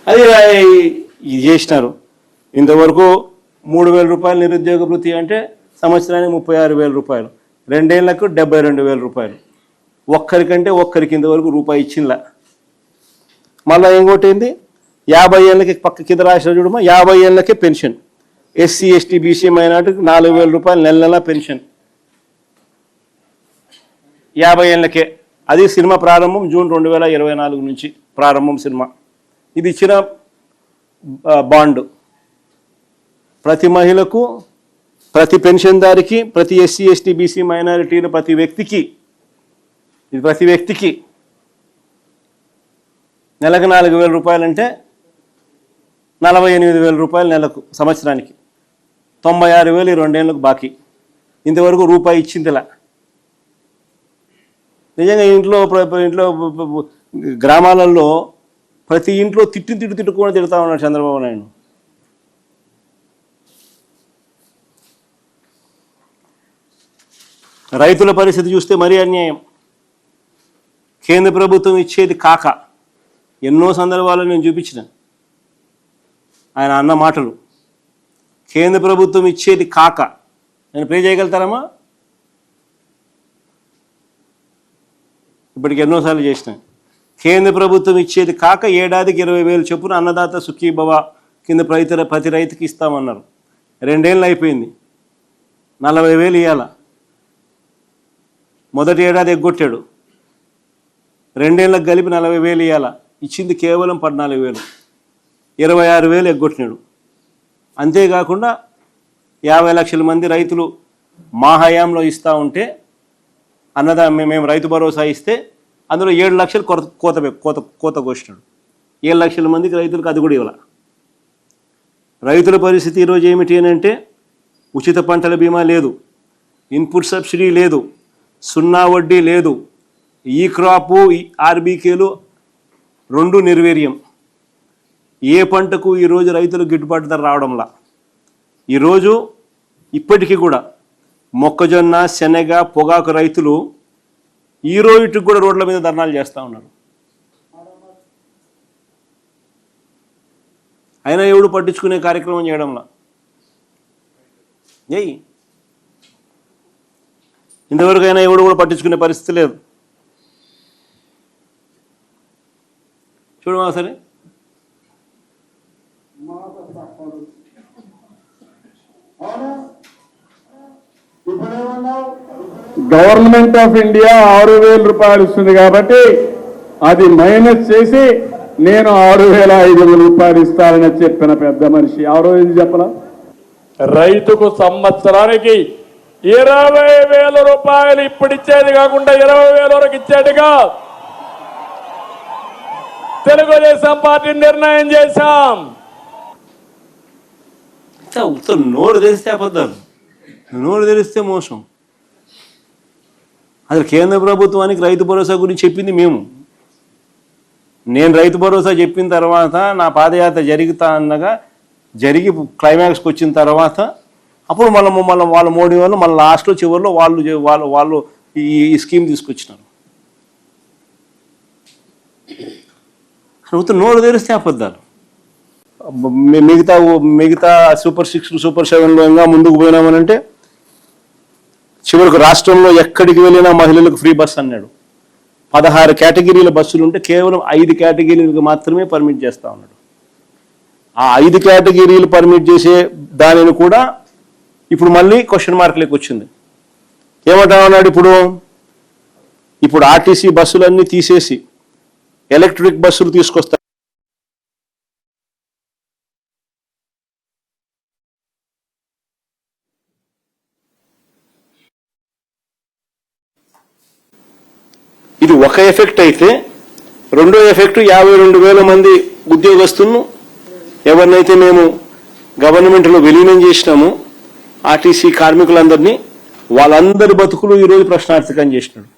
అది ఇది చేసినారు. ఇంతవరకు 3,000 రూపాయలు నిరుద్యోగ వృత్తి అంటే సంవత్సరానికి 36,000 రూపాయలు, 2 ఏళ్లకు 72,000 రూపాయలు. ఒక్కరికంటే ఒక్కరికి ఇంతవరకు రూపాయి ఇచ్చిందా. మళ్ళీ ఏం కొట్టింది, 50 ఏళ్ళకి పక్క కింద రాసిన చూడమా, 50 ఏళ్ళకే పెన్షన్. ఎస్సీ, ఎస్టీ, బీసీ మైనార్టీకి 4,000 రూపాయలు నెల పెన్షన్ 50 ఏళ్ళకే. అది సినిమా ప్రారంభం జూన్ 2024 నుంచి ప్రారంభం సినిమా. ఇది ఇచ్చిన బాండ్ ప్రతి మహిళకు, ప్రతి పెన్షన్దారికి, ప్రతి ఎస్సీ, ఎస్టీ, బీసీ మైనారిటీల ప్రతి వ్యక్తికి, ఇది ప్రతి వ్యక్తికి నెలకు 4,000 రూపాయలు అంటే 48,000 రూపాయలు నెలకు, సంవత్సరానికి 96,000 ఈ 2 ఏళ్ళకు బాకీ. ఇంతవరకు రూపాయి ఇచ్చిందిలా. నిజంగా ఇంట్లో గ్రామాలలో ప్రతి ఇంట్లో తిట్టుకొని తిడతా ఉన్నాడు చంద్రబాబు నాయుడు. రైతుల పరిస్థితి చూస్తే మరీ అన్యాయం. కేంద్ర ప్రభుత్వం ఇచ్చేది కాక, ఎన్నో సందర్భాల్లో నేను చూపించిన ఆయన అన్న మాటలు. కేంద్ర ప్రభుత్వం ఇచ్చేది కాక, నేను ప్లే చేయగలుగుతారమ్మా? ఇప్పటికి ఎన్నోసార్లు చేసిన. కేంద్ర ప్రభుత్వం ఇచ్చేది కాక ఏడాదికి 20,000 చొప్పున అన్నదాత సుఖీభవ కింద ప్రతి రైతుకి ఇస్తామన్నారు. 2 ఏళ్ళు అయిపోయింది, 40,000 ఇవ్వాల. మొదటి ఏడాది ఎగ్గొట్టాడు, 2 ఏళ్ళకి కలిపి 40,000 ఇవ్వాల. ఇచ్చింది కేవలం 14,000, 26,000 ఎగ్గొట్టినాడు. అంతేకాకుండా 50 లక్షల మంది రైతులు మా హయాంలో ఇస్తూ ఉంటే మేము రైతు భరోసా ఇస్తే అందులో 7 లక్షలు కోత కోసినాడు. 7 లక్షల మందికి రైతులకు అది కూడా ఇవ్వాల. రైతుల పరిస్థితి ఈరోజు ఏమిటి అని అంటే, ఉచిత పంటల బీమా లేదు, ఇన్పుట్ సబ్సిడీ లేదు, 0 వడ్డీ లేదు, ఈ క్రాపు, ఆర్బీకేలు 2 నిర్వీర్యం. ఏ పంటకు ఈరోజు రైతులకు గిట్టుబాటు ధర రావడంలా. ఈరోజు ఇప్పటికీ కూడా మొక్కజొన్న, శనగ, పొగాకు రైతులు ఈ రోజుకి కూడా రోడ్ల మీద ధర్నాలు చేస్తూ ఉన్నారు. అయినా ఎవడు పట్టించుకునే కార్యక్రమం చేయడంలా. ఇంతవరకు అయినా ఎవడు కూడా పట్టించుకునే పరిస్థితి లేదు. చూడమా సరే, గవర్నమెంట్ ఆఫ్ ఇండియా 6,000 రూపాయలు ఇస్తుంది కాబట్టి అది మైనస్ చేసి నేను 6,500 రూపాయలు ఇస్తానని చెప్పిన పెద్ద మనిషి ఎవరో ఇది చెప్పలా. రైతుకు సంవత్సరానికి 20,000 రూపాయలు ఇప్పుడు ఇచ్చేది కాకుండా 20,000 వరకు ఇచ్చేట్టుగా తెలుగుదేశం పార్టీ నిర్ణయం చేశాం. నోరు తెరిస్తే అబద్ధాలు, నోరు తెరిస్తే మోసం. అసలు కేంద్ర ప్రభుత్వానికి రైతు భరోసా గురించి చెప్పింది మేము. నేను రైతు భరోసా చెప్పిన తర్వాత నా పాదయాత్ర జరిగి క్లైమాక్స్కి వచ్చిన తర్వాత అప్పుడు మళ్ళీ వాళ్ళ మోడీ వాళ్ళు మళ్ళీ లాస్ట్లో చివరిలో వాళ్ళు ఈ స్కీమ్ తీసుకొచ్చినారు. ప్రభుత్వం నోరు తెరిస్తే అబద్ధాలు. మిగతా సూపర్ 6 సూపర్ 7లో ఇంకా ముందుకు పోయినామనంటే చివరికి రాష్ట్రంలో ఎక్కడికి వెళ్ళినా మహిళలకు ఫ్రీ బస్ అన్నాడు. 16 కేటగిరీల బస్సులు ఉంటే కేవలం 5 కేటగిరీలకు మాత్రమే పర్మిట్ చేస్తా ఉన్నాడు. ఆ 5 కేటగిరీలు పర్మిట్ చేసే దానిని కూడా ఇప్పుడు మళ్ళీ క్వశ్చన్ మార్క్లోకి వచ్చింది. ఏమంటా ఉన్నాడు ఇప్పుడు ఆర్టీసీ బస్సులన్నీ తీసేసి ఎలక్ట్రిక్ బస్సులు తీసుకొస్తారు. ఇది ఒక ఎఫెక్ట్ అయితే, రెండో ఎఫెక్ట్ 52,000 మంది ఉద్యోగస్తులను ఎవరినైతే మేము గవర్నమెంట్లో విలీనం చేసినామో ఆర్టీసీ కార్మికులందరినీ, వాళ్ళందరి బతుకులు ఈరోజు ప్రశ్నార్థకం చేసినాడు.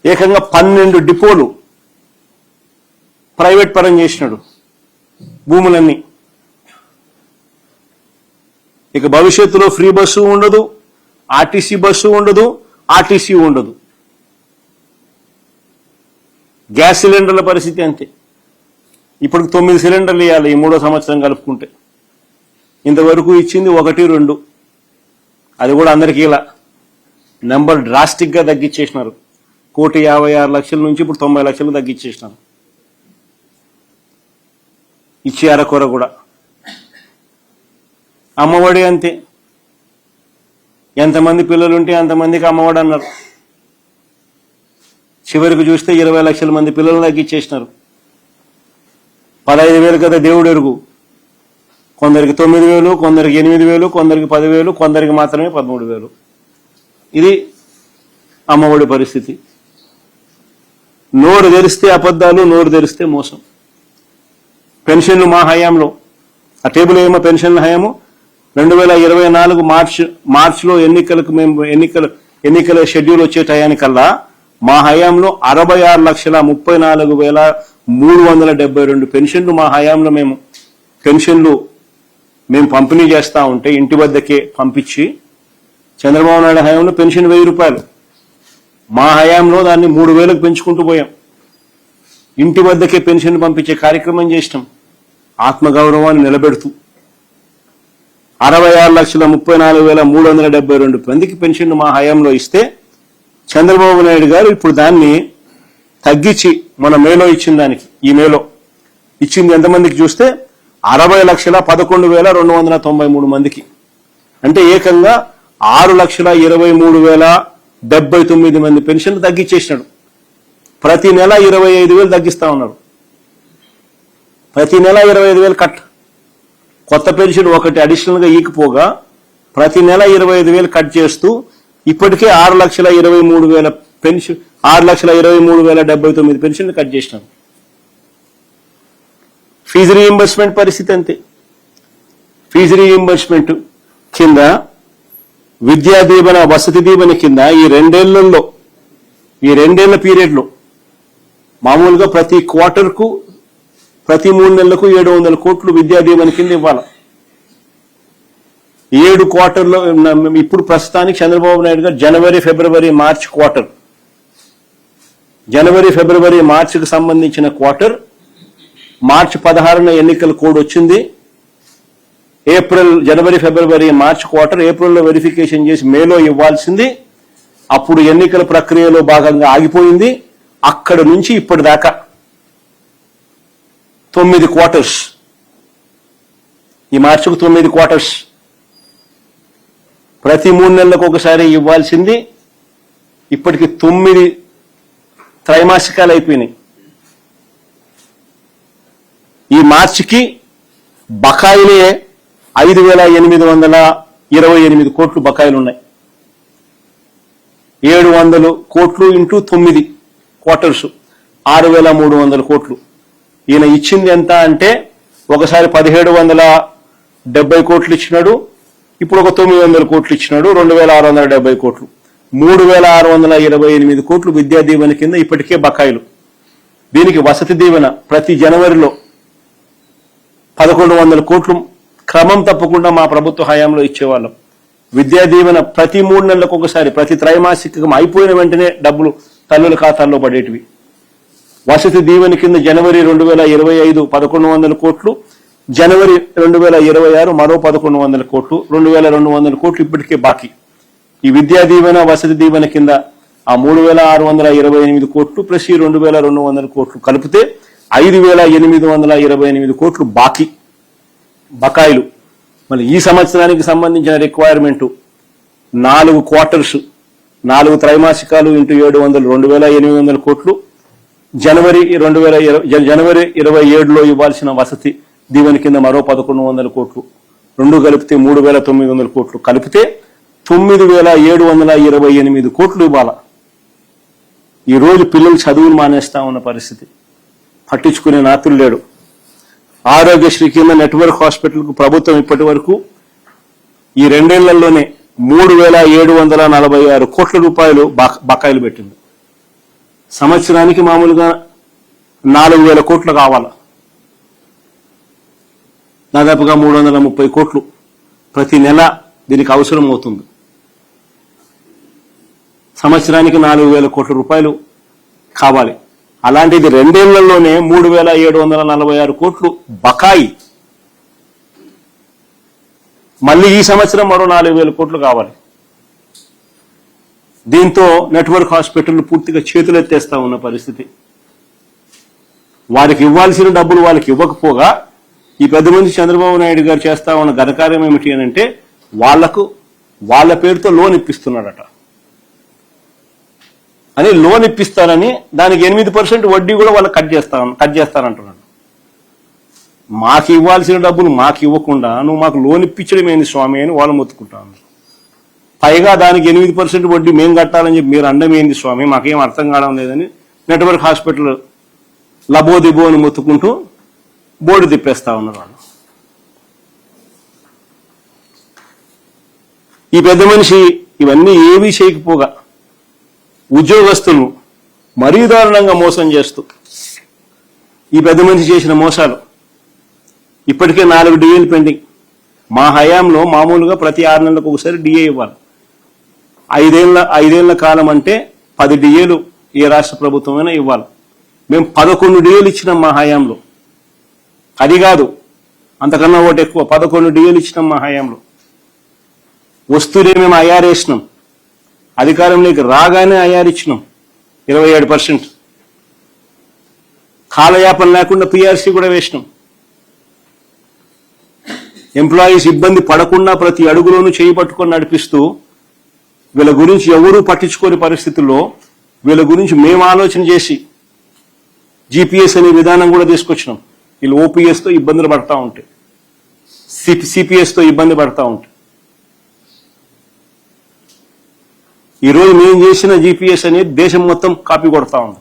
ఏకంగా 12 డిపోలు ప్రైవేట్ పరం చేసినాడు భూములన్నీ. ఇక భవిష్యత్తులో ఫ్రీ బస్సు ఉండదు, ఆర్టీసీ బస్సు ఉండదు, ఆర్టీసీ ఉండదు. గ్యాస్ సిలిండర్ల పరిస్థితి అంతే. ఇప్పుడు 9 సిలిండర్లు ఇవ్వాలి ఈ 3వ సంవత్సరం కలుపుకుంటే. ఇంతవరకు ఇచ్చింది 1, 2. అది కూడా అందరికీ ఇలా నెంబర్ డ్రాస్టిక్గా తగ్గించేసినారు. 1,56,00,000 నుంచి ఇప్పుడు 90 లక్షలు తగ్గించేసినారు. ఇచ్చి అరకొర కూడా. అమ్మఒడి అంతే. ఎంతమంది పిల్లలుంటే అంతమందికి అమ్మఒడి అన్నారు. చివరికి చూస్తే 20 లక్షల మంది పిల్లలు తగ్గించేసినారు. 15,000 కదా దేవుడు ఎరుగు. కొందరికి 9,000, కొందరికి 8,000, కొందరికి 10,000, కొందరికి మాత్రమే 13,000. ఇది అమ్మఒడి పరిస్థితి. నోరు తెరిస్తే అబద్ధాలు, నోరు తెరిస్తే మోసం. పెన్షన్లు మా హయాంలో, ఆ టేబుల్ ఏమో పెన్షన్ల హయాము 2024 మార్చిలో ఎన్నికల షెడ్యూల్ వచ్చే టయానికల్లా మా హయాంలో 66,34,372 పెన్షన్లు మా హయాంలో మేము పంపిణీ చేస్తా ఉంటే ఇంటి వద్దకే పంపించి, చంద్రబాబు నాయుడు హయాంలో పెన్షన్ 1,000 రూపాయలు. మా హయాంలో దాన్ని 3,000కు పెంచుకుంటూ పోయాం. ఇంటి వద్దకే పెన్షన్ పంపించే కార్యక్రమం చేసినాం. ఆత్మగౌరవాన్ని నిలబెడుతూ 66,34,372 మందికి పెన్షన్ మా హయాంలో ఇస్తే, చంద్రబాబు నాయుడు గారు ఇప్పుడు దాన్ని తగ్గించి మన మేలో ఇచ్చిన దానికి, ఈ మేలో ఇచ్చింది ఎంతమందికి చూస్తే 60,11,293 మందికి. అంటే ఏకంగా 6,23,079 మంది పెన్షన్లు తగ్గించేసినాడు. ప్రతి నెల 25,000 తగ్గిస్తా ఉన్నారు. ప్రతి నెల 25,000 కట్. కొత్త పెన్షన్ ఒకటి అడిషనల్ గా ఈకపోగా ప్రతి నెల 25,000 కట్ చేస్తూ ఇప్పటికే 6,23,000 పెన్షన్, 6,23,079 పెన్షన్లు కట్ చేసినారు. ఫీజు రీయింబర్స్మెంట్ పరిస్థితి అంతే. ఫీజు రీయింబర్స్మెంట్ కింద, విద్యా దీవెన, వసతి దీవెన కింద ఈ 2 పీరియడ్లో మామూలుగా ప్రతి క్వార్టర్కు, ప్రతి 3 నెలలకు 700 కోట్లు విద్యా దీవెన కింద ఇవ్వాలి. 7 క్వార్టర్లో ఇప్పుడు ప్రస్తుతానికి చంద్రబాబు నాయుడు గారు జనవరి, ఫిబ్రవరి, మార్చ్ క్వార్టర్, జనవరి, ఫిబ్రవరి, మార్చికి సంబంధించిన క్వార్టర్, మార్చి 16న ఎన్నికల కోడ్ వచ్చింది. జనవరి, ఫిబ్రవరి, మార్చ్ క్వార్టర్ ఏప్రిల్లో వెరిఫికేషన్ చేసి మేలో ఇవ్వాల్సింది. అప్పుడు ఎన్నికల ప్రక్రియలో భాగంగా ఆగిపోయింది. అక్కడ నుంచి ఇప్పటిదాకా 9 క్వార్టర్స్, ఈ మార్చికు 9 క్వార్టర్స్, ప్రతి 3 నెలలకు ఒకసారి ఇవ్వాల్సింది ఇప్పటికి 9 త్రైమాసికాలు అయిపోయినాయి. ఈ మార్చికి బకాయిలే 5,828 కోట్లు బకాయిలు ఉన్నాయి. 700 కోట్లు ఇంటూ 9 క్వార్టర్స్ 6,300 కోట్లు. ఈయన ఇచ్చింది ఎంత అంటే ఒకసారి 1,770 కోట్లు ఇచ్చినాడు, ఇప్పుడు ఒక 900 కోట్లు ఇచ్చినాడు, 2,670 కోట్లు, 3,628 కోట్లు విద్యా దీవెన కింద ఇప్పటికే బకాయిలు. దీనికి వసతి దీవెన ప్రతి జనవరిలో 1,100 కోట్లు క్రమం తప్పకుండా మా ప్రభుత్వ హయాంలో ఇచ్చేవాళ్ళం. విద్యా దీవెన ప్రతి 3 నెలలకు ఒకసారి, ప్రతి త్రైమాసికం అయిపోయిన వెంటనే డబ్బులు తల్లుల ఖాతాల్లో పడేటివి. వసతి దీవెన కింద జనవరి 2025 1,100 కోట్లు, జనవరి 2026 మరో 1,100 కోట్లు, 2,200 కోట్లు ఇప్పటికే బాకీ. ఈ విద్యా దీవెన వసతి దీవెన కింద ఆ 3,628 కోట్లు ప్లస్ ఈ 2,200 కోట్లు కలిపితే 5,828 కోట్లు బకాయిలు. మళ్ళీ ఈ సంవత్సరానికి సంబంధించిన రిక్వైర్మెంట్ 4 క్వార్టర్స్, 4 త్రైమాసికాలు ఇంటూ 700 2,800 కోట్లు. జనవరి 27లో ఇవ్వాల్సిన వసతి దీవెన కింద మరో 1,100 కోట్లు, రెండు కలిపితే 3,900 కోట్లు కలిపితే 9,728 కోట్లు ఇవ్వాల. ఈరోజు పిల్లలు చదువులు మానేస్తా ఉన్న పరిస్థితి, పట్టించుకునే నాతులు లేడు. ఆరోగ్యశ్రీ కింద నెట్వర్క్ హాస్పిటల్కు ప్రభుత్వం ఇప్పటి వరకు ఈ 2 ఏళ్లలోనే 3,746 కోట్ల రూపాయలు బకాయిలు పెట్టింది. సంవత్సరానికి మామూలుగా 4,000 కోట్లు కావాలా, దాదాపుగా 330 కోట్లు ప్రతి నెల దీనికి అవసరం అవుతుంది. సంవత్సరానికి 4,000 కోట్ల రూపాయలు కావాలి. అలాంటిది 2 ఏళ్లలోనే 3,746 కోట్లు బకాయి. మళ్ళీ ఈ సంవత్సరం మరో 4,000 కోట్లు కావాలి. దీంతో నెట్వర్క్ హాస్పిటల్ పూర్తిగా చేతులెత్తేస్తా ఉన్న పరిస్థితి. వారికి ఇవ్వాల్సిన డబ్బులు వాళ్ళకి ఇవ్వకపోగా ఈ పెద్ద మంది చంద్రబాబు నాయుడు గారు చేస్తా ఉన్న ఘనకార్యం ఏమిటి అని అంటే వాళ్ళ పేరుతో లోన్ ఇప్పిస్తున్నాడట. అని లోన్ ఇప్పిస్తానని దానికి 8% వడ్డీ కూడా వాళ్ళకి కట్ చేస్తానంటున్నాడు. మాకు ఇవ్వాల్సిన డబ్బులు మాకు ఇవ్వకుండా నువ్వు మాకు లోన్ ఇప్పించడం ఏంది స్వామి అని వాళ్ళు మొత్తుకుంటాను. పైగా దానికి 8% వడ్డీ మేము కట్టాలని చెప్పి మీరు అండం ఏంది స్వామి, మాకేం అర్థం కావడం లేదని నెట్వర్క్ హాస్పిటల్ లబోదిబో అని మొత్తుకుంటూ బోర్డు తిప్పేస్తా ఉన్నారు వాళ్ళు. ఈ పెద్ద మనిషి ఇవన్నీ ఏమీ చేయకపోగా ఉద్యోగస్తులను మరీ దారుణంగా మోసం చేస్తూ ఈ పెద్ద మనిషి చేసిన మోసాలు ఇప్పటికే 4 డిఏలు పెండింగ్. మా హయాంలో మామూలుగా ప్రతి 6 నెలలకు ఒకసారి డిఏ ఇవ్వాలి. 5 ఏళ్ల కాలం అంటే 10 డిఏలు ఏ రాష్ట్ర ప్రభుత్వమైనా ఇవ్వాలి. మేము 11 డిఏలు ఇచ్చినాం మా హయాంలో. అది కాదు, అంతకన్నా ఒకటి ఎక్కువ, 11 డిఏలు ఇచ్చినాం మా హయాంలో. వస్తూనే మేము ఐఆర్ వేసినాం, అధికారంలోకి రాగానే ఐఆర్ ఇచ్చినాం 27%. కాలయాపన లేకుండా పిఆర్సీ కూడా వేసినాం. ఎంప్లాయీస్ ఇబ్బంది పడకుండా ప్రతి అడుగులోనూ చేయి పట్టుకొని నడిపిస్తూ వీళ్ళ గురించి ఎవరూ పట్టించుకోని పరిస్థితుల్లో వీళ్ళ గురించి మేము ఆలోచన చేసి జీపీఎస్ అనే విధానం కూడా తీసుకొచ్చినాం. వీళ్ళు ఓపీఎస్తో ఇబ్బందులు పడతా ఉంటే, సిపిఎస్తో ఇబ్బంది పడతా ఉంటే, ఈరోజు మేము చేసిన జీపీఎస్ అనేది దేశం మొత్తం కాపీ కొడతా ఉంది.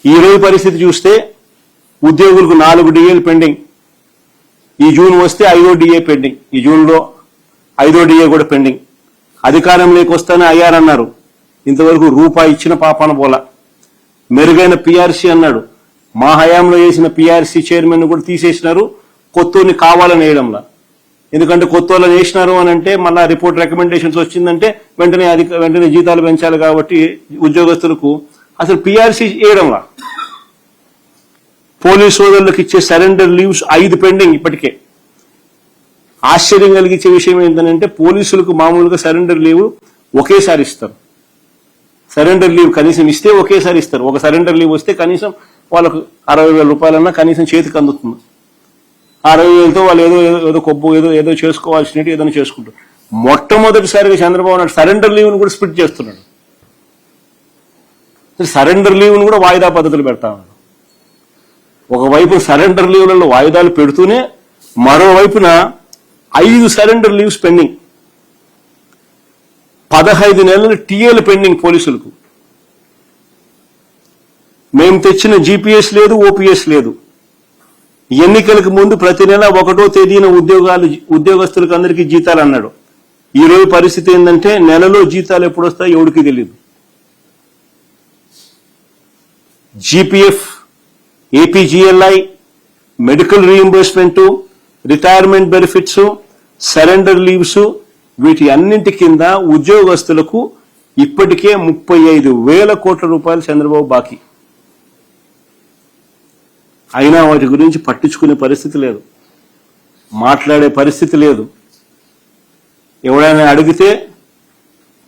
ఈరోజు పరిస్థితి చూస్తే ఉద్యోగులకు 4 డిఏలు పెండింగ్. ఈ జూన్ వస్తే 5వ డిఏ పెండింగ్. ఈ జూన్లో 5వ డిఏ కూడా పెండింగ్. అధికారంలోకి వస్తానే ఐఆర్ అన్నారు, ఇంతవరకు రూపాయి ఇచ్చిన పాపాన పోలా. మెరుగైన పిఆర్సీ అన్నాడు, మా హయాంలో వేసిన పిఆర్సీ చైర్మన్ కూడా తీసేసినారు, కొత్తోని కావాలని వేయడంలా. ఎందుకంటే కొత్త వాళ్ళని వేసినారు అని అంటే మళ్ళా రిపోర్ట్ రికమెండేషన్స్ వచ్చిందంటే వెంటనే జీతాలు పెంచాలి. కాబట్టి ఉద్యోగస్తులకు అసలు పిఆర్సీ వేయడంలా. పోలీస్ సోదరులకు ఇచ్చే సరెండర్ లీవ్స్ 5 పెండింగ్ ఇప్పటికే. ఆశ్చర్యం కలిగించే విషయం ఏంటంటే పోలీసులకు మామూలుగా సరెండర్ లీవ్ ఒకేసారి ఇస్తారు. సరెండర్ లీవ్ కనీసం ఇస్తే ఒకేసారి ఇస్తారు. ఒక సరెండర్ లీవ్ వస్తే కనీసం వాళ్ళకు 60,000 రూపాయలన్నా కనీసం చేతికి అందుతుంది. 60,000తో వాళ్ళు ఏదో కొబ్బు ఏదో చేసుకోవాల్సినట్టు ఏదైనా చేసుకుంటారు. మొట్టమొదటిసారిగా చంద్రబాబు నాయుడు సరెండర్ లీవ్ను కూడా స్ప్లిట్ చేస్తున్నాడు. సరెండర్ లీవ్ను కూడా వాయిదా పద్ధతులు పెడతా ఉన్నాడు. ఒకవైపు సరెండర్ లీవ్లలో వాయిదాలు పెడుతూనే మరోవైపున 5 సరెండర్ లీవ్స్ పెండింగ్, 15 నెలలు టీఏలు పెండింగ్ పోలీసులకు. మేము తెచ్చిన జీపీఎస్ లేదు, ఓపీఎస్ లేదు. ఎన్నికలకు ముందు ప్రతి నెల 1వ తేదీన ఉద్యోగస్తులకు అందరికీ జీతాలు అన్నాడు. ఈ రోజు పరిస్థితి ఏంటంటే నెలలో జీతాలు ఎప్పుడు వస్తాయో ఎవరికి తెలియదు. GPF, APGLI, medical reimbursement, retirement benefits, surrender leaves, వీటి అన్నింటి కింద ఉద్యోగస్తులకు ఇప్పటికే 35,000 కోట్ల రూపాయలు చంద్రబాబు బాకీ. అయినా వాటి గురించి పట్టించుకునే పరిస్థితి లేదు, మాట్లాడే పరిస్థితి లేదు. ఎవరైనా అడిగితే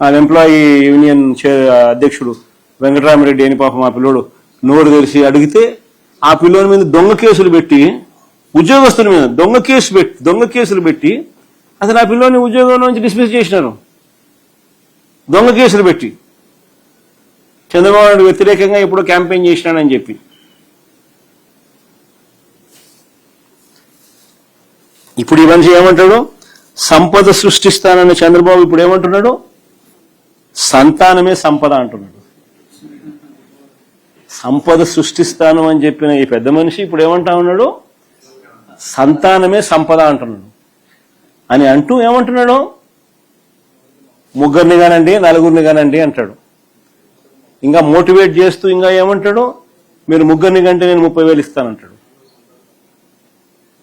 ఆ ఎంప్లాయీ యూనియన్ అధ్యక్షుడు వెంకటరామరెడ్డి అని పాపం ఆ పిల్లోడు నోరు తెరిచి అడిగితే ఆ పిల్లోని మీద దొంగ కేసులు పెట్టి, ఉద్యోగస్తుల మీద దొంగ కేసులు పెట్టి అసలు ఆ పిల్లోని ఉద్యోగం నుంచి డిస్మిస్ చేసినారు. దొంగ కేసులు పెట్టి చంద్రబాబు నాయుడు వ్యతిరేకంగా ఎప్పుడో క్యాంపెయిన్ చేసినాడని చెప్పి. ఇప్పుడు ఈ మనిషి ఏమంటాడు? సంపద సృష్టిస్తానన్న చంద్రబాబు ఇప్పుడు ఏమంటున్నాడు? సంతానమే సంపద అంటున్నాడు. సంపద సృష్టిస్తాను అని చెప్పిన ఈ పెద్ద మనిషి ఇప్పుడు ఏమంటా ఉన్నాడు? సంతానమే సంపద అంటున్నాడు. అని అంటూ ఏమంటున్నాడు? ముగ్గురిని కానండి, నలుగురిని కానండి అంటాడు. ఇంకా మోటివేట్ చేస్తూ ఇంకా ఏమంటాడు? మీరు ముగ్గురిని కంటే నేను 30,000 ఇస్తానంటాడు.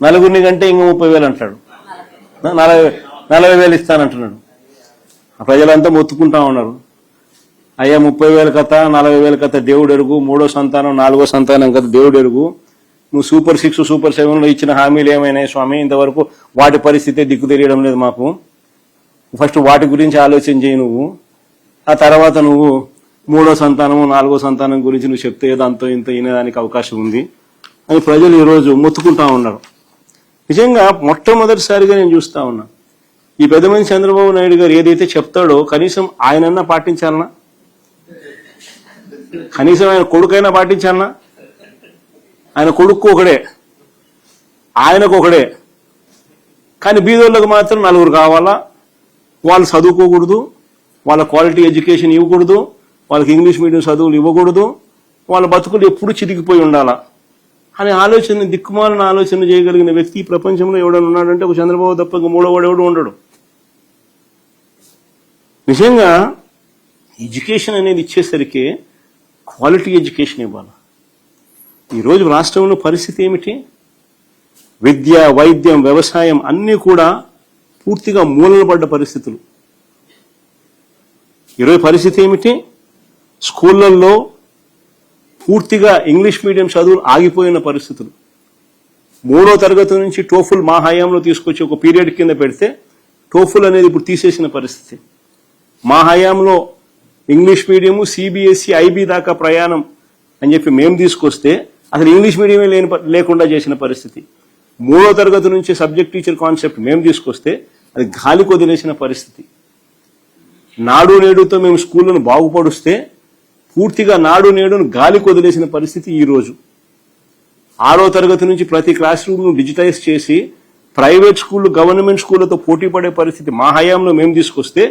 నలుగురిని కంటే ఇంకా 30,000 అంటాడు. 40,000 ఇస్తానంటున్నాడు. ప్రజలంతా మొత్తుకుంటా ఉన్నారు. అయ్యా 30,000 కథ, 40,000 కథ దేవుడు ఎరుగు, 3వ సంతానం 4వ సంతానం కథ దేవుడు ఎరుగు. నువ్వు సూపర్ 6, సూపర్ 7లో ఇచ్చిన హామీలు ఏమైనాయి స్వామి? ఇంతవరకు వాటి పరిస్థితే దిక్కు తెలియడం లేదు మాకు. ఫస్ట్ వాటి గురించి ఆలోచన చేయి నువ్వు. ఆ తర్వాత నువ్వు 3వ సంతానము 4వ సంతానం గురించి నువ్వు చెప్తే ఏదో అంతో ఇంత వినేదానికి అవకాశం ఉంది అని ప్రజలు ఈరోజు మొత్తుకుంటా ఉన్నారు. నిజంగా మొట్టమొదటిసారిగా నేను చూస్తా ఉన్నా ఈ పెద్ద మనిషి చంద్రబాబు నాయుడు గారు ఏదైతే చెప్తాడో కనీసం ఆయనన్నా పాటించాలనా? కనీసం ఆయన కొడుకైనా పాటించాలనా? ఆయన కొడుకు ఒకడే, ఆయనకు ఒకడే. కానీ బీదోళ్ళకు మాత్రం 4 కావాలా, వాళ్ళు చదువుకోకూడదు, వాళ్ళ క్వాలిటీ ఎడ్యుకేషన్ ఇవ్వకూడదు, వాళ్ళకి ఇంగ్లీష్ మీడియం చదువులు ఇవ్వకూడదు, వాళ్ళ బతుకులు ఎప్పుడు చితికిపోయి ఉండాలా అనే ఆలోచన, దిక్కుమాలిన ఆలోచన చేయగలిగిన వ్యక్తి ఈ ప్రపంచంలో ఎవడన్నా ఉన్నాడంటే ఒక చంద్రబాబు తప్ప ఇంక మూడోవాడు ఎవడు ఉండడు. నిజంగా ఎడ్యుకేషన్ అనేది ఇచ్చేసరికి క్వాలిటీ ఎడ్యుకేషన్ ఇవ్వాలి. ఈరోజు రాష్ట్రంలో పరిస్థితి ఏమిటి? విద్య, వైద్యం, వ్యవసాయం అన్నీ కూడా పూర్తిగా మూలన పడ్డ పరిస్థితులు. ఈరోజు పరిస్థితి ఏమిటి? స్కూళ్లలో పూర్తిగా ఇంగ్లీష్ మీడియం చదువులు ఆగిపోయిన పరిస్థితులు. 3వ తరగతి నుంచి టోఫుల్ మా హయాంలో తీసుకొచ్చి ఒక పీరియడ్ కింద పెడితే టోఫుల్ అనేది ఇప్పుడు తీసేసిన పరిస్థితి. మా హయాంలో ఇంగ్లీష్ మీడియము, సిబిఎస్ఈ, ఐబీ దాకా ప్రయాణం అని చెప్పి మేము తీసుకొస్తే అసలు ఇంగ్లీష్ మీడియమే లేకుండా చేసిన పరిస్థితి. 3వ తరగతి నుంచి సబ్జెక్ట్ టీచర్ కాన్సెప్ట్ మేము తీసుకొస్తే అది గాలికి వదిలేసిన పరిస్థితి. నాడు నేడుతో మేము స్కూళ్లను బాగుపరుస్తే పూర్తిగా నాడు నేడును గాలికి వదిలేసిన పరిస్థితి ఈరోజు. 6వ తరగతి నుంచి ప్రతి క్లాస్ రూమ్ను డిజిటైజ్ చేసి ప్రైవేట్ స్కూళ్లు గవర్నమెంట్ స్కూళ్లతో పోటీ పడే పరిస్థితి మా హయాంలో మేము తీసుకొస్తే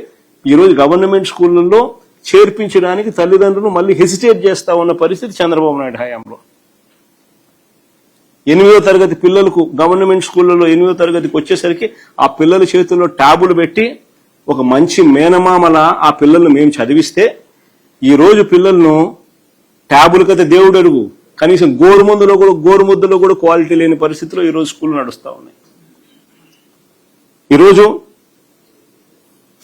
ఈరోజు గవర్నమెంట్ స్కూళ్లలో చేర్పించడానికి తల్లిదండ్రులు మళ్ళీ హెసిటేట్ చేస్తా ఉన్న పరిస్థితి చంద్రబాబు నాయుడు హయాంలో. 8వ తరగతి పిల్లలకు గవర్నమెంట్ స్కూళ్లలో 8వ తరగతికి వచ్చేసరికి ఆ పిల్లల చేతుల్లో ట్యాబులు పెట్టి ఒక మంచి మేనమామల ఆ పిల్లలను మేము చదివిస్తే ఈ రోజు పిల్లలను ట్యాబులు కథ దేవుడు అడుగు, కనీసం గోరుముద్దలో కూడా క్వాలిటీ లేని పరిస్థితిలో ఈరోజు స్కూల్ నడుస్తూ ఉన్నాయి. ఈరోజు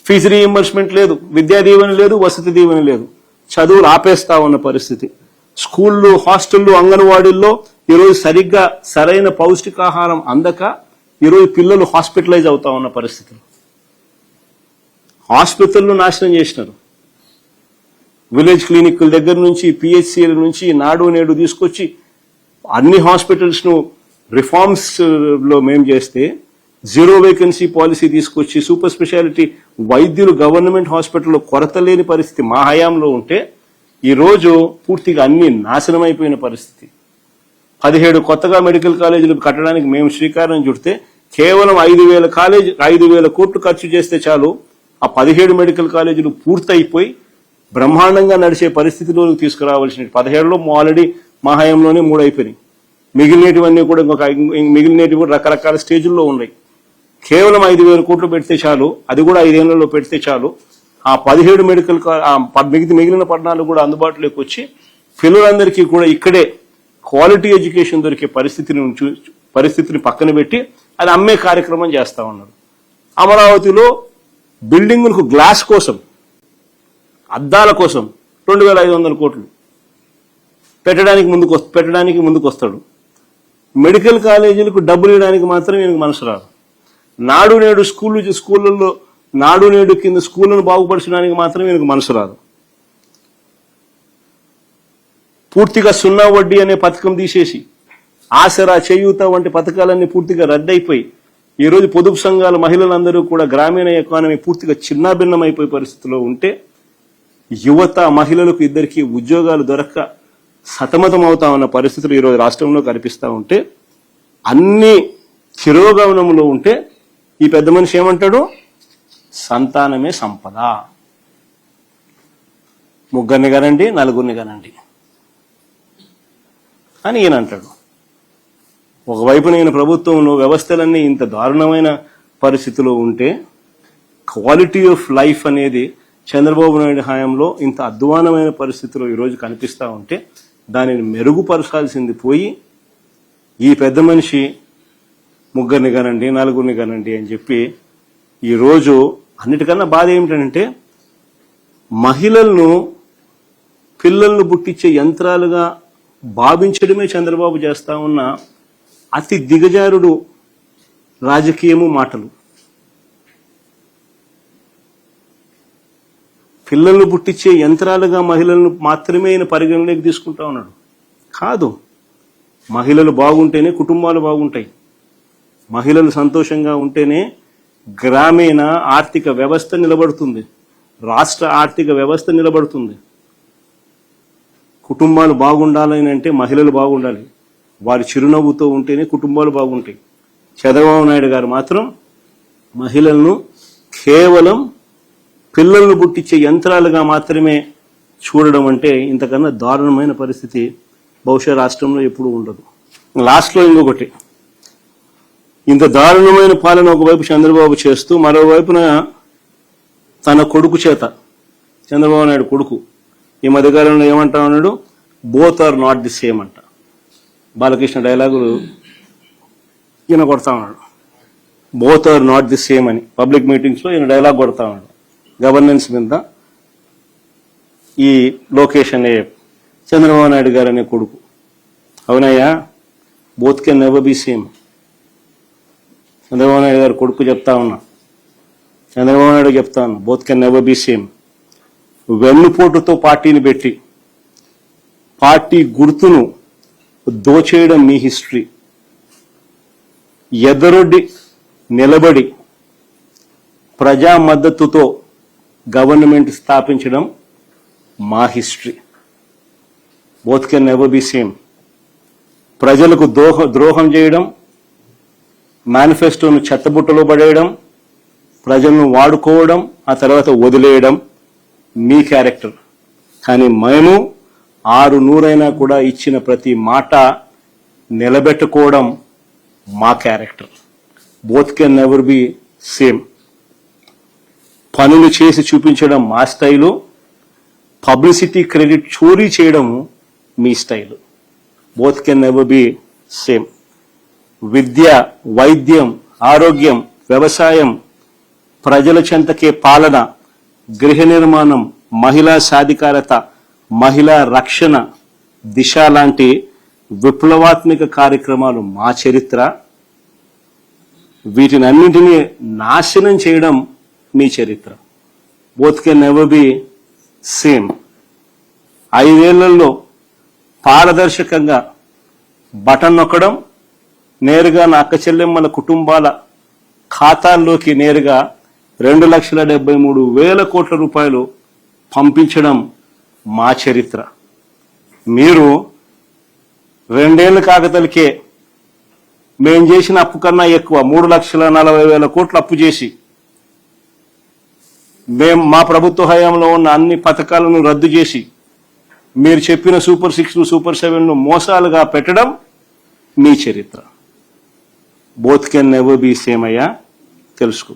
ఫీజు రీఎంబర్స్మెంట్ లేదు, విద్యా దీవెన లేదు, వసతి దీవెన లేదు, చదువులు ఆపేస్తా ఉన్న పరిస్థితి. స్కూళ్ళు, హాస్టళ్లు, అంగన్వాడీల్లో ఈరోజు సరిగ్గా సరైన పౌష్టికాహారం అందక ఈరోజు పిల్లలు హాస్పిటలైజ్ అవుతా ఉన్న పరిస్థితులు. హాస్పిటల్ను నాశనం చేసినారు. విలేజ్ క్లినిక్ల దగ్గర నుంచి, పిహెచ్సిల నుంచి నాడు నేడు తీసుకొచ్చి అన్ని హాస్పిటల్స్ ను రిఫార్మ్స్ లో మేము చేస్తే 0 వేకెన్సీ పాలసీ తీసుకొచ్చి సూపర్ స్పెషాలిటీ వైద్యులు గవర్నమెంట్ హాస్పిటల్లో కొరత లేని పరిస్థితి మా హయాంలో ఉంటే ఈరోజు పూర్తిగా అన్ని నాశనం అయిపోయిన పరిస్థితి. 17 కొత్తగా మెడికల్ కాలేజీలు కట్టడానికి మేము శ్రీకారం చుడితే కేవలం 5,000 కోట్లు ఖర్చు చేస్తే చాలు ఆ 17 మెడికల్ కాలేజీలు పూర్తయిపోయి బ్రహ్మాండంగా నడిచే పరిస్థితిలోకి తీసుకురావాల్సిన 17లో ఆల్రెడీ మా హయాంలోనే 3 అయిపోయినాయి. మిగిలినటివన్నీ కూడా రకరకాల స్టేజుల్లో ఉన్నాయి. కేవలం 5,000 కోట్లు పెడితే చాలు, అది కూడా 5 ఏళ్లలో పెడితే చాలు, ఆ 17 మెడికల్ మిగిలిన 14 కూడా అందుబాటులోకి వచ్చి పిల్లలందరికీ కూడా ఇక్కడే క్వాలిటీ ఎడ్యుకేషన్ దొరికే పరిస్థితిని పక్కన పెట్టి అది అమ్మే కార్యక్రమం చేస్తా ఉన్నారు. అమరావతిలో బిల్డింగులకు గ్లాస్ కోసం అద్దాల కోసం 2500 కోట్లు పెట్టడానికి ముందుకు వస్తాడు. మెడికల్ కాలేజీలకు డబ్బులు ఇవ్వడానికి మాత్రం ఈయనకు మనసు రాదు. నాడు నేడు స్కూళ్ళల్లో నాడు నేడు కింద స్కూళ్ళను బాగుపరచడానికి మాత్రం ఈయనకు మనసు రాదు. పూర్తిగా 0 వడ్డీ అనే పథకం తీసేసి ఆసరా, చేయూత వంటి పథకాలన్నీ పూర్తిగా రద్దయిపోయి ఈరోజు పొదుపు సంఘాల మహిళలందరూ కూడా గ్రామీణ ఎకానమీ పూర్తిగా చిన్నాభిన్నమైపోయే పరిస్థితిలో ఉంటే యువత మహిళలకు ఇద్దరికి ఉద్యోగాలు దొరక్క సతమతం అవుతా ఉన్న పరిస్థితులు ఈరోజు రాష్ట్రంలో కనిపిస్తూ ఉంటే అన్ని తిరోగమనంలో ఉంటే ఈ పెద్ద మనిషి ఏమంటాడు? సంతానమే సంపద, ముగ్గురిని కనండి, నలుగురిని కనండి అని ఈయన అంటాడు. ఒకవైపు నేను ప్రభుత్వంలో వ్యవస్థలన్నీ ఇంత దారుణమైన పరిస్థితిలో ఉంటే క్వాలిటీ ఆఫ్ లైఫ్ అనేది చంద్రబాబు నాయుడు హయాంలో ఇంత అధ్వానమైన పరిస్థితిలో ఈరోజు కనిపిస్తూ ఉంటే దానిని మెరుగుపరచాల్సింది పోయి ఈ పెద్ద మనిషి ముగ్గురిని కనండి, నలుగురిని కనండి అని చెప్పి ఈరోజు అన్నిటికన్నా బాధ ఏమిటంటే పిల్లలను పుట్టించే యంత్రాలుగా భావించడమే చంద్రబాబు చేస్తా ఉన్న అతి దిగజారుడు రాజకీయము మాటలు. పిల్లలను పుట్టించే యంత్రాలుగా మహిళలను మాత్రమే ఆయన పరిగణలోకి తీసుకుంటా ఉన్నాడు. కాదు, మహిళలు బాగుంటేనే కుటుంబాలు బాగుంటాయి. మహిళలు సంతోషంగా ఉంటేనే గ్రామీణ ఆర్థిక వ్యవస్థ నిలబడుతుంది, రాష్ట్ర ఆర్థిక వ్యవస్థ నిలబడుతుంది. కుటుంబాలు బాగుండాలని అంటే మహిళలు బాగుండాలి. వారి చిరునవ్వుతో ఉంటేనే కుటుంబాలు బాగుంటాయి. చంద్రబాబు నాయుడు గారు మాత్రం మహిళలను కేవలం పిల్లలను పుట్టించే యంత్రాలుగా మాత్రమే చూడడం అంటే ఇంతకన్నా దారుణమైన పరిస్థితి బహుశా రాష్ట్రంలో ఎప్పుడూ ఉండదు. లాస్ట్లో ఇంకొకటి, ఇంత దారుణమైన పాలన ఒకవైపు చంద్రబాబు చేస్తూ మరోవైపున తన కొడుకు చేత, చంద్రబాబు నాయుడు కొడుకు ఈ మధ్యకాలంలో ఏమంటా ఉన్నాడు? Both are not the same అంట. బాలకృష్ణ డైలాగులు ఈయన కొడతా ఉన్నాడు. Both are not the same అని పబ్లిక్ మీటింగ్స్లో ఈయన డైలాగ్ కొడతా ఉన్నాడు గవర్నెన్స్ మీద. ఈ లోకేష్ అనే చంద్రబాబు నాయుడు గారు అనే కొడుకు, అవునయ్యా, both can never be same. Chandrababu Naidu garu కొడుకు చెప్తా ఉన్నా, చంద్రబాబు నాయుడు చెప్తా ఉన్నా, both can never be same. వెన్నుపోటుతో పార్టీని పెట్టి పార్టీ గుర్తును దోచేయడం మీ హిస్టరీ. ఎదురొడ్డి నిలబడి ప్రజా మద్దతుతో గవర్నమెంట్ స్థాపించడం మా history. Both can never be same. ప్రజలకు ద్రోహం చేయడం, మేనిఫెస్టోను చెత్తబుట్టలో పడేయడం, ప్రజలను వాడుకోవడం, ఆ తర్వాత వదిలేయడం మీ క్యారెక్టర్. కానీ మేము 600 కూడా ఇచ్చిన ప్రతి మాట నిలబెట్టుకోవడం మా character. Both can never be same. పనులు చేసి చూపించడం మా స్టైలు, పబ్లిసిటీ క్రెడిట్ చోరీ చేయడం మీ style. Both can never be same. విద్య, వైద్యం, ఆరోగ్యం, వ్యవసాయం, ప్రజల చెంతకే పాలన, గృహ నిర్మాణం, మహిళా సాధికారత, మహిళా రక్షణ, దిశ లాంటి విప్లవాత్మక కార్యక్రమాలు మా చరిత్ర. వీటినన్నింటినీ నాశనం చేయడం మీ చరిత్ర. Both can never be same. 5 ఏళ్లలో పారదర్శకంగా బటన్ నొక్కడం, నేరుగా నా అక్క చెల్లెమ్మల కుటుంబాల ఖాతాల్లోకి నేరుగా 2,73,000 కోట్ల రూపాయలు పంపించడం మా చరిత్ర. మీరు 2 ఏళ్ల కాకతలకే మేం చేసిన అప్పు కన్నా ఎక్కువ 3,40,000 కోట్లు అప్పు చేసి మా ప్రభుత్వ హయాంలో ఉన్న అన్ని పథకాలను రద్దు చేసి మీరు చెప్పిన సూపర్ 6, సూపర్ 7 మోసాలుగా పెట్టడం మీ చరిత్ర. Both can never be same అయ్యా, తెలుసుకో.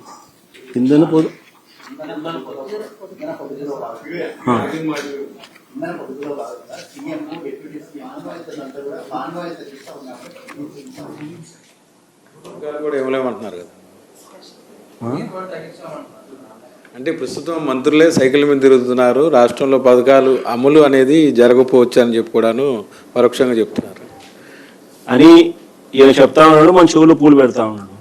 కిందన పోదు. కూడా ఇవ్వలేమంటున్నారు కదా. అంటే ప్రస్తుతం మంత్రులే సైకిల్ మీద తిరుగుతున్నారు, రాష్ట్రంలో పథకాలు అమలు అనేది జరగకపోవచ్చు అని చెప్పి కూడాను పరోక్షంగా చెప్తున్నారు అని ఈయన చెప్తా ఉన్నాడు, మన చెవులు పూలు పెడతా ఉన్నాడు.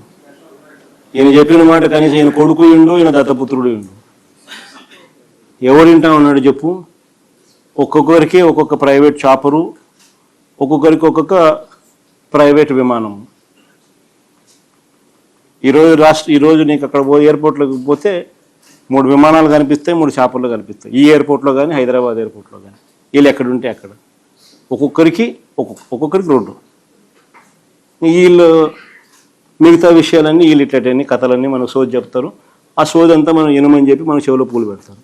ఈయన చెప్పిన మాట కనీసం ఈయన కొడుకు ఇండు, ఈయన దత్తపుత్రుడు ఇండు. ఎవరు వింటా ఉన్నాడు చెప్పు? ఒక్కొక్కరికి ఒక్కొక్క ప్రైవేట్ చాపరు, ఒక్కొక్కరికి ఒక్కొక్క ప్రైవేట్ విమానం. ఈరోజు నీకు అక్కడ ఎయిర్పోర్ట్లోకి పోతే 3 విమానాలు కనిపిస్తాయి, 3 చాపర్లు కనిపిస్తాయి. ఈ ఎయిర్పోర్ట్లో కానీ హైదరాబాద్ ఎయిర్పోర్ట్లో కానీ. వీళ్ళు ఎక్కడుంటే అక్కడ ఒక్కొక్కరికి 2. వీళ్ళు మిగతా విషయాలన్నీ వీళ్ళు ఇట్లటన్ని కథలన్నీ మనకు సోది చెప్తారు. ఆ సోది అంతా మనం వినమని చెప్పి మన చెవిలో పూలు పెడతారు.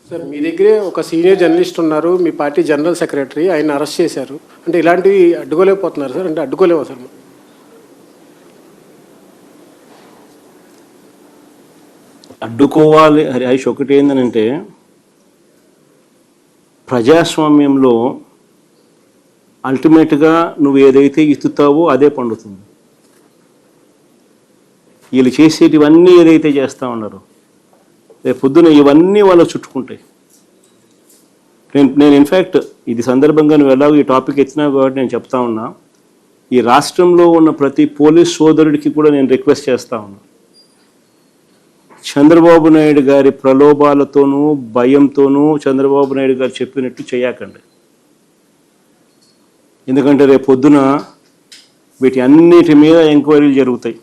సార్, మీ దగ్గరే ఒక సీనియర్ జర్నలిస్ట్ ఉన్నారు, మీ పార్టీ జనరల్ సెక్రటరీ, ఆయన అరెస్ట్ చేశారు. అంటే ఇలాంటివి అడ్డుకోలేకపోతున్నారు సార్? అంటే అడ్డుకోలేమా సార్? అడ్డుకోవాలి హరీష్. ఒకటి ఏంటంటే ప్రజాస్వామ్యంలో అల్టిమేట్గా నువ్వు ఏదైతే ఇస్తుతావో అదే పండుతుంది. వీళ్ళు చేసేటివన్నీ ఏదైతే చేస్తూ ఉన్నారో రేపు పొద్దున ఇవన్నీ వాళ్ళు చుట్టుకుంటాయి. నేను ఇన్ఫ్యాక్ట్ ఇది సందర్భంగా నువ్వు ఎలాగో ఈ టాపిక్ ఎత్తినావు కాబట్టి నేను చెప్తా ఉన్నా, ఈ రాష్ట్రంలో ఉన్న ప్రతి పోలీస్ సోదరుడికి కూడా నేను రిక్వెస్ట్ చేస్తా ఉన్నా, చంద్రబాబు నాయుడు గారి ప్రలోభాలతోనూ భయంతోనూ చంద్రబాబు నాయుడు గారు చెప్పినట్టు చేయకండి. ఎందుకంటే రేపు పొద్దున వీటి అన్నిటి మీద ఎంక్వైరీలు జరుగుతాయి.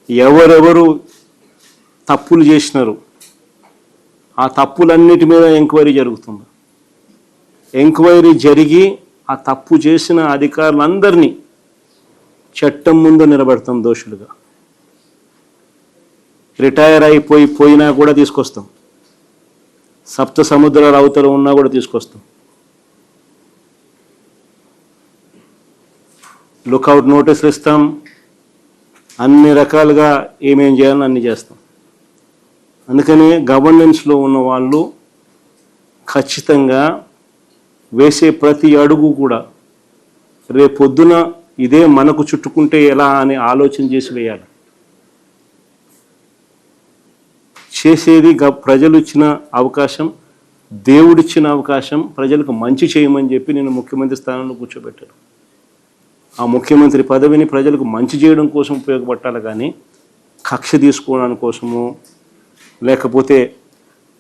ఎవరెవరు తప్పులు చేసినారు ఆ తప్పులన్నిటి మీద ఎంక్వైరీ జరుగుతుంది. ఎంక్వైరీ జరిగి ఆ తప్పు చేసిన అధికారులందరినీ చట్టం ముందు నిలబెడతాం దోషులుగా. రిటైర్ పోయినా కూడా తీసుకొస్తాం. సప్త సముద్రాల అవతల ఉన్నా కూడా తీసుకొస్తాం. లుక్అవుట్ నోటీసులు ఇస్తాం. అన్ని రకాలుగా ఏమేం చేయాలని అన్ని చేస్తాం. అందుకని గవర్నెన్స్లో ఉన్న వాళ్ళు ఖచ్చితంగా వేసే ప్రతి అడుగు కూడా రేపొద్దున ఇదే మనకు చుట్టుకుంటే ఎలా అని ఆలోచన చేసి వేయాలి. చేసేది ప్రజలు ఇచ్చిన అవకాశం, దేవుడిచ్చిన అవకాశం, ప్రజలకు మంచి చేయమని చెప్పి నేను ముఖ్యమంత్రి స్థానంలో కూర్చోబెట్టాను. ఆ ముఖ్యమంత్రి పదవిని ప్రజలకు మంచి చేయడం కోసం ఉపయోగపట్టాలి, కానీ కక్ష తీసుకోవడానికి కోసము, లేకపోతే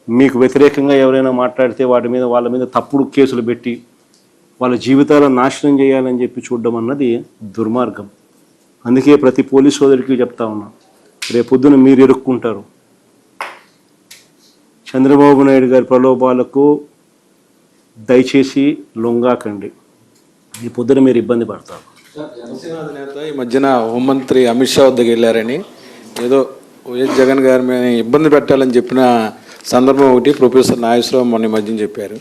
మీకు వ్యతిరేకంగా ఎవరైనా మాట్లాడితే వాళ్ళ మీద తప్పుడు కేసులు పెట్టి వాళ్ళ జీవితాలను నాశనం చేయాలని చెప్పి చూడడం అన్నది దుర్మార్గం. అందుకే ప్రతి పోలీస్ సోదరికి చెప్తా ఉన్నా, రేపొద్దున మీరు ఇరుక్కుంటారు. చంద్రబాబు నాయుడు గారి ప్రలోభాలకు దయచేసి లొంగాకండి. ఈ పొద్దున మీరు ఇబ్బంది పడతారు. జనసేన అధినేత ఈ మధ్యన హోంమంత్రి అమిత్ షా వద్దకు వెళ్ళారని, ఏదో వైఎస్ జగన్ గారి మీద ఇబ్బంది పెట్టాలని చెప్పిన సందర్భం ఒకటి ప్రొఫెసర్ నాగేశ్వరరావు మొన్న మధ్యన చెప్పారు.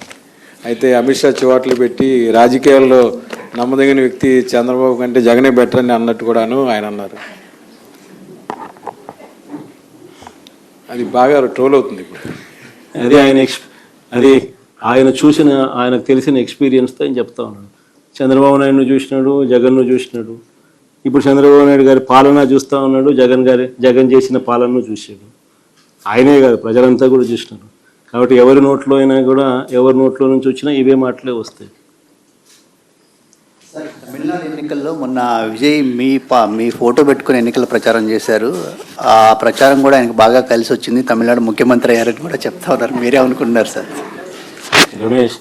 అయితే అమిత్ షా చివాట్లు పెట్టి రాజకీయాల్లో నమ్మదగిన వ్యక్తి చంద్రబాబు కంటే జగనే బెటర్ అని అన్నట్టు కూడాను ఆయన అన్నారు. అది బాగా ట్రోల్ అవుతుంది ఇప్పుడు. అది ఆయనకు తెలిసిన ఎక్స్పీరియన్స్తో ఆయన చెప్తా ఉన్నాడు. చంద్రబాబు నాయుడును చూసినాడు, జగన్ను చూసినాడు. ఇప్పుడు చంద్రబాబు నాయుడు గారి పాలన చూస్తూ ఉన్నాడు, జగన్ చేసిన పాలనను చూసాడు. ఆయనే కాదు, ప్రజలంతా కూడా చూసినారు. కాబట్టి ఎవరి నోట్లో అయినా కూడా, ఎవరి నోట్లో నుంచి వచ్చినా ఇవే మాటలే వస్తాయి. తమిళనాడు ఎన్నికల్లో మొన్న విజయ్ మీ ఫోటో పెట్టుకుని ఎన్నికల ప్రచారం చేశారు. ఆ ప్రచారం కూడా ఆయనకు బాగా కలిసి వచ్చింది, తమిళనాడు ముఖ్యమంత్రి అయ్యారని కూడా చెప్తా ఉన్నారు. మీరే అనుకుంటున్నారు సార్? రమేష్,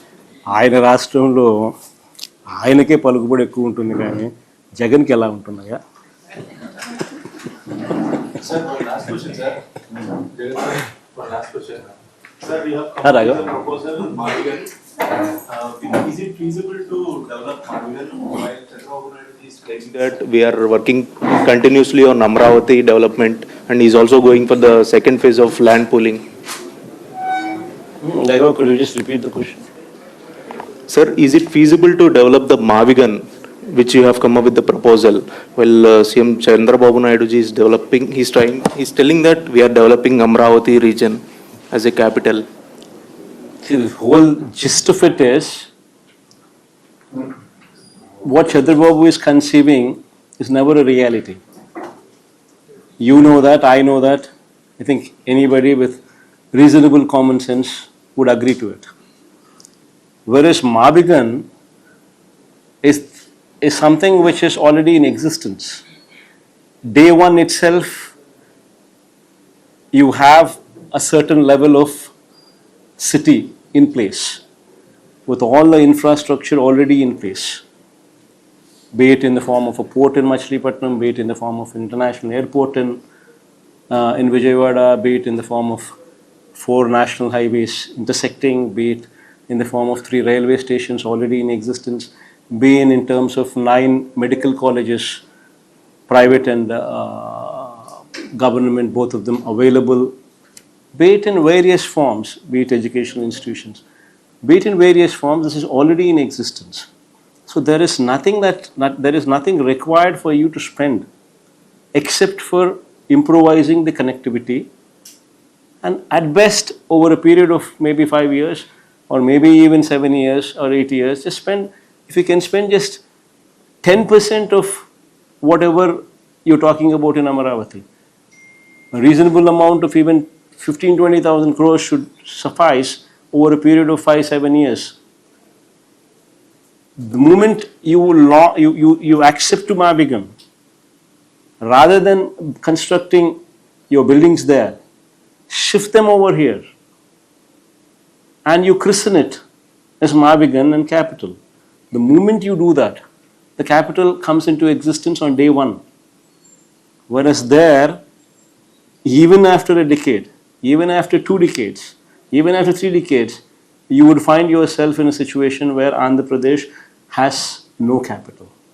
ఆయన రాష్ట్రంలో ఆయనకే పలుకుబడి ఎక్కువ ఉంటుంది, కానీ జగన్కి ఎలా ఉంటున్నాయా? Is it feasible to develop Mavigan while Chandrababu Naidu is claiming that we are working continuously on Amravati development and he's also going for the second phase of land pooling? Could you just repeat the question? Sir, is it feasible to develop the Mavigan which you have come up with the proposal? Well, CM Chandrababu Naidu ji is developing, he's telling that we are developing Amravati region as a capital. See, the whole gist of it is, what Chandrababu is conceiving is never a reality. You know that, I know that. I think anybody with reasonable common sense would agree to it. Whereas Mabigan is something which is already in existence. Day one itself, you have a certain level of city in place, with all the infrastructure already in place, be it in the form of a port in Machilipatnam, be it in the form of international airport in Vijayawada, be it in the form of 4 national highways intersecting, be it in the form of 3 railway stations already in existence, be in terms of 9 medical colleges, private and government, both of them available, be it in various forms, be it educational institutions, be it in various forms, this is already in existence. So there is nothing required for you to spend except for improvising the connectivity, and at best over a period of maybe 5 years or maybe even 7 years or 8 years, just spend, if you can spend just 10% of whatever you're talking about in Amaravati, a reasonable amount of even 15,000-20,000 crores should suffice over a period of 5-7 years. The moment you accept to Mabigan, rather than constructing your buildings there, shift them over here and you christen it as Mabigan and capital. The moment you do that, the capital comes into existence on day one. Whereas there, even after a decade, even after 2 decades, even after 3 decades, you would find yourself in a situation where Andhra Pradesh has no capital.